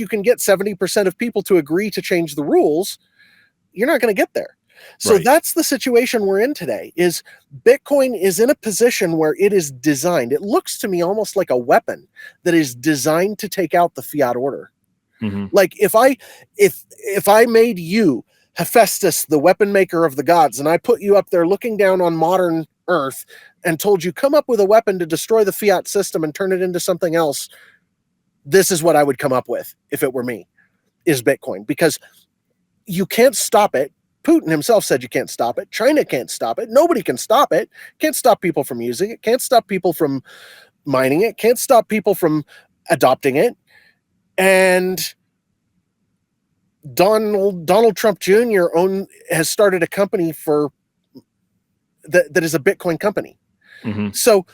can get 70% of people to agree to change the rules, you're not going to get there. So that's the situation we're in today. Is Bitcoin is in a position where it is designed. It looks to me almost like a weapon that is designed to take out the fiat order. Mm-hmm. Like if I made you Hephaestus, the weapon maker of the gods, and I put you up there looking down on modern Earth and told you, come up with a weapon to destroy the fiat system and turn it into something else, this is what I would come up with if it were me, is Bitcoin. Because you can't stop it Putin himself said you can't stop it. China can't stop it. Nobody can stop it. Can't stop people from using it. Can't stop people from mining it. Can't stop people from adopting it. And Donald Trump Jr. has started a company that is a Bitcoin company. Mm-hmm. So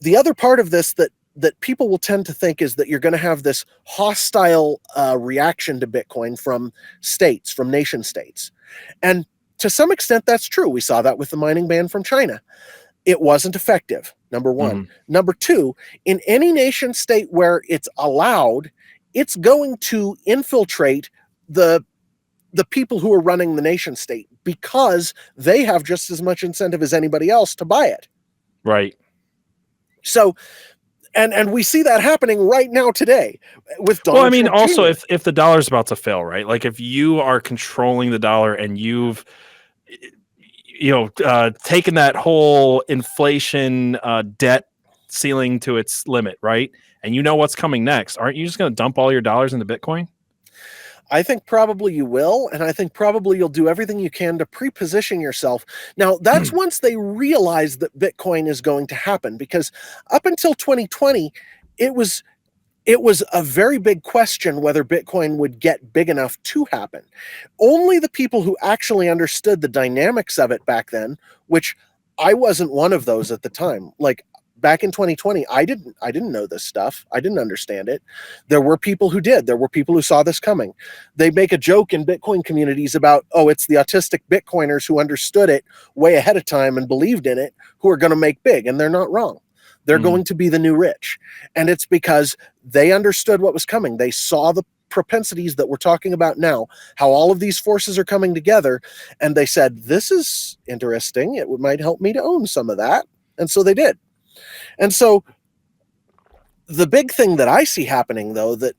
the other part of this that people will tend to think is that you're going to have this hostile reaction to Bitcoin from states, from nation states. And to some extent, that's true. We saw that with the mining ban from China. It wasn't effective, number one. Number two, in any nation state where it's allowed, it's going to infiltrate the people who are running the nation state because they have just as much incentive as anybody else to buy it. Right. So, and we see that happening right now today with Donald Well, I mean, Trump also Jr. if the dollar's about to fail, right? Like if you are controlling the dollar and you've taken that whole inflation debt ceiling to its limit, right? And you know what's coming next. Aren't you just going to dump all your dollars into Bitcoin? I think probably you will, and I think probably you'll do everything you can to pre-position yourself. Now, that's once they realize that Bitcoin is going to happen, because up until 2020, it was a very big question whether Bitcoin would get big enough to happen. Only the people who actually understood the dynamics of it back then, which I wasn't one of those at the time. Like back in 2020, I didn't know this stuff. I didn't understand it. There were people who did. There were people who saw this coming. They make a joke in Bitcoin communities about, oh, it's the autistic Bitcoiners who understood it way ahead of time and believed in it who are going to make big, and they're not wrong. They're going to be the new rich. And it's because they understood what was coming. They saw the propensities that we're talking about now, how all of these forces are coming together. And they said, this is interesting. It might help me to own some of that. And so they did. And so the big thing that I see happening, though, that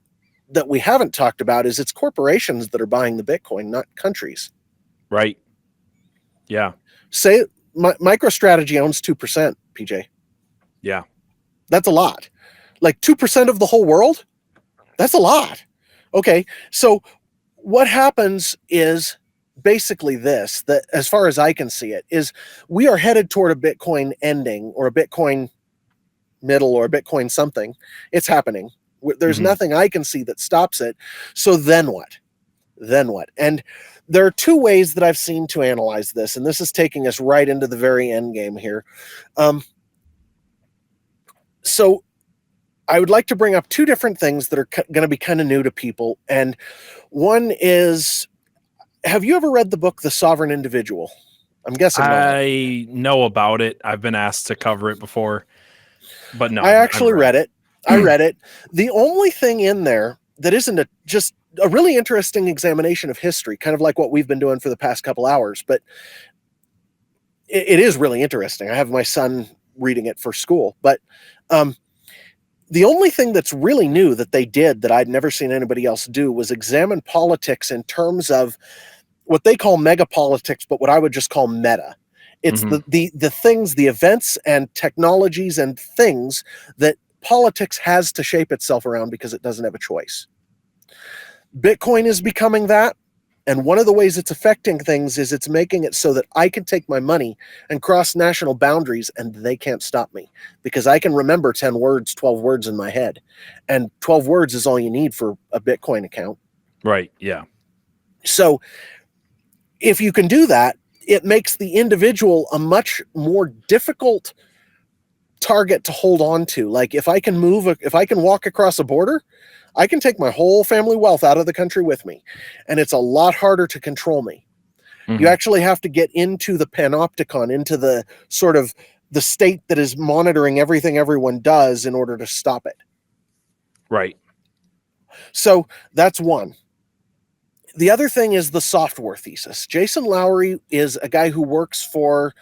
we haven't talked about is it's corporations that are buying the Bitcoin, not countries. Right. Yeah. Say MicroStrategy owns 2%, PJ. Yeah. That's a lot. Like 2% of the whole world? That's a lot. Okay. So what happens is basically this, that as far as I can see it, is we are headed toward a Bitcoin ending or a Bitcoin middle or a Bitcoin something. It's happening. There's nothing I can see that stops it. So then what? Then what? And there are two ways that I've seen to analyze this, and this is taking us right into the very end game here. So I would like to bring up two different things that are going to be kind of new to people. And one is, have you ever read the book, The Sovereign Individual? I'm guessing I know about it. I've been asked to cover it before, but no. I actually read it. I read it. The only thing in there that isn't just a really interesting examination of history, kind of like what we've been doing for the past couple hours, but it is really interesting. I have my son reading it for school, but the only thing that's really new that they did that I'd never seen anybody else do was examine politics in terms of what they call mega politics, but what I would just call meta. It's the things, the events and technologies and things that politics has to shape itself around because it doesn't have a choice. Bitcoin is becoming that. And one of the ways it's affecting things is it's making it so that I can take my money and cross national boundaries and they can't stop me because I can remember 10 words, 12 words in my head. And 12 words is all you need for a Bitcoin account. Right. Yeah. So if you can do that, it makes the individual a much more difficult target to hold on to. Like if I can walk across a border, I can take my whole family wealth out of the country with me, and it's a lot harder to control me. You actually have to get into the panopticon, into the sort of the state that is monitoring everything everyone does in order to stop it. Right. So that's one. The other thing is the software thesis. Jason Lowery is a guy who works for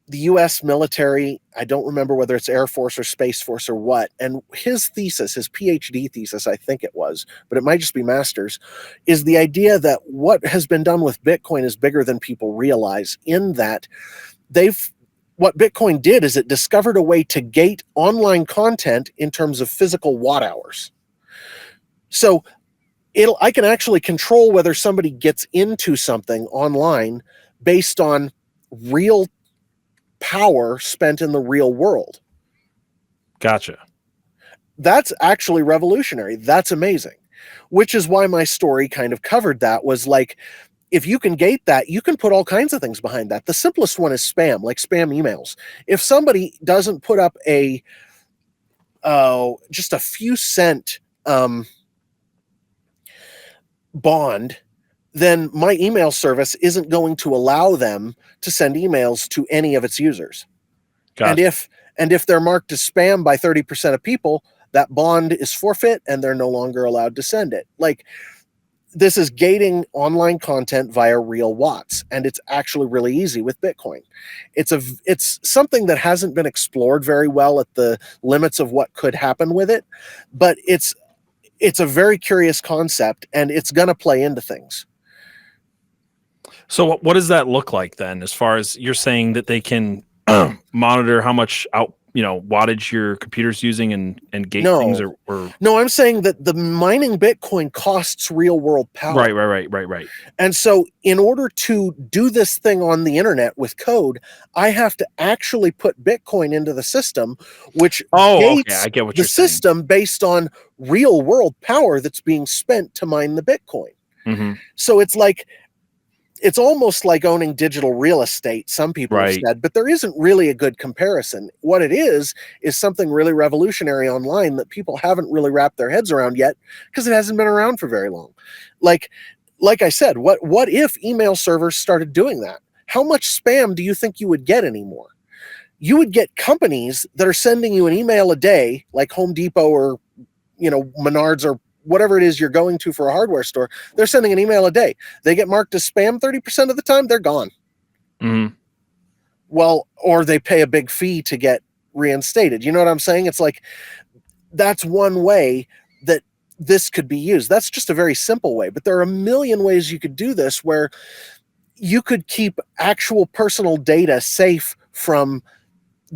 the U.S. military. I don't remember whether it's Air Force or Space Force or what. And his thesis, his PhD thesis, I think it was, but it might just be master's, is the idea that what has been done with Bitcoin is bigger than people realize, in that what Bitcoin did is it discovered a way to gate online content in terms of physical watt hours. So I can actually control whether somebody gets into something online based on real power spent in the real world. Gotcha. That's actually revolutionary. That's amazing. Which is why my story kind of covered that, was like, if you can gate that, you can put all kinds of things behind that. The simplest one is spam, like spam emails. If somebody doesn't put up just a few cent bond, then my email service isn't going to allow them to send emails to any of its users. Gotcha. And if they're marked as spam by 30% of people, that bond is forfeit and they're no longer allowed to send it. Like, this is gating online content via real watts, and it's actually really easy with Bitcoin. It's something that hasn't been explored very well at the limits of what could happen with it, but it's a very curious concept, and it's going to play into things. So what does that look like then, as far as you're saying that they can monitor how much wattage your computer's using and gate things, or no, I'm saying that the mining Bitcoin costs real world power. Right. And so in order to do this thing on the internet with code, I have to actually put Bitcoin into the system, which gates I get what the you're saying. system based on real world power that's being spent to mine the Bitcoin. Mm-hmm. So it's almost like owning digital real estate, some people have said, but there isn't really a good comparison. What it is something really revolutionary online that people haven't really wrapped their heads around yet, because it hasn't been around for very long. Like I said, what if email servers started doing that? How much spam do you think you would get anymore? You would get companies that are sending you an email a day, like Home Depot or Menards or whatever it is you're going to for a hardware store. They're sending an email a day. They get marked as spam 30% of the time, they're gone. Mm-hmm. Well, or they pay a big fee to get reinstated. You know what I'm saying? It's like, that's one way that this could be used. That's just a very simple way, but there are a million ways you could do this, where you could keep actual personal data safe from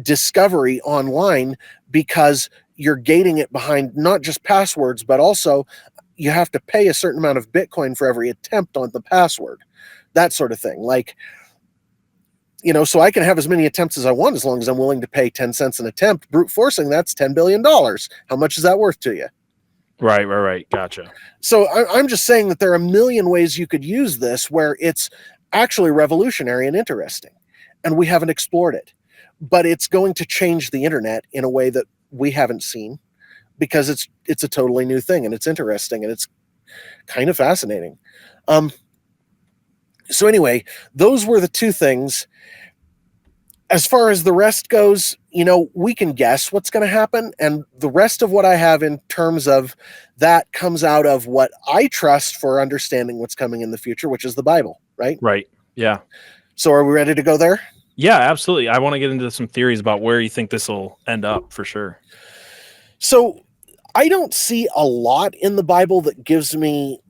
discovery online, because you're gating it behind not just passwords, but also you have to pay a certain amount of Bitcoin for every attempt on the password, that sort of thing. Like, so I can have as many attempts as I want, as long as I'm willing to pay 10 cents an attempt. Brute forcing, that's $10 billion. How much is that worth to you? Right. Gotcha. So I'm just saying that there are a million ways you could use this, where it's actually revolutionary and interesting, and we haven't explored it. But it's going to change the internet in a way that we haven't seen, because it's a totally new thing, and it's interesting, and it's kind of fascinating. So anyway, those were the two things. As far as the rest goes, we can guess what's going to happen, and the rest of what I have in terms of that comes out of what I trust for understanding what's coming in the future, which is the Bible, right? Right. Yeah. So are we ready to go there? Yeah, absolutely. I want to get into some theories about where you think this will end up, for sure. So I don't see a lot in the Bible that gives me,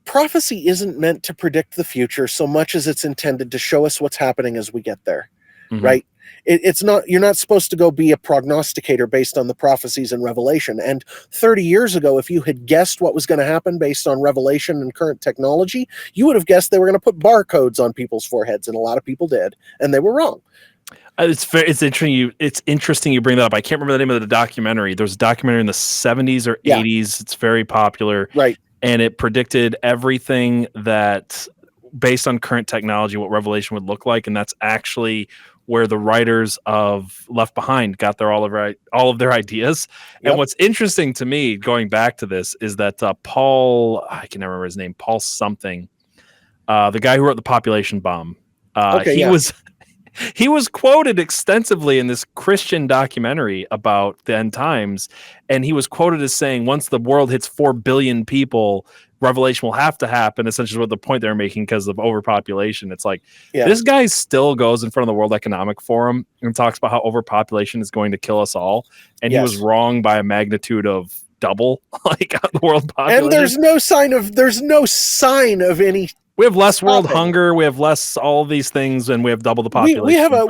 prophecy isn't meant to predict the future so much as it's intended to show us what's happening as we get there, right? It's not, you're not supposed to go be a prognosticator based on the prophecies in Revelation. And 30 years ago, if you had guessed what was going to happen based on Revelation and current technology, you would have guessed they were going to put barcodes on people's foreheads, and a lot of people did, and they were wrong. It's interesting. It's interesting you bring that up. I can't remember the name of the documentary. There's a documentary in the 70s or 80s. It's very popular, right? And it predicted everything that, based on current technology, what Revelation would look like, and that's actually where the writers of Left Behind got all of their ideas. Yep. And what's interesting to me, going back to this, is that Paul, I can never remember his name, Paul something, the guy who wrote The Population Bomb. He was quoted extensively in this Christian documentary about the end times, and he was quoted as saying, once the world hits 4 billion people, Revelation will have to happen, essentially what the point they're making, because of overpopulation. It's like, this guy still goes in front of the World Economic Forum and talks about how overpopulation is going to kill us all, and he was wrong by a magnitude of double, like, the world population. And there's no sign of any. We have less world hunger. We have less all these things, and we have double the population. We have a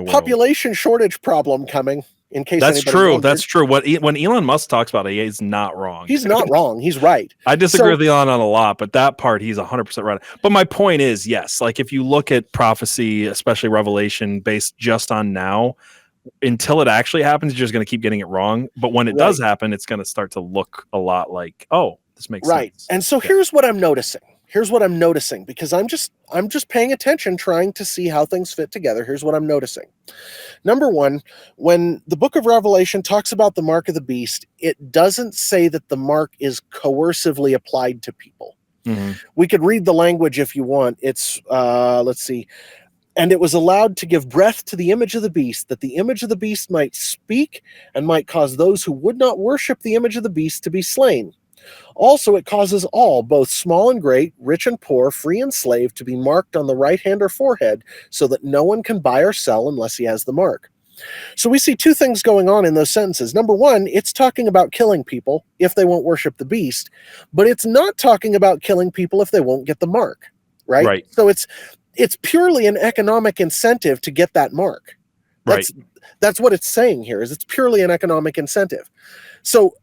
population shortage problem coming. In case That's anybody true. wondered. That's true. When Elon Musk talks about it, he's not wrong. He's not wrong. He's right. I disagree with Elon on a lot, but that part he's 100% right. But my point is, yes, like if you look at prophecy, especially Revelation, based just on now, until it actually happens, you're just going to keep getting it wrong. But when it does happen, it's going to start to look a lot like, oh, this makes sense. And so here's what I'm noticing. Because I'm just paying attention, trying to see how things fit together. Here's what I'm noticing. Number one, when the book of Revelation talks about the mark of the beast, it doesn't say that the mark is coercively applied to people. Mm-hmm. We could read the language if you want. It's, let's see. And it was allowed to give breath to the image of the beast, that the image of the beast might speak and might cause those who would not worship the image of the beast to be slain. Also, it causes all, both small and great, rich and poor, free and slave, to be marked on the right hand or forehead, so that no one can buy or sell unless he has the mark. So we see two things going on in those sentences. Number one, it's talking about killing people if they won't worship the beast, but it's not talking about killing people if they won't get the mark, right? So it's purely an economic incentive to get that mark. That's what it's saying here, is it's purely an economic incentive. So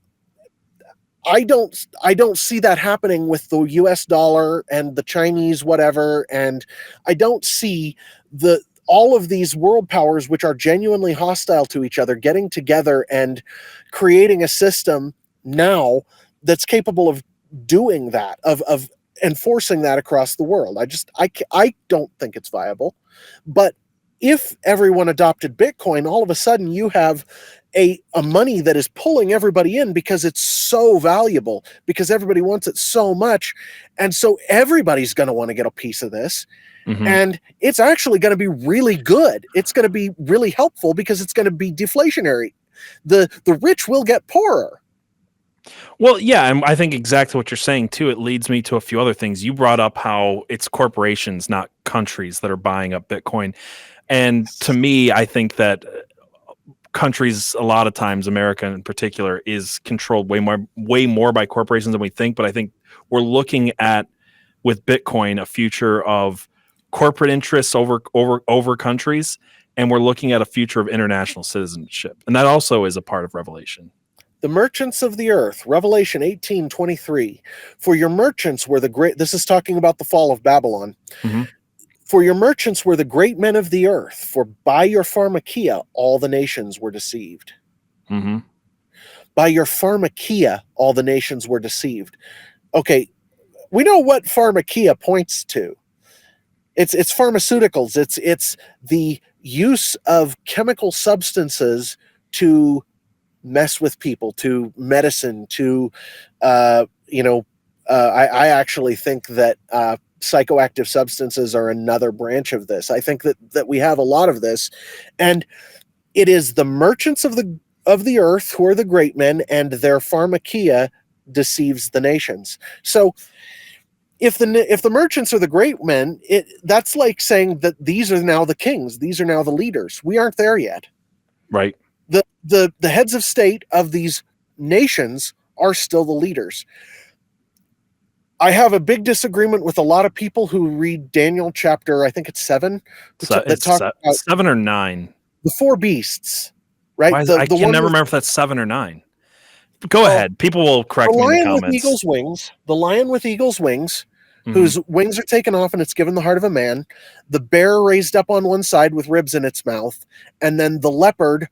I don't see that happening with the US dollar and the Chinese whatever, and I don't see all of these world powers which are genuinely hostile to each other getting together and creating a system now that's capable of doing that, of enforcing that across the world. I don't think it's viable. But if everyone adopted Bitcoin, all of a sudden you have a money that is pulling everybody in because it's so valuable, because everybody wants it so much. And so everybody's going to want to get a piece of this. Mm-hmm. And it's actually going to be really good. It's going to be really helpful because it's going to be deflationary. The rich will get poorer. Well, yeah, and I think exactly what you're saying, too. It leads me to a few other things. You brought up how it's corporations, not countries, that are buying up Bitcoin. And to me, I think that countries, a lot of times, America in particular, is controlled way more by corporations than we think. But I think we're looking at, with Bitcoin, a future of corporate interests over countries, and we're looking at a future of international citizenship. And that also is a part of Revelation. The merchants of the earth, Revelation 18:23. For your merchants were the great, this is talking about the fall of Babylon. Mm-hmm. For your merchants were the great men of the earth, for by your pharmakia all the nations were deceived. Mm-hmm. By your pharmakia all the nations were deceived. Okay, we know what pharmakia points to. It's pharmaceuticals. It's the use of chemical substances to mess with people, to medicine, to I actually think that psychoactive substances are another branch of this. I think that we have a lot of this, and it is the merchants of the earth who are the great men, and their pharmakia deceives the nations. So if the merchants are the great men, that's like saying that these are now the kings, these are now the leaders. We aren't there yet. Right. The heads of state of these nations are still the leaders. I have a big disagreement with a lot of people who read Daniel chapter, I think it's 7. It's 7 or 9. The 4 beasts, right? I can never remember if that's 7 or 9. Go ahead. People will correct me in the comments. The lion with eagle's wings, mm-hmm. whose wings are taken off and it's given the heart of a man, the bear raised up on one side with ribs in its mouth, and then the leopard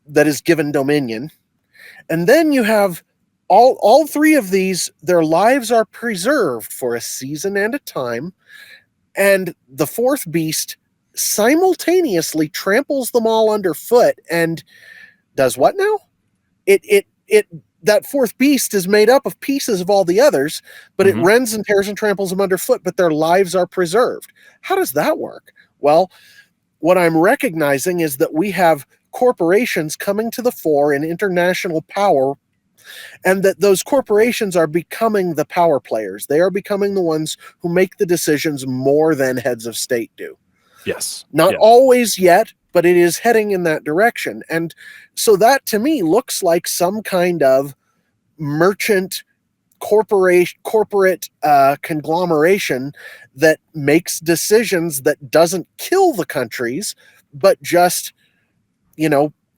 that is given dominion. And then you have all 3 of these, their lives are preserved for a season and a time, and the 4th beast simultaneously tramples them all underfoot and does what now? That 4th beast is made up of pieces of all the others, but mm-hmm. it rends and tears and tramples them underfoot, but their lives are preserved. How does that work? Well, what I'm recognizing is that we have corporations coming to the fore in international power, and that those corporations are becoming the power players. They are becoming the ones who make the decisions more than heads of state do. Yes. Not always yet, but it is heading in that direction. And so that to me looks like some kind of merchant corporate conglomeration that makes decisions, that doesn't kill the countries, but just,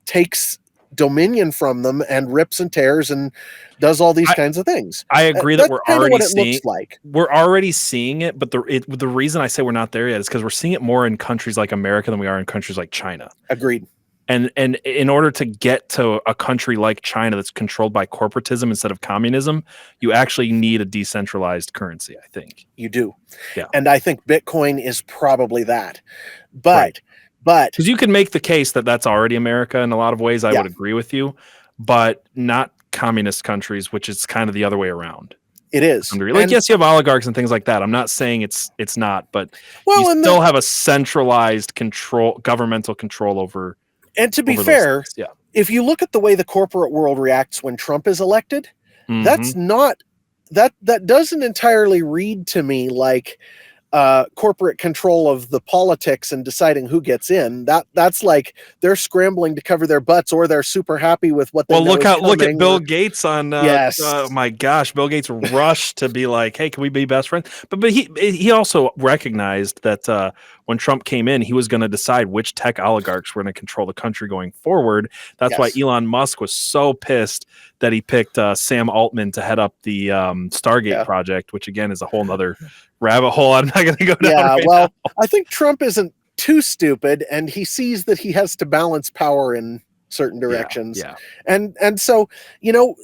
takes dominion from them and rips and tears and does all these kinds of things. I agree that That's we're kind of already what it seeing. looks like. We're already seeing it, but the reason I say we're not there yet is because we're seeing it more in countries like America than we are in countries like China. Agreed. And in order to get to a country like China that's controlled by corporatism instead of communism, you actually need a decentralized currency, I think. You do. Yeah. And I think Bitcoin is probably that. Right. But because you can make the case that that's already America in a lot of ways. I would agree with you, but not communist countries, which is kind of the other way around. It is. Like, yes, you have oligarchs and things like that. I'm not saying it's not, but you still have a centralized control, governmental control over. And to be fair, yeah, if you look at the way the corporate world reacts when Trump is elected, that's not that doesn't entirely read to me like corporate control of the politics and deciding who gets in. That's like they're scrambling to cover their butts, or they're super happy with what they know. Look at Bill Gates on yes. Oh my gosh, Bill Gates rushed to be like, hey, can we be best friends? But he also recognized that when Trump came in, he was going to decide which tech oligarchs were going to control the country going forward. That's why Elon Musk was so pissed that he picked Sam Altman to head up the Stargate project, which again is a whole nother rabbit hole I'm not going to go down. Now. I think Trump isn't too stupid, and he sees that he has to balance power in certain directions. Yeah. And so,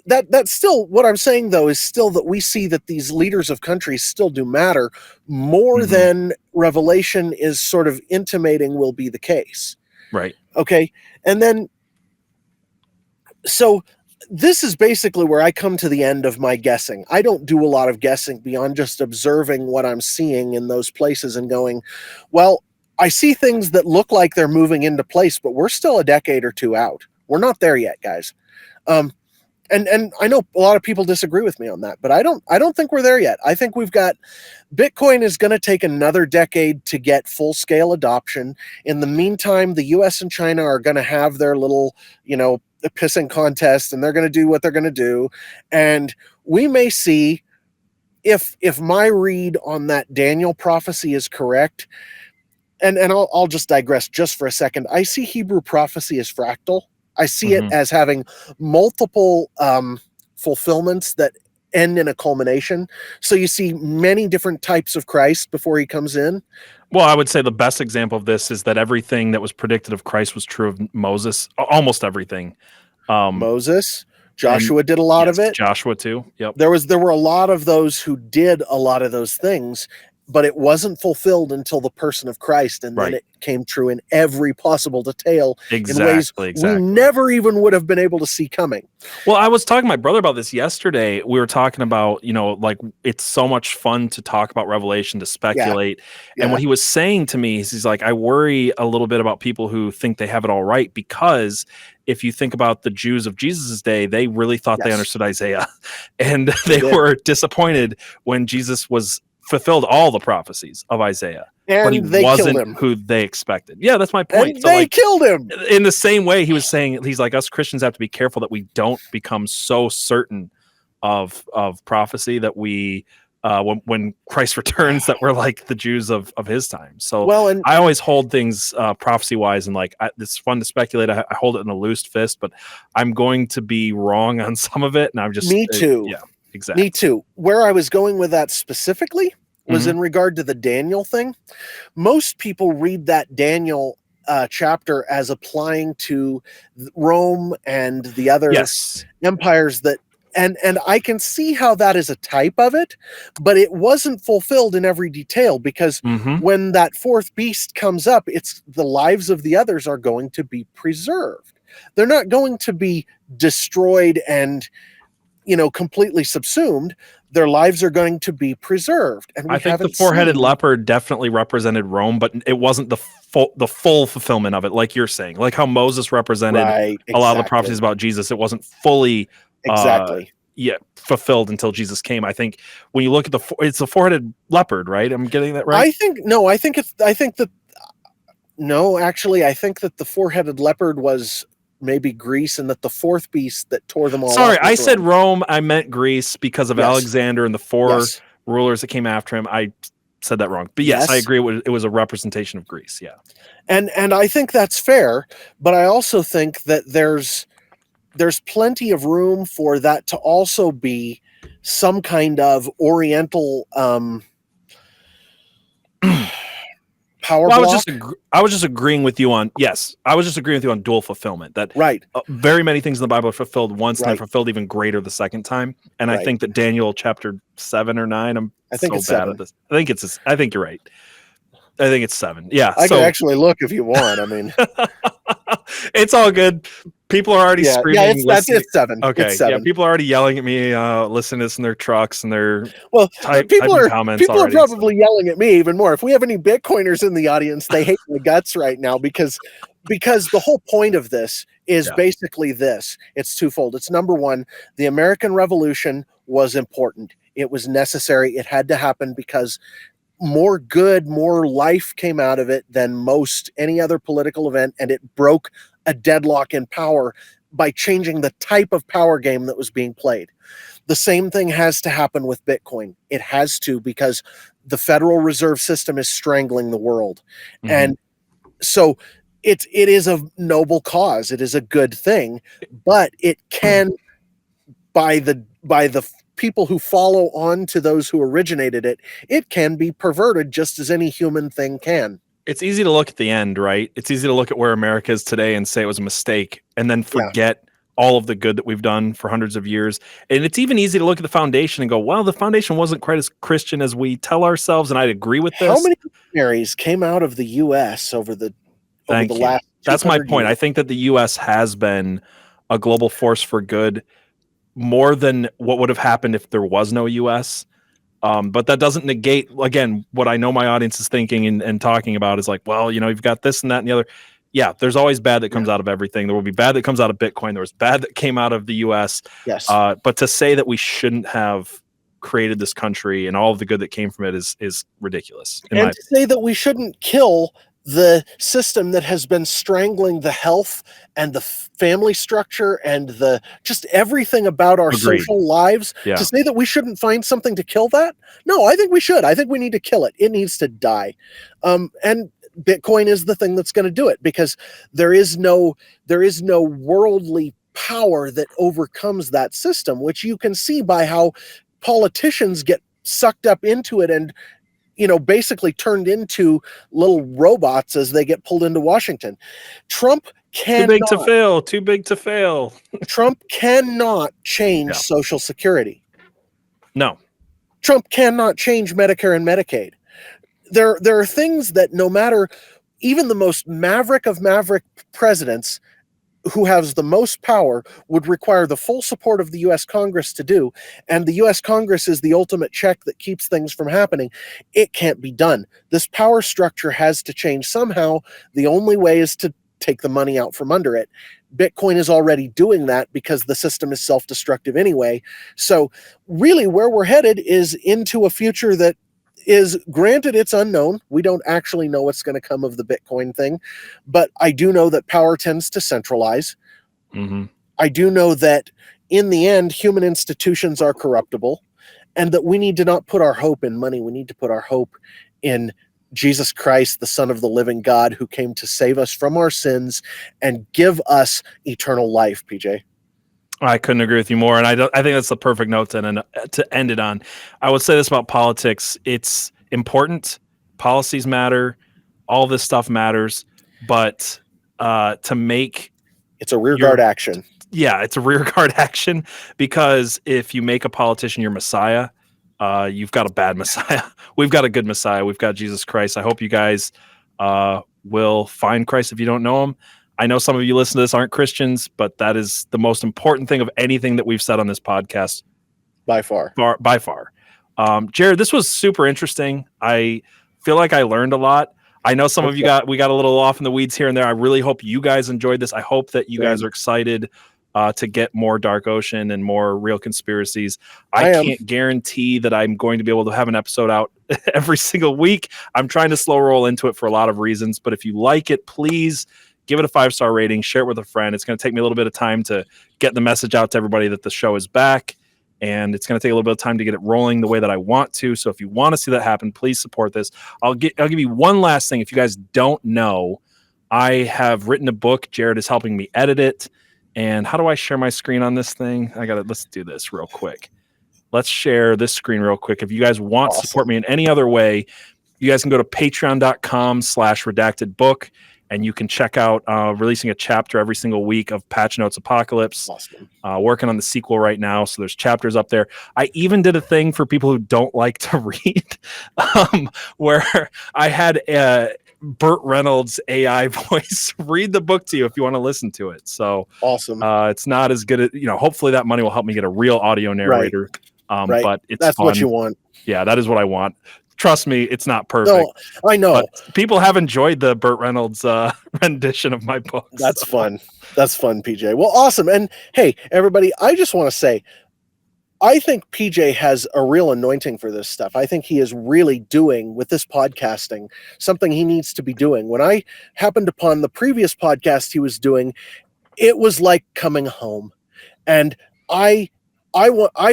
that's still what I'm saying, though, is still that we see that these leaders of countries still do matter more than Revelation is sort of intimating will be the case. Right. Okay. And then, so this is basically where I come to the end of my guessing. I don't do a lot of guessing beyond just observing what I'm seeing in those places and going, well, I see things that look like they're moving into place, but we're still a decade or two out. We're not there yet, guys. And I know a lot of people disagree with me on that, but I don't think we're there yet. I think we've got Bitcoin is going to take another decade to get full scale adoption. In the meantime, the US and China are going to have their little, a pissing contest, and they're going to do what they're going to do. And we may see if my read on that Daniel prophecy is correct. And I'll just digress just for a second. I see Hebrew prophecy as fractal. I see it as having multiple fulfillments that end in a culmination. So you see many different types of Christ before he comes in. Well, I would say the best example of this is that everything that was predicted of Christ was true of Moses. Almost everything. Moses, Joshua did a lot of it. Joshua too. Yep. There were a lot of those who did a lot of those things, but it wasn't fulfilled until the person of Christ, and then it came true in every possible detail in ways we never even would have been able to see coming. Well, I was talking to my brother about this yesterday. We were talking about, like it's so much fun to talk about Revelation, to speculate. Yeah. And what he was saying to me is he's like, I worry a little bit about people who think they have it all right, because if you think about the Jews of Jesus's day, they really thought they understood Isaiah, and they were disappointed when Jesus fulfilled all the prophecies of Isaiah, and but he they wasn't killed him. Who they expected. Yeah, that's my point. And they killed him. In the same way, he was saying, he's like, us Christians have to be careful that we don't become so certain of prophecy that we, when Christ returns, that we're like the Jews of his time. So I always hold things prophecy wise, and like it's fun to speculate. I hold it in a loose fist, but I'm going to be wrong on some of it, and I'm just me too. Yeah. Exactly. Me too. Where I was going with that specifically was in regard to the Daniel thing. Most people read that Daniel chapter as applying to Rome and the other empires that, and I can see how that is a type of it, but it wasn't fulfilled in every detail, because when that fourth beast comes up, it's the lives of the others are going to be preserved. They're not going to be destroyed and completely subsumed. Their lives are going to be preserved. And I think the four-headed leopard definitely represented Rome, but it wasn't the full fulfillment of it, like you're saying. Like how Moses represented a lot of the prophecies about Jesus, it wasn't fully fulfilled until Jesus came. I think when you look at it's the four-headed leopard, right? I'm getting that right? I think that the four-headed leopard was maybe Greece, and that the fourth beast that tore them all Sorry, off I said Rome. I meant Greece because of Alexander and the four rulers that came after him. I said that wrong. But yes, I agree. It was a representation of Greece. Yeah. And I think that's fair, but I also think that there's there's plenty of room for that to also be some kind of Oriental power block. I was just agreeing with you on dual fulfillment, that Right. Very many things in the Bible are fulfilled once, and Right. they're fulfilled even greater the second time. And I Right. think that Daniel chapter 7 or 9, I think it's bad 7. at this. I think you're right. I think it's 7. Yeah. I can actually look if you want. I mean, it's all good. People are already screaming. Yeah, it's 7. Okay. It's 7. Yeah, people are already yelling at me, listening to this in their trucks, and they're people are already, probably yelling at me even more. If we have any Bitcoiners in the audience, they hate my guts right now because the whole point of this is basically this. It's twofold. It's number one, the American Revolution was important. It was necessary. It had to happen because more good, more life came out of it than most any other political event, and it broke a deadlock in power by changing the type of power game that was being played. The same thing has to happen with Bitcoin. It has to, because the Federal Reserve System is strangling the world. Mm-hmm. And so it is a noble cause. It is a good thing, but it can, by the people who follow on to those who originated it, it can be perverted just as any human thing can. It's easy to look at the end, right? It's easy to look at where America is today and say it was a mistake, and then forget all of the good that we've done for hundreds of years. And it's even easy to look at the foundation and go, well, the foundation wasn't quite as Christian as we tell ourselves, and I'd agree with this. How many missionaries came out of the U.S. over the last That's my point. Years? I think that the U.S. has been a global force for good more than what would have happened if there was no U.S. But that doesn't negate, again, what I know my audience is thinking and talking about is like, well, you've got this and that and the other. Yeah, there's always bad that comes out of everything. There will be bad that comes out of Bitcoin. There was bad that came out of the U.S. Yes. But to say that we shouldn't have created this country and all of the good that came from it is ridiculous. And to say that we shouldn't kill the system that has been strangling the health and the family structure and the just everything about our social lives, to say that we shouldn't find something to kill that? No, I think we should. I think we need to kill it. It needs to die. And Bitcoin is the thing that's going to do it, because there is no worldly power that overcomes that system, which you can see by how politicians get sucked up into it and basically turned into little robots as they get pulled into Washington. Trump cannot. Too big to fail. Trump cannot change Social Security. No. Trump cannot change Medicare and Medicaid. There are things that no matter, even the most maverick of maverick presidents who has the most power would require the full support of the U.S. Congress to do, and the U.S. Congress is the ultimate check that keeps things from happening. It can't be done. This power structure has to change somehow. The only way is to take the money out from under it. Bitcoin is already doing that because the system is self-destructive anyway. So really where we're headed is into a future that is, granted, it's unknown. We don't actually know what's going to come of the Bitcoin thing, but I do know that power tends to centralize. Mm-hmm. I do know that in the end, human institutions are corruptible, and that we need to not put our hope in money. We need to put our hope in Jesus Christ, the Son of the living God, who came to save us from our sins and give us eternal life, PJ. I couldn't agree with you more, and I think that's the perfect note to end it on. I would say this about politics: it's important. Policies matter. All this stuff matters, but to make it's a rearguard action. Yeah, it's a rearguard action, because if you make a politician your Messiah, you've got a bad Messiah. We've got a good Messiah. We've got Jesus Christ. I hope you guys will find Christ if you don't know him. I know some of you listen to this aren't Christians, but that is the most important thing of anything that we've said on this podcast. By far. By far. Jared, this was super interesting. I feel like I learned a lot. I know some of you we got a little off in the weeds here and there. I really hope you guys enjoyed this. I hope that you guys are excited to get more Dark Ocean and more Real Conspiracies. I can't guarantee that I'm going to be able to have an episode out every single week. I'm trying to slow roll into it for a lot of reasons, but if you like it, please give it a 5-star rating, share it with a friend. It's going to take me a little bit of time to get the message out to everybody that the show is back, and it's going to take a little bit of time to get it rolling the way that I want to. So if you want to see that happen, please support this. I'll give you one last thing. If you guys don't know, I have written a book. Jared is helping me edit it. And how do I share my screen on this thing? Let's do this real quick. Let's share this screen real quick. If you guys want to support me in any other way, you guys can go to patreon.com/redactedbook, and you can check out releasing a chapter every single week of Patch Notes Apocalypse. Awesome. Working on the sequel right now, so there's chapters up there. I even did a thing for people who don't like to read, where I had Burt Reynolds' AI voice read the book to you if you want to listen to it. So awesome. It's not as good as, hopefully that money will help me get a real audio narrator. Right. But that's fun. What you want. Yeah, that is what I want. Trust me, it's not perfect. No, I know. But people have enjoyed the Burt Reynolds rendition of my book. That's fun. That's fun, PJ. Well, awesome. And hey, everybody, I just want to say, I think PJ has a real anointing for this stuff. I think he is really doing, with this podcasting, something he needs to be doing. When I happened upon the previous podcast he was doing, it was like coming home. And I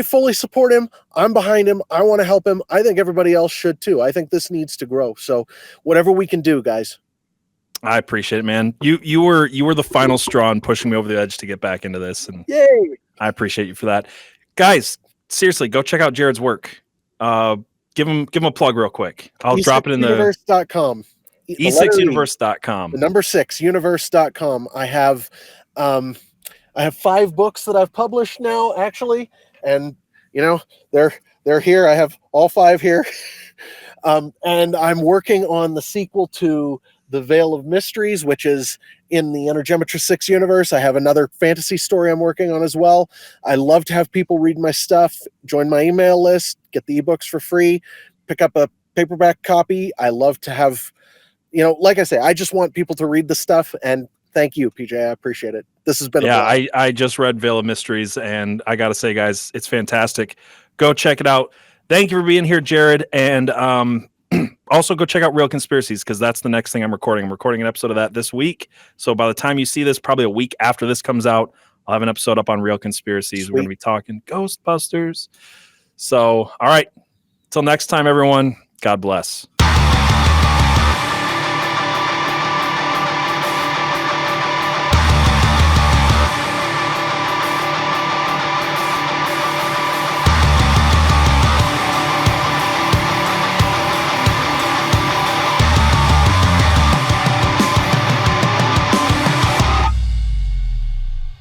fully support him. I'm behind him. I want to help him. I think everybody else should too. I think this needs to grow. So whatever we can do, guys. I appreciate it, man. You were the final straw in pushing me over the edge to get back into this, and yay! I appreciate you for that, guys. Seriously, go check out Jared's work. Give him a plug real quick. I'll drop it in the E6universe.com. E6universe.com. The number 6 universe.com. I have 5 books that I've published now, actually, and they're here. I have all 5 here. And I'm working on the sequel to The Veil of Mysteries, which is in the Energemetry 6 universe. I have another fantasy story I'm working on as well. I love to have people read my stuff, join my email list, get the ebooks for free, pick up a paperback copy. I love to have, like I say, I just want people to read the stuff, and thank you, PJ. I appreciate it. This has been a blast. I just read Veil of Mysteries, and I got to say, guys, it's fantastic. Go check it out. Thank you for being here, Jared. And also go check out Real Conspiracies, because that's the next thing I'm recording. I'm recording an episode of that this week. So by the time you see this, probably a week after this comes out, I'll have an episode up on Real Conspiracies. Sweet. We're going to be talking Ghostbusters. So, all right. Till next time, everyone. God bless.